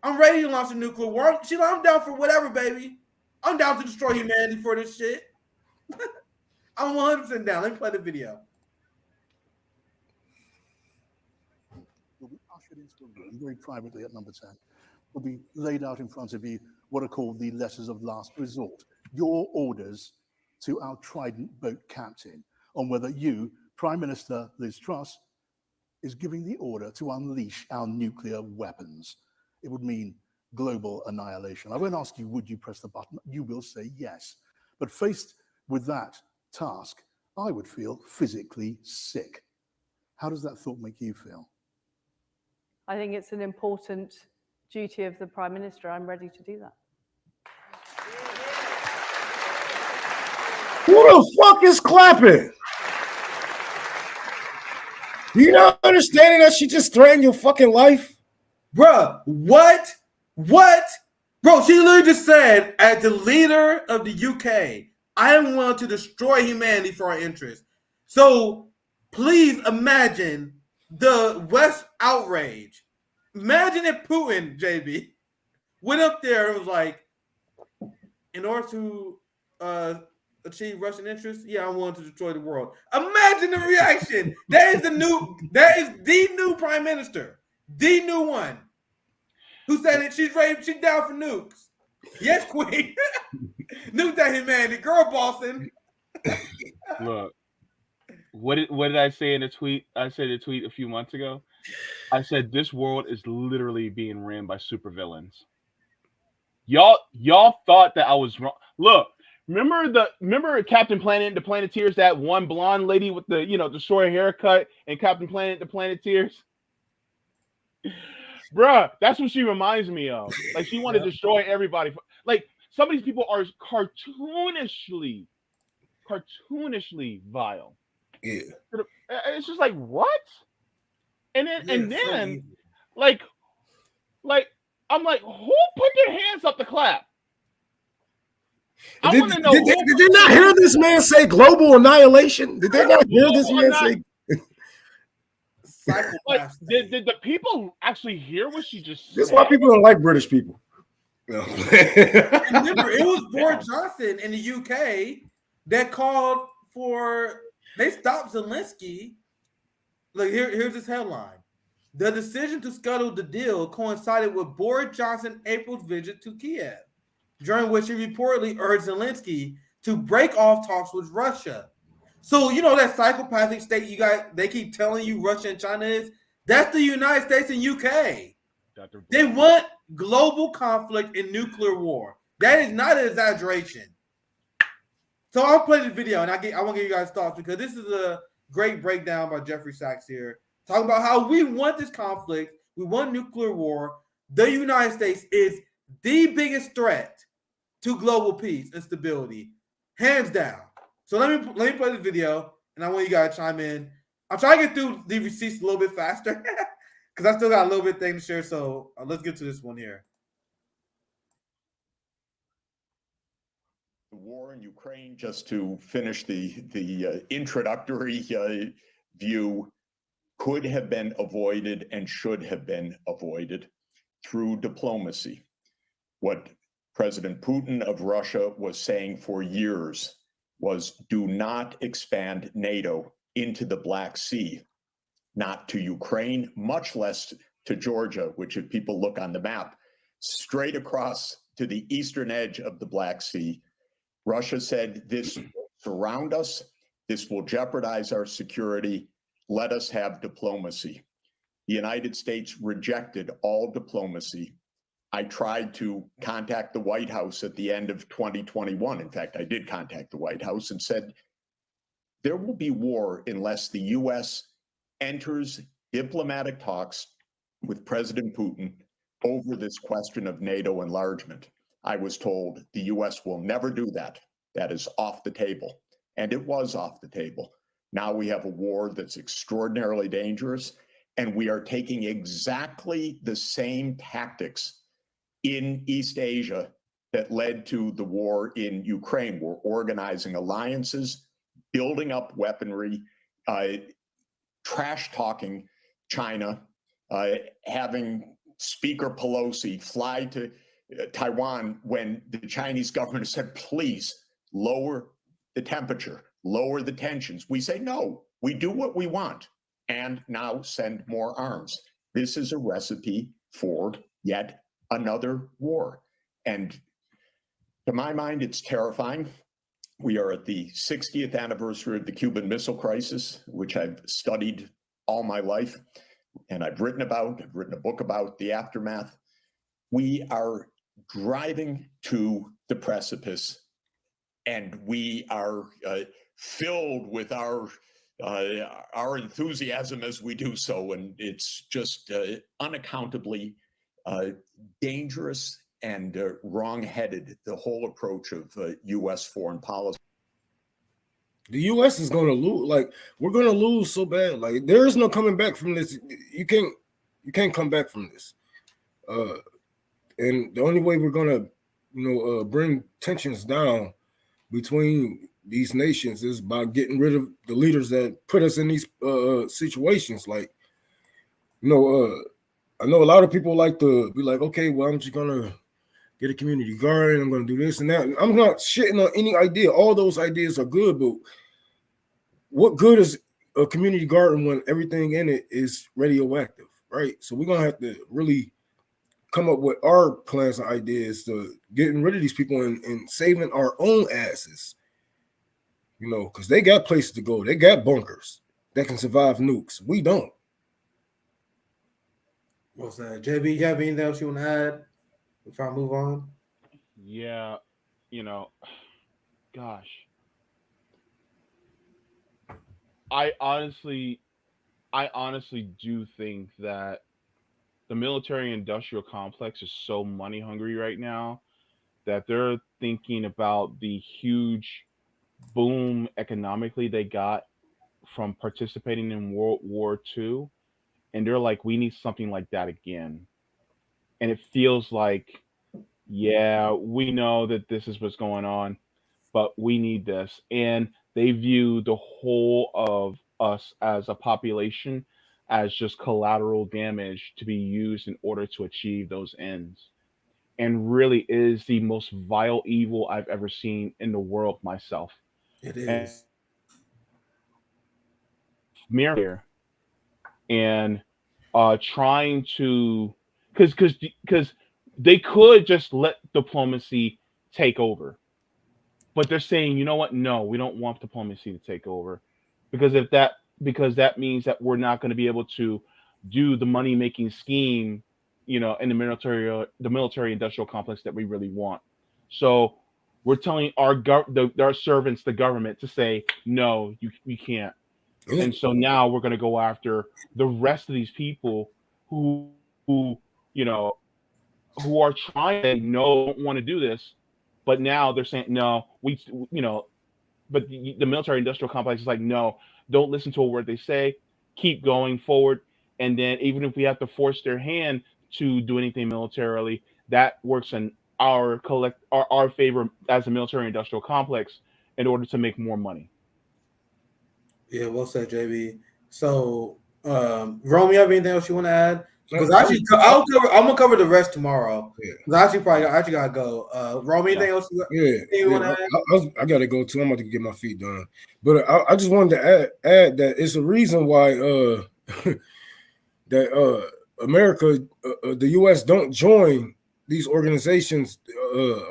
I'm ready to launch a nuclear war. I'm down for whatever, baby. I'm down to destroy humanity for this shit. I'm 100% down. Let me play the video. You'll be ushered into a room very privately at number 10. Will be laid out in front of you what are called the letters of last resort. Your orders to our Trident boat captain on whether you, Prime Minister Liz Truss, is giving the order to unleash our nuclear weapons. It would mean global annihilation. I won't ask you, would you press the button? You will say yes. But faced with that task, I would feel physically sick. How does that thought make you feel? I think it's an important duty of the Prime Minister. I'm ready to do that. Who the fuck is clapping? Do you not understanding that she just threatened your fucking life? Bruh, what? Bro, she literally just said, as the leader of the UK, I am willing to destroy humanity for our interests. So please imagine the West outrage. Imagine if Putin, JB, went up there and was like, in order to achieve Russian interests, yeah, I want to destroy the world. Imagine the reaction. That is the new prime minister, the new one, who said that she's down for nukes. Yes, queen. Nuke that humanity, girl, Boston. Look, what did I say in a tweet? I said a tweet a few months ago. I said this world is literally being ran by supervillains. Y'all thought that I was wrong. Look, remember Captain Planet, the Planeteers, that one blonde lady with the short haircut and Captain Planet, the Planeteers? Bruh, that's what she reminds me of. Like, she wanted to destroy everybody. Like, some of these people are cartoonishly vile. Yeah. It's just like, what? And then Yeah, and it's so then easy. like I'm like, who put their hands up to clap? I want to know Did they not hear this man say global annihilation? Did they not hear this man say? Like, did the people actually hear what she just This is said? why people don't like British people. No. Remember, it was Boris Johnson in the UK that called for, they stopped Zelensky. Look, here's his headline. The decision to scuttle the deal coincided with Boris Johnson's April's visit to Kiev, during which he reportedly urged Zelensky to break off talks with Russia. So, you know that psychopathic state you got, they keep telling you Russia and China is? That's the United States and UK. They want global conflict and nuclear war. That is not an exaggeration. So I'll play the video and I want to give you guys thoughts, because this is a great breakdown by Jeffrey Sachs here, talking about how we want this conflict. We want nuclear war. The United States is the biggest threat to global peace and stability, hands down. So let me play the video, and I want you guys to chime in. I'm trying to get through the receipts a little bit faster because I still got a little bit thing to share. So let's get to this one here. The war in Ukraine, just to finish the introductory view, could have been avoided and should have been avoided through diplomacy. What President Putin of Russia was saying for years was, do not expand NATO into the Black Sea, not to Ukraine, much less to Georgia, which, if people look on the map, straight across to the eastern edge of the Black Sea. Russia said, this will surround us, this will jeopardize our security, let us have diplomacy. The United States rejected all diplomacy. I tried to contact the White House at the end of 2021. In fact, I did contact the White House and said, there will be war unless the U.S. enters diplomatic talks with President Putin over this question of NATO enlargement. I was told the U.S. will never do that. That is off the table. And it was off the table. Now we have a war that's extraordinarily dangerous, and we are taking exactly the same tactics in East Asia that led to the war in Ukraine. We're organizing alliances, building up weaponry, trash talking China, having Speaker Pelosi fly to Taiwan when the Chinese government said, please lower the temperature, lower the tensions. We say, no, we do what we want, and now send more arms. This is a recipe for yet another war. And to my mind, it's terrifying. We are at the 60th anniversary of the Cuban Missile Crisis, which I've studied all my life, and I've written a book about the aftermath. We are driving to the precipice, and we are filled with our enthusiasm as we do so, and it's just unaccountably dangerous and wrong-headed, the whole approach of U.S. foreign policy. The U.S. is going to lose. Like, we're going to lose so bad. Like, there is no coming back from this. You can't come back from this. And the only way we're going to, bring tensions down between these nations is by getting rid of the leaders that put us in these situations. Like, I know a lot of people like to be like, okay, well, I'm just gonna get a community garden, I'm gonna do this and that. I'm not shitting on any idea. All those ideas are good, but what good is a community garden when everything in it is radioactive, right? So we're gonna have to really come up with our plans and ideas to getting rid of these people and saving our own asses. Because they got places to go. They got bunkers that can survive nukes. We don't. Well said. JB, you have anything else you want to add before I move on? Yeah, gosh. I honestly do think that the military industrial complex is so money hungry right now that they're thinking about the huge boom economically they got from participating in World War II, and they're like, we need something like that again. And it feels like, yeah, we know that this is what's going on, but we need this. And they view the whole of us as a population as just collateral damage to be used in order to achieve those ends. And really is the most vile evil I've ever seen in the world myself. It And is. mirror and trying to, because they could just let diplomacy take over, but they're saying, you know what? No, we don't want diplomacy to take over, because if that because that means that we're not going to be able to do the money making scheme, in the military industrial complex that we really want. So we're telling our servants, the government, to say no, you can't. And so now we're going to go after the rest of these people who you know who are trying to no don't want to do this, but now they're saying no, but the military industrial complex is like, no, don't listen to a word they say, keep going forward. And then even if we have to force their hand to do anything militarily, that works in our favor as a military industrial complex in order to make more money. Yeah, well said, JB. So, Rome, you have anything else you want to add? Because I'm gonna cover the rest tomorrow. Yeah. I actually gotta go. Rome, anything else you want to add? I gotta go too. I'm about to get my feet done. But I just wanted to add that it's a reason why that America, the U.S. don't join these organizations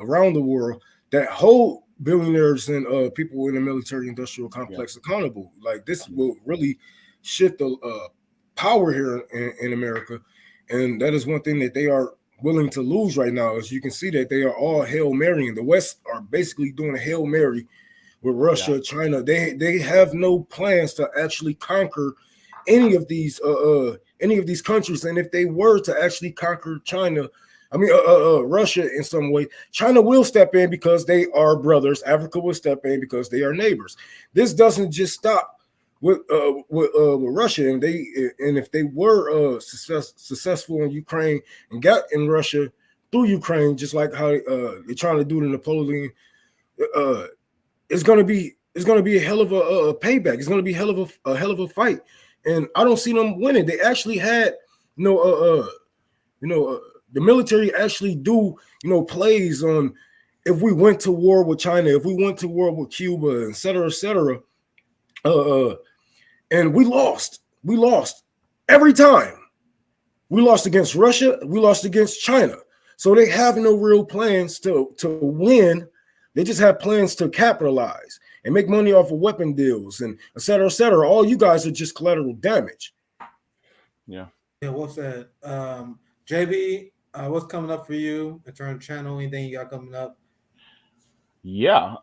around the world that hold billionaires and people in the military industrial complex accountable. Like this will really shift the power here in America, and that is one thing that they are willing to lose right now. As you can see, that they are all Hail Marrying. The West are basically doing a Hail Mary with Russia, China. They have no plans to actually conquer any of these countries, and if they were to actually conquer Russia in some way, China will step in because they are brothers. Africa will step in because they are neighbors. This doesn't just stop with Russia, and if they were successful in Ukraine and got in Russia through Ukraine, just like how they're trying to do to Napoleon, it's gonna be a hell of a payback. It's gonna be a hell of a fight, and I don't see them winning. They actually had the military actually do plays on if we went to war with China, if we went to war with Cuba, et cetera, et cetera. And we lost every time. We lost against Russia. We lost against China. So they have no real plans to win. They just have plans to capitalize and make money off of weapon deals and et cetera, et cetera. All you guys are just collateral damage. Yeah. Yeah, well said. JB, what's coming up for you in terms of channel? Anything you got coming up? Yeah.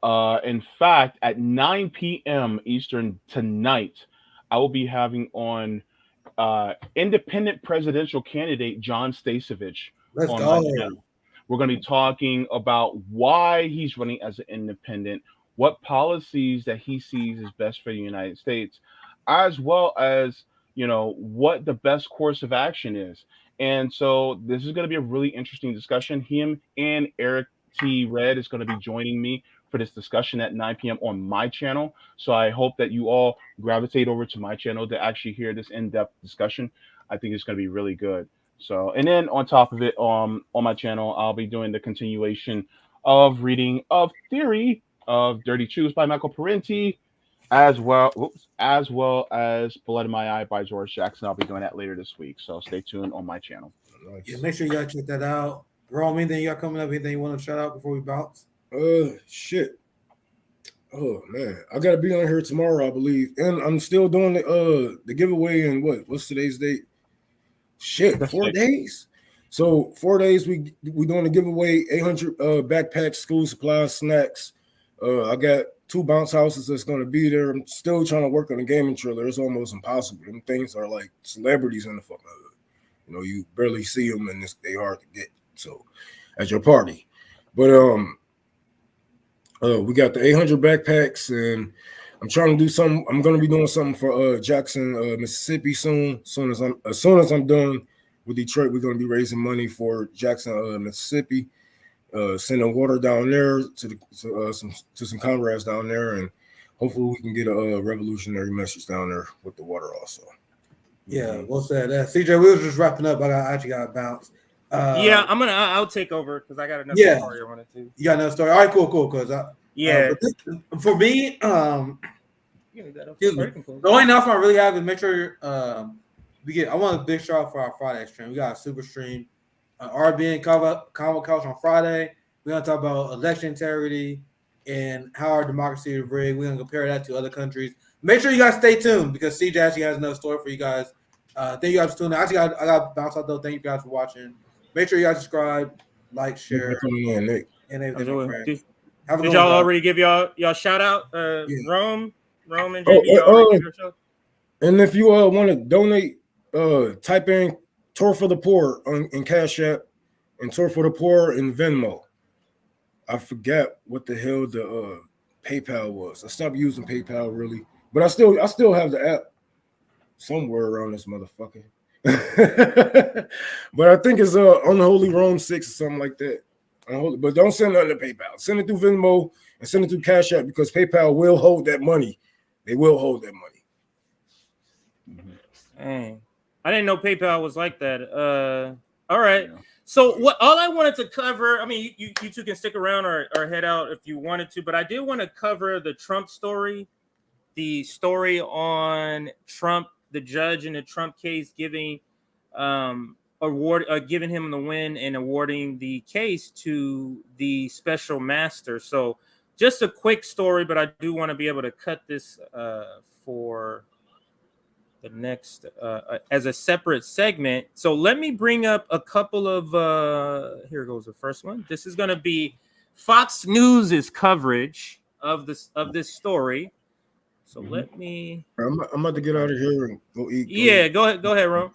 In fact, at 9 p.m. Eastern tonight, I will be having on independent presidential candidate John Stasevich on my channel. We're going to be talking about why he's running as an independent, what policies that he sees as best for the United States, as well as, what the best course of action is. And so this is going to be a really interesting discussion. Him and Eric T. Red is going to be joining me for this discussion at 9 p.m. on my channel. So I hope that you all gravitate over to my channel to actually hear this in-depth discussion. I think it's going to be really good. So, and then on top of it, on my channel, I'll be doing the continuation of reading of Theory of Dirty Choose by Michael Parenti, as well as Blood in My Eye by George Jackson. I'll be doing that later this week. So stay tuned on my channel. Yeah, make sure you guys check that out. Rome, anything you got coming up? Anything you want to shout out before we bounce? Shit. Oh man, I gotta be on here tomorrow, I believe, and I'm still doing the giveaway. And what's today's date? Shit, 4 days. So 4 days we doing the giveaway. 800 backpacks, school supplies, snacks. I got 2 bounce houses that's gonna be there. I'm still trying to work on the gaming trailer. It's almost impossible. Them things are like celebrities in the fucking hood. You barely see them, and they hard to get. So at your party. But we got the 800 backpacks, and I'm trying to do something. I'm going to be doing something for Jackson, Mississippi soon. As soon as I'm done with Detroit, we're going to be raising money for Jackson, Mississippi, sending water down there to some comrades down there, and hopefully we can get a revolutionary message down there with the water also. Yeah, well said. CJ, we were just wrapping up. I actually got to bounce. Yeah, I'll take over because I got another story I wanted to. You got another story? All right, cool. Because for me, excuse me. The only announcement I really have is make sure I want a big shout out for our Friday stream. We got a super stream, RBN Convo Couch on Friday. We're gonna talk about election integrity and how our democracy is rigged. We're gonna compare that to other countries. Make sure you guys stay tuned because CJ actually has another story for you guys. Thank you guys for tuning in. Actually, I got to bounce out though. Thank you guys for watching. Make sure you guys subscribe, like, share, and everything. Did y'all already give y'all shout out? Rome and JB, y'all already give your shout? And if you want to donate, type in Tour for the Poor in Cash App and Tour for the Poor in Venmo. I forgot what the hell the PayPal was. I stopped using PayPal really, but I still have the app somewhere around this motherfucker. But I think it's Unholy Rome 6 or something like that. But don't send it to PayPal. Send it through Venmo and send it through Cash App because PayPal will hold that money. They will hold that money. Dang. I didn't know PayPal was like that. All right. So all I wanted to cover, I mean, you two can stick around or head out if you wanted to, but I did want to cover the Trump story, the story on Trump, the judge in the Trump case giving him the win and awarding the case to the special master. So just a quick story, but I do want to be able to cut this for the next as a separate segment. So let me bring up a couple of here goes the first one. This is going to be Fox News's coverage of this story. So let me. I'm about to get out of here and go eat. Go ahead, Ron.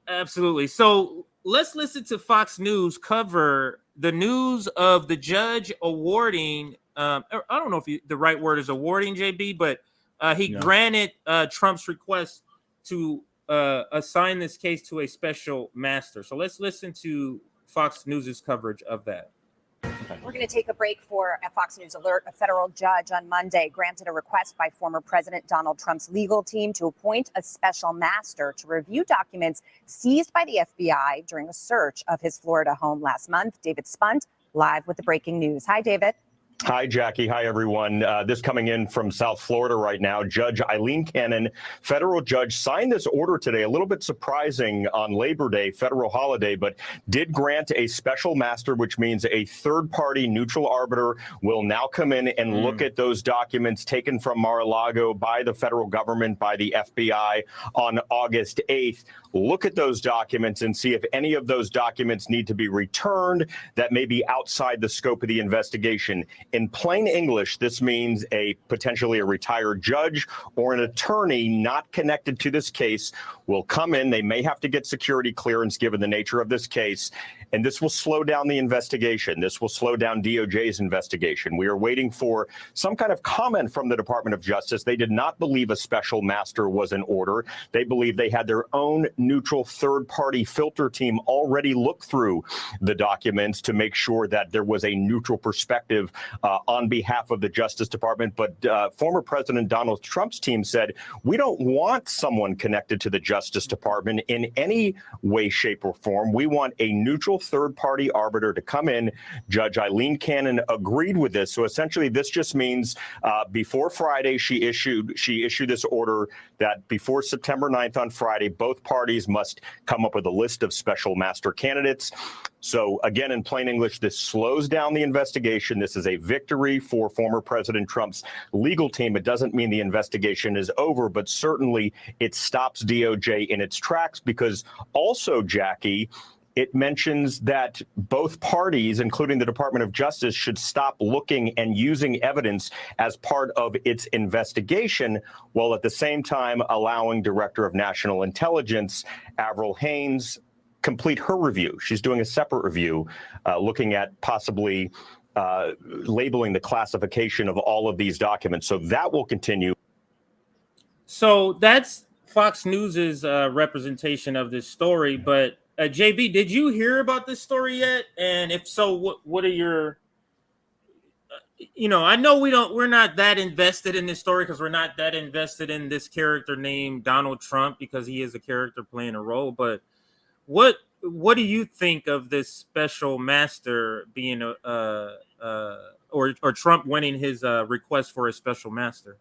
Absolutely. So let's listen to Fox News cover the news of the judge awarding. I don't know if the right word is awarding, JB, but he granted Trump's request to assign this case to a special master. So let's listen to Fox News's coverage of that. We're going to take a break for a Fox News alert. A federal judge on Monday granted a request by former President Donald Trump's legal team to appoint a special master to review documents seized by the FBI during a search of his Florida home last month. David Spunt, live with the breaking news. Hi, David. Hi, Jackie. Hi, everyone. This coming in from South Florida right now. Judge Eileen Cannon, federal judge, signed this order today. A little bit surprising on Labor Day, federal holiday, but did grant a special master, which means a third-party neutral arbiter will now come in and look at those documents taken from Mar-a-Lago by the federal government, by the FBI on August 8th. Look at those documents and see if any of those documents need to be returned that may be outside the scope of the investigation. In plain English, this means potentially a retired judge or an attorney not connected to this case will come in. They may have to get security clearance given the nature of this case, and this will slow down the investigation. This will slow down DOJ's investigation. We are waiting for some kind of comment from the Department of Justice. They did not believe a special master was in order. They believe they had their own neutral third-party filter team already look through the documents to make sure that there was a neutral perspective on behalf of the Justice Department. But former President Donald Trump's team said, we don't want someone connected to the Justice Department in any way, shape, or form. We want a neutral third-party arbiter to come in. Judge Eileen Cannon agreed with this. So essentially, this just means before Friday, she issued this order that before September 9th on Friday, both parties must come up with a list of special master candidates. So again, in plain English, this slows down the investigation. This is a victory for former President Trump's legal team. It doesn't mean the investigation is over, but certainly it stops DOJ in its tracks because also, Jackie, it mentions that both parties, including the Department of Justice, should stop looking and using evidence as part of its investigation, while at the same time allowing Director of National Intelligence Avril Haines complete her review. She's doing a separate review, looking at possibly labeling the classification of all of these documents. So that will continue. So that's Fox News's representation of this story. But JB, did you hear about this story yet? And if so, what are your I know we're not that invested in this story because we're not that invested in this character named Donald Trump because he is a character playing a role. But what do you think of this special master being or Trump winning his request for a special master?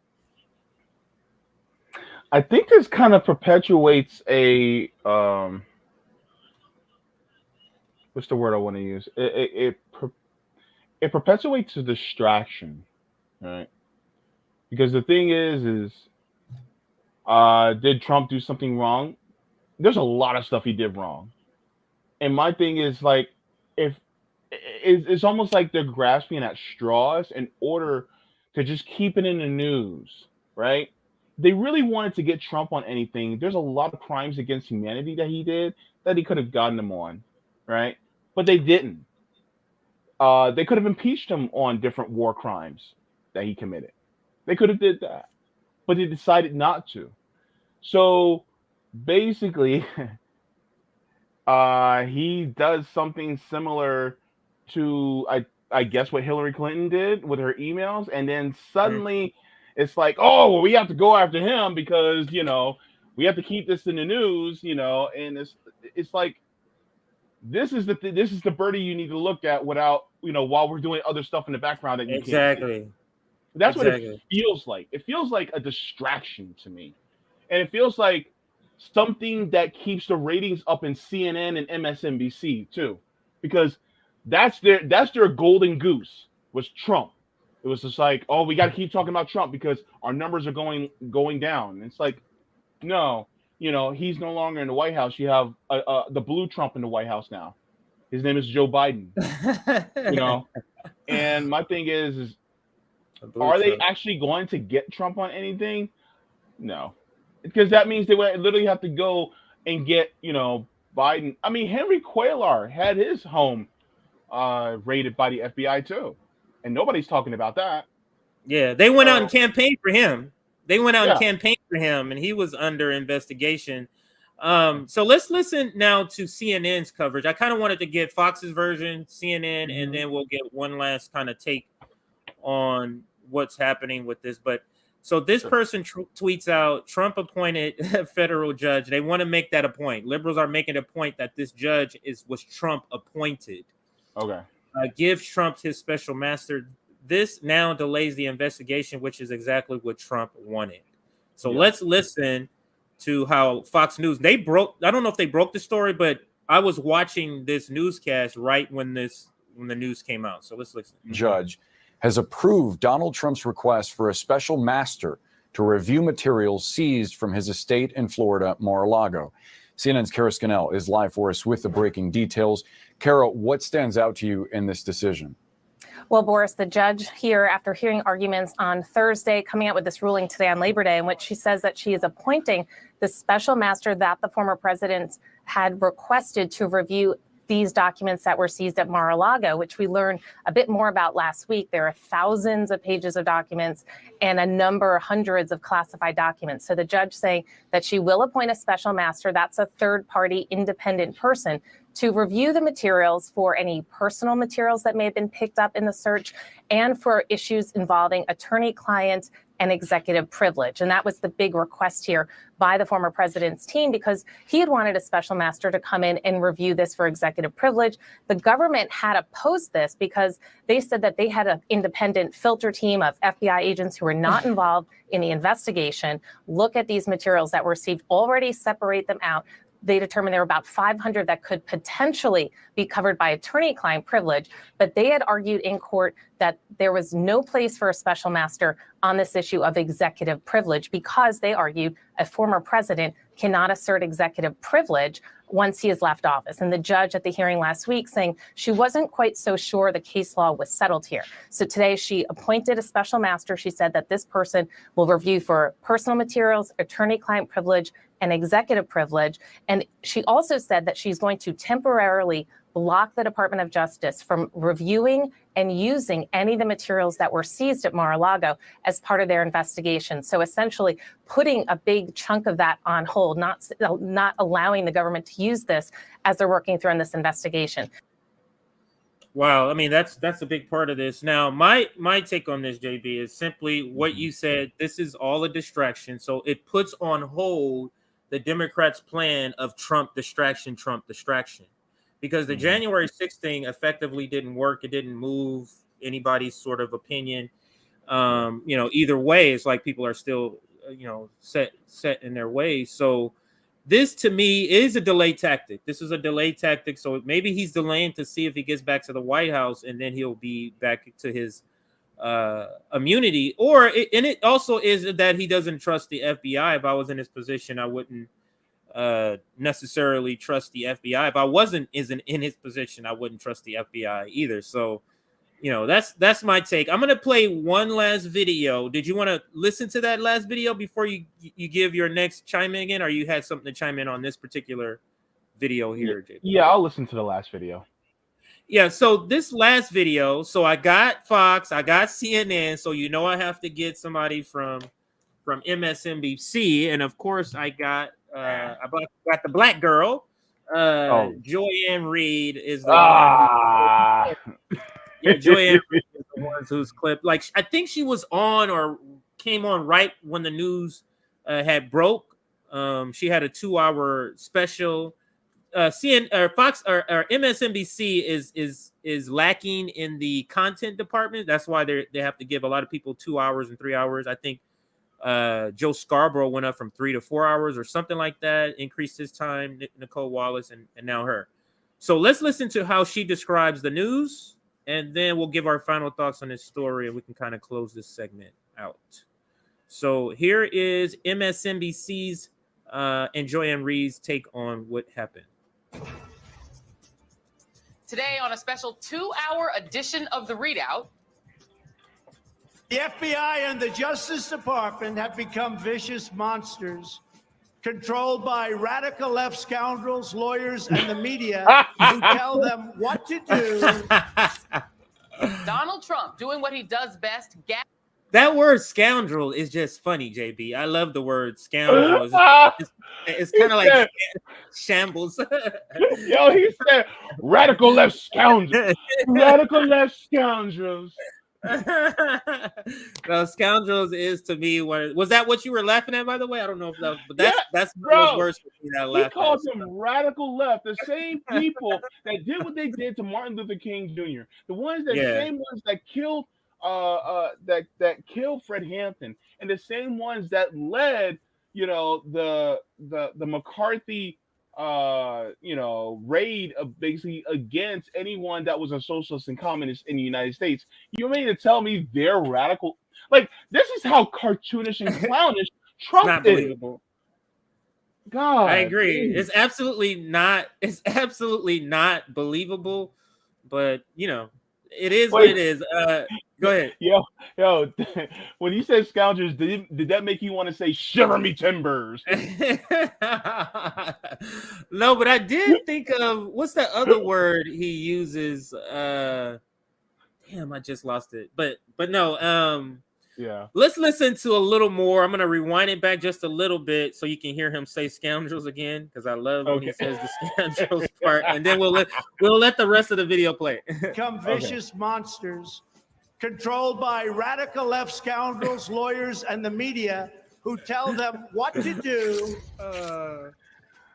I think this kind of perpetuates a what's the word I want to use? It perpetuates a distraction, right? Because the thing is did Trump do something wrong? There's a lot of stuff he did wrong. And my thing is like, if it's almost like they're grasping at straws in order to just keep it in the news, right? They really wanted to get Trump on anything. There's a lot of crimes against humanity that he did that he could have gotten him on, right? But they didn't. They could have impeached him on different war crimes that he committed. They could have did that, but they decided not to. So basically, he does something similar to, I guess, what Hillary Clinton did with her emails, and then suddenly it's like, oh, well, we have to go after him because we have to keep this in the news, and it's like, this is the birdie you need to look at without, while we're doing other stuff in the background that you can't see. That's what it feels like. It feels like a distraction to me. And it feels like something that keeps the ratings up in CNN and MSNBC too. Because that's their golden goose was Trump. It was just like, oh, we got to keep talking about Trump because our numbers are going down. And it's like, no. He's no longer in the White House. You have the blue Trump in the White House now. His name is Joe Biden. And my thing is are they actually going to get Trump on anything? No, because that means they would literally have to go and get Biden. I mean, Henry Cuellar had his home raided by the FBI too, and nobody's talking about that. Yeah, they went out and campaigned for him. And he was under investigation. So let's listen now to CNN's coverage. I kind of wanted to get Fox's version, CNN, and then we'll get one last kind of take on what's happening with this. But so this person tweets out, Trump appointed a federal judge. They want to make that a point. Liberals are making a point that this judge was Trump appointed. Okay. Gives Trump his special master. This now delays the investigation, which is exactly what Trump wanted. So let's listen to how Fox News, I don't know if they broke the story, but I was watching this newscast right when the news came out. So let's listen. Judge has approved Donald Trump's request for a special master to review materials seized from his estate in Florida, Mar-a-Lago. CNN's Kara Scannell is live for us with the breaking details. Kara, what stands out to you in this decision? Well, Boris, the judge here, after hearing arguments on Thursday, coming out with this ruling today on Labor Day, in which she says that she is appointing the special master that the former president had requested to review these documents that were seized at Mar-a-Lago, which we learned a bit more about last week. There are thousands of pages of documents and hundreds of classified documents. So the judge saying that she will appoint a special master, that's a third-party independent person, to review the materials for any personal materials that may have been picked up in the search and for issues involving attorney-client and executive privilege. And that was the big request here by the former president's team, because he had wanted a special master to come in and review this for executive privilege. The government had opposed this because they said that they had an independent filter team of FBI agents who were not involved in the investigation look at these materials that were received, already separate them out. They determined there were about 500 that could potentially be covered by attorney-client privilege, but they had argued in court that there was no place for a special master on this issue of executive privilege because they argued a former president cannot assert executive privilege once he has left office. And the judge at the hearing last week saying she wasn't quite so sure the case law was settled here. So today she appointed a special master. She said that this person will review for personal materials, attorney-client privilege, and executive privilege. And she also said that she's going to temporarily block the Department of Justice from reviewing and using any of the materials that were seized at Mar-a-Lago as part of their investigation. So essentially putting a big chunk of that on hold, not allowing the government to use this as they're working through in this investigation. Wow, I mean that's a big part of this. Now, my take on this, JB, is simply what you said. This is all a distraction, so it puts on hold the Democrats' plan of Trump distraction, because the January 6th thing effectively didn't work. It didn't move anybody's sort of opinion. Either way, it's like people are still, set in their ways. So this to me is a delay tactic. This is a delay tactic. So maybe he's delaying to see if he gets back to the White House, and then he'll be back to his immunity. And it also is that he doesn't trust the FBI. If I was in his position, I wouldn't necessarily trust the FBI. If I wasn't in his position, I wouldn't trust the FBI either. So, that's my take. I'm gonna play one last video. Did you want to listen to that last video before you give your next chime in again, or you had something to chime in on this particular video here, JP? Yeah, I'll listen to the last video. Yeah, so this last video, so I got Fox, I got CNN, so I have to get somebody from MSNBC, and of course I got the black girl. Joy-Ann Reid is the one. Yeah, Joy-Ann Reid is the one who's clipped. Like, I think she was on or came on right when the news had broke. She had a 2-hour special. Fox or MSNBC is lacking in the content department. That's why they have to give a lot of people 2 hours and 3 hours. I think Joe Scarborough went up from 3 to 4 hours or something like that, increased his time, Nicole Wallace, and now her. So let's listen to how she describes the news, and then we'll give our final thoughts on this story, and we can kind of close this segment out. So here is MSNBC's and Joy-Ann Reid's take on what happened. Today on a special 2-hour edition of The Readout, the FBI and the Justice Department have become vicious monsters, controlled by radical left scoundrels, lawyers, and the media who tell them what to do. Donald Trump doing what he does best. That word scoundrel is just funny, JB. I love the word scoundrel. It's kind of like shambles. Yo, he said radical left scoundrels. Radical left scoundrels. No, scoundrels is to me was that what you were laughing at, by the way? I don't know if that was, but that's bro, worse for me that I he laughed called at. them radical left, the same people that did what they did to Martin Luther King Jr., the same ones that killed that killed Fred Hampton, and the same ones that led the McCarthy raid of basically against anyone that was a socialist and communist in the United States. You mean to tell me they're radical? Like, this is how cartoonish and clownish Trump Not is. believable. God, I agree. geez. It's absolutely not believable, but it is what it is. Go ahead. Yo, when you said scoundrels, did that make you want to say shiver me timbers? No, but I did think of what's the other word he uses? Damn, I just lost it. But no, yeah. Let's listen to a little more. I'm gonna rewind it back just a little bit so you can hear him say scoundrels again, because I love when he says the scoundrels part, and then we'll let the rest of the video play. Become vicious monsters, controlled by radical left scoundrels, lawyers, and the media who tell them what to do.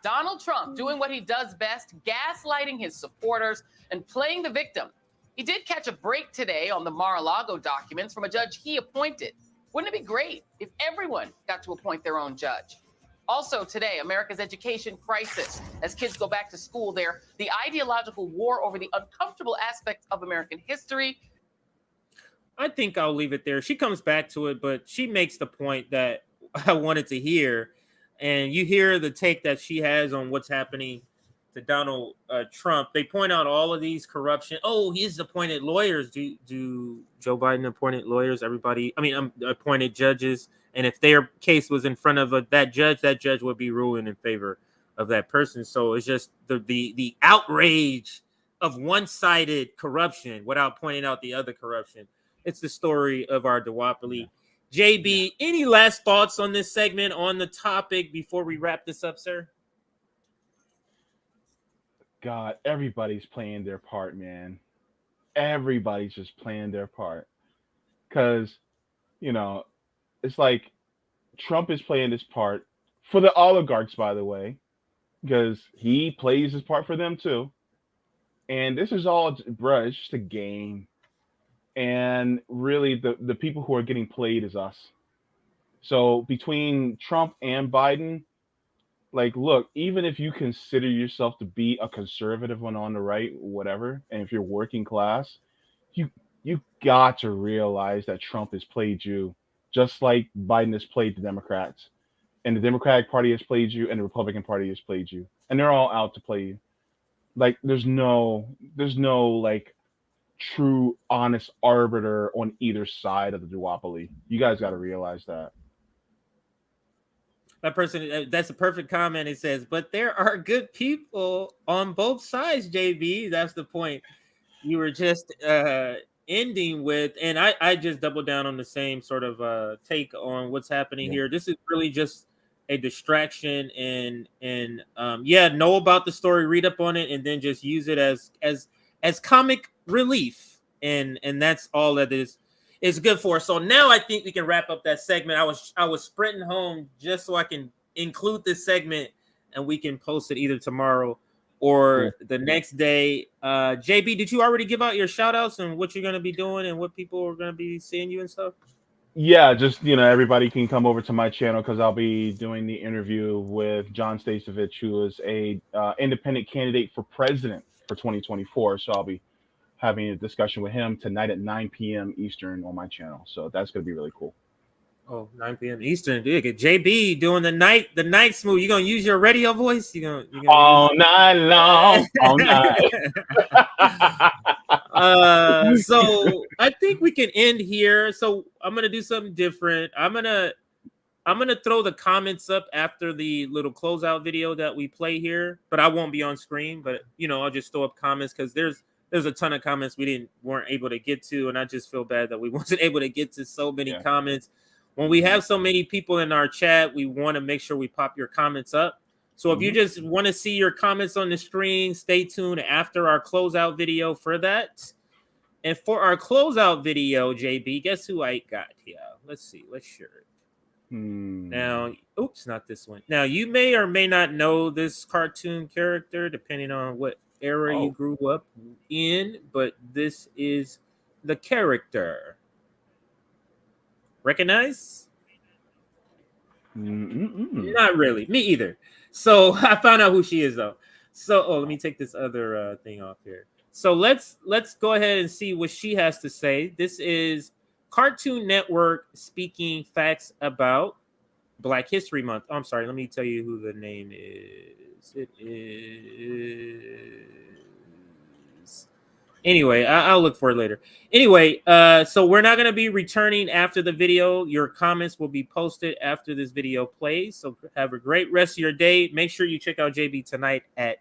Donald Trump doing what he does best, gaslighting his supporters and playing the victim. He did catch a break today on the Mar-a-Lago documents from a judge he appointed. Wouldn't it be great if everyone got to appoint their own judge? Also today, America's education crisis. As kids go back to school there, the ideological war over the uncomfortable aspects of American history. I think I'll leave it there. She comes back to it, but she makes the point that I wanted to hear. and you hear the take that she has on what's happening to Donald Trump. They point out all of these corruption. Oh, he's appointed lawyers. Do Joe Biden appointed lawyers? Everybody, appointed judges. And if their case was in front of that judge would be ruling in favor of that person. So it's just the outrage of one-sided corruption without pointing out the other corruption. It's the story of our duopoly. JB, any last thoughts on this segment, on the topic before we wrap this up, sir? God, everybody's playing their part, man. Everybody's just playing their part. Because, it's like Trump is playing this part for the oligarchs, by the way, because he plays his part for them too. And this is all, bruh, it's just a game. And really, the people who are getting played is us. So between Trump and Biden, like, look, even if you consider yourself to be a conservative one on the right, whatever, and if you're working class, you got to realize that Trump has played you just like Biden has played the Democrats. And the Democratic Party has played you, and the Republican Party has played you. And they're all out to play you. Like, there's no like true honest arbiter on either side of the duopoly. You guys got to realize that. That person, that's a perfect comment. It says, but there are good people on both sides, JB. That's the point you were just ending with. And I just doubled down on the same sort of take on what's happening here. This is really just a distraction, and know about the story, read up on it, and then just use it as comic relief, and that's all that is good for. So now I think we can wrap up that segment. I was sprinting home just so I can include this segment, and we can post it either tomorrow or the next day. JB, did you already give out your shout outs and what you're going to be doing and what people are going to be seeing you and stuff? Yeah, just, everybody can come over to my channel because I'll be doing the interview with John Stasevich, who is a independent candidate for president for 2024. So I'll be having a discussion with him tonight at 9 p.m. Eastern on my channel. So that's going to be really cool. Oh, 9 p.m. Eastern. Dude, JB doing the night smooth. You gonna use your radio voice? You gonna all night long, all night. So I think we can end here. So I'm gonna do something different. I'm gonna throw the comments up after the little closeout video that we play here, but I won't be on screen. But I'll just throw up comments because there's a ton of comments we weren't able to get to, and I just feel bad that we wasn't able to get to so many comments. When we have so many people in our chat, we want to make sure we pop your comments up. So if you just want to see your comments on the screen, stay tuned after our closeout video for that. And for our closeout video, JB, guess who I got here? Let's see. Let's share it. Now, oops, not this one. Now, you may or may not know this cartoon character, depending on what era you grew up in, but this is the character. Recognize? Not really. Me either. So I found out who she is, though. So, let me take this other thing off here. So let's go ahead and see what she has to say. This is Cartoon Network speaking facts about Black History Month. Oh, I'm sorry. Let me tell you who the name is. It is... Anyway, I'll look for it later. Anyway, so we're not going to be returning after the video. Your comments will be posted after this video plays. So have a great rest of your day. Make sure you check out JB tonight at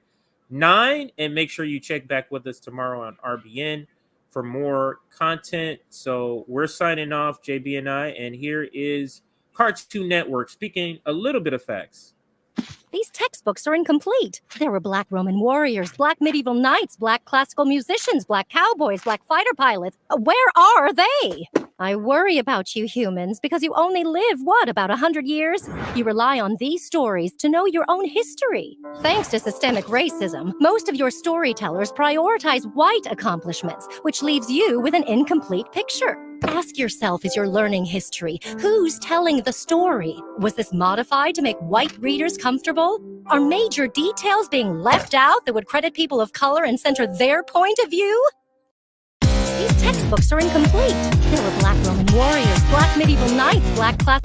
9, and make sure you check back with us tomorrow on RBN for more content. So we're signing off, JB and I, and here is Cartoon Network speaking a little bit of facts. These textbooks are incomplete. There were Black Roman warriors, Black medieval knights, Black classical musicians, Black cowboys, Black fighter pilots. Where are they? I worry about you humans because you only live, about 100 years? You rely on these stories to know your own history. Thanks to systemic racism, most of your storytellers prioritize white accomplishments, which leaves you with an incomplete picture. Ask yourself as you're learning history, who's telling the story? Was this modified to make white readers comfortable? Are major details being left out that would credit people of color and center their point of view? These textbooks are incomplete. There were Black Roman warriors, Black medieval knights, Black class...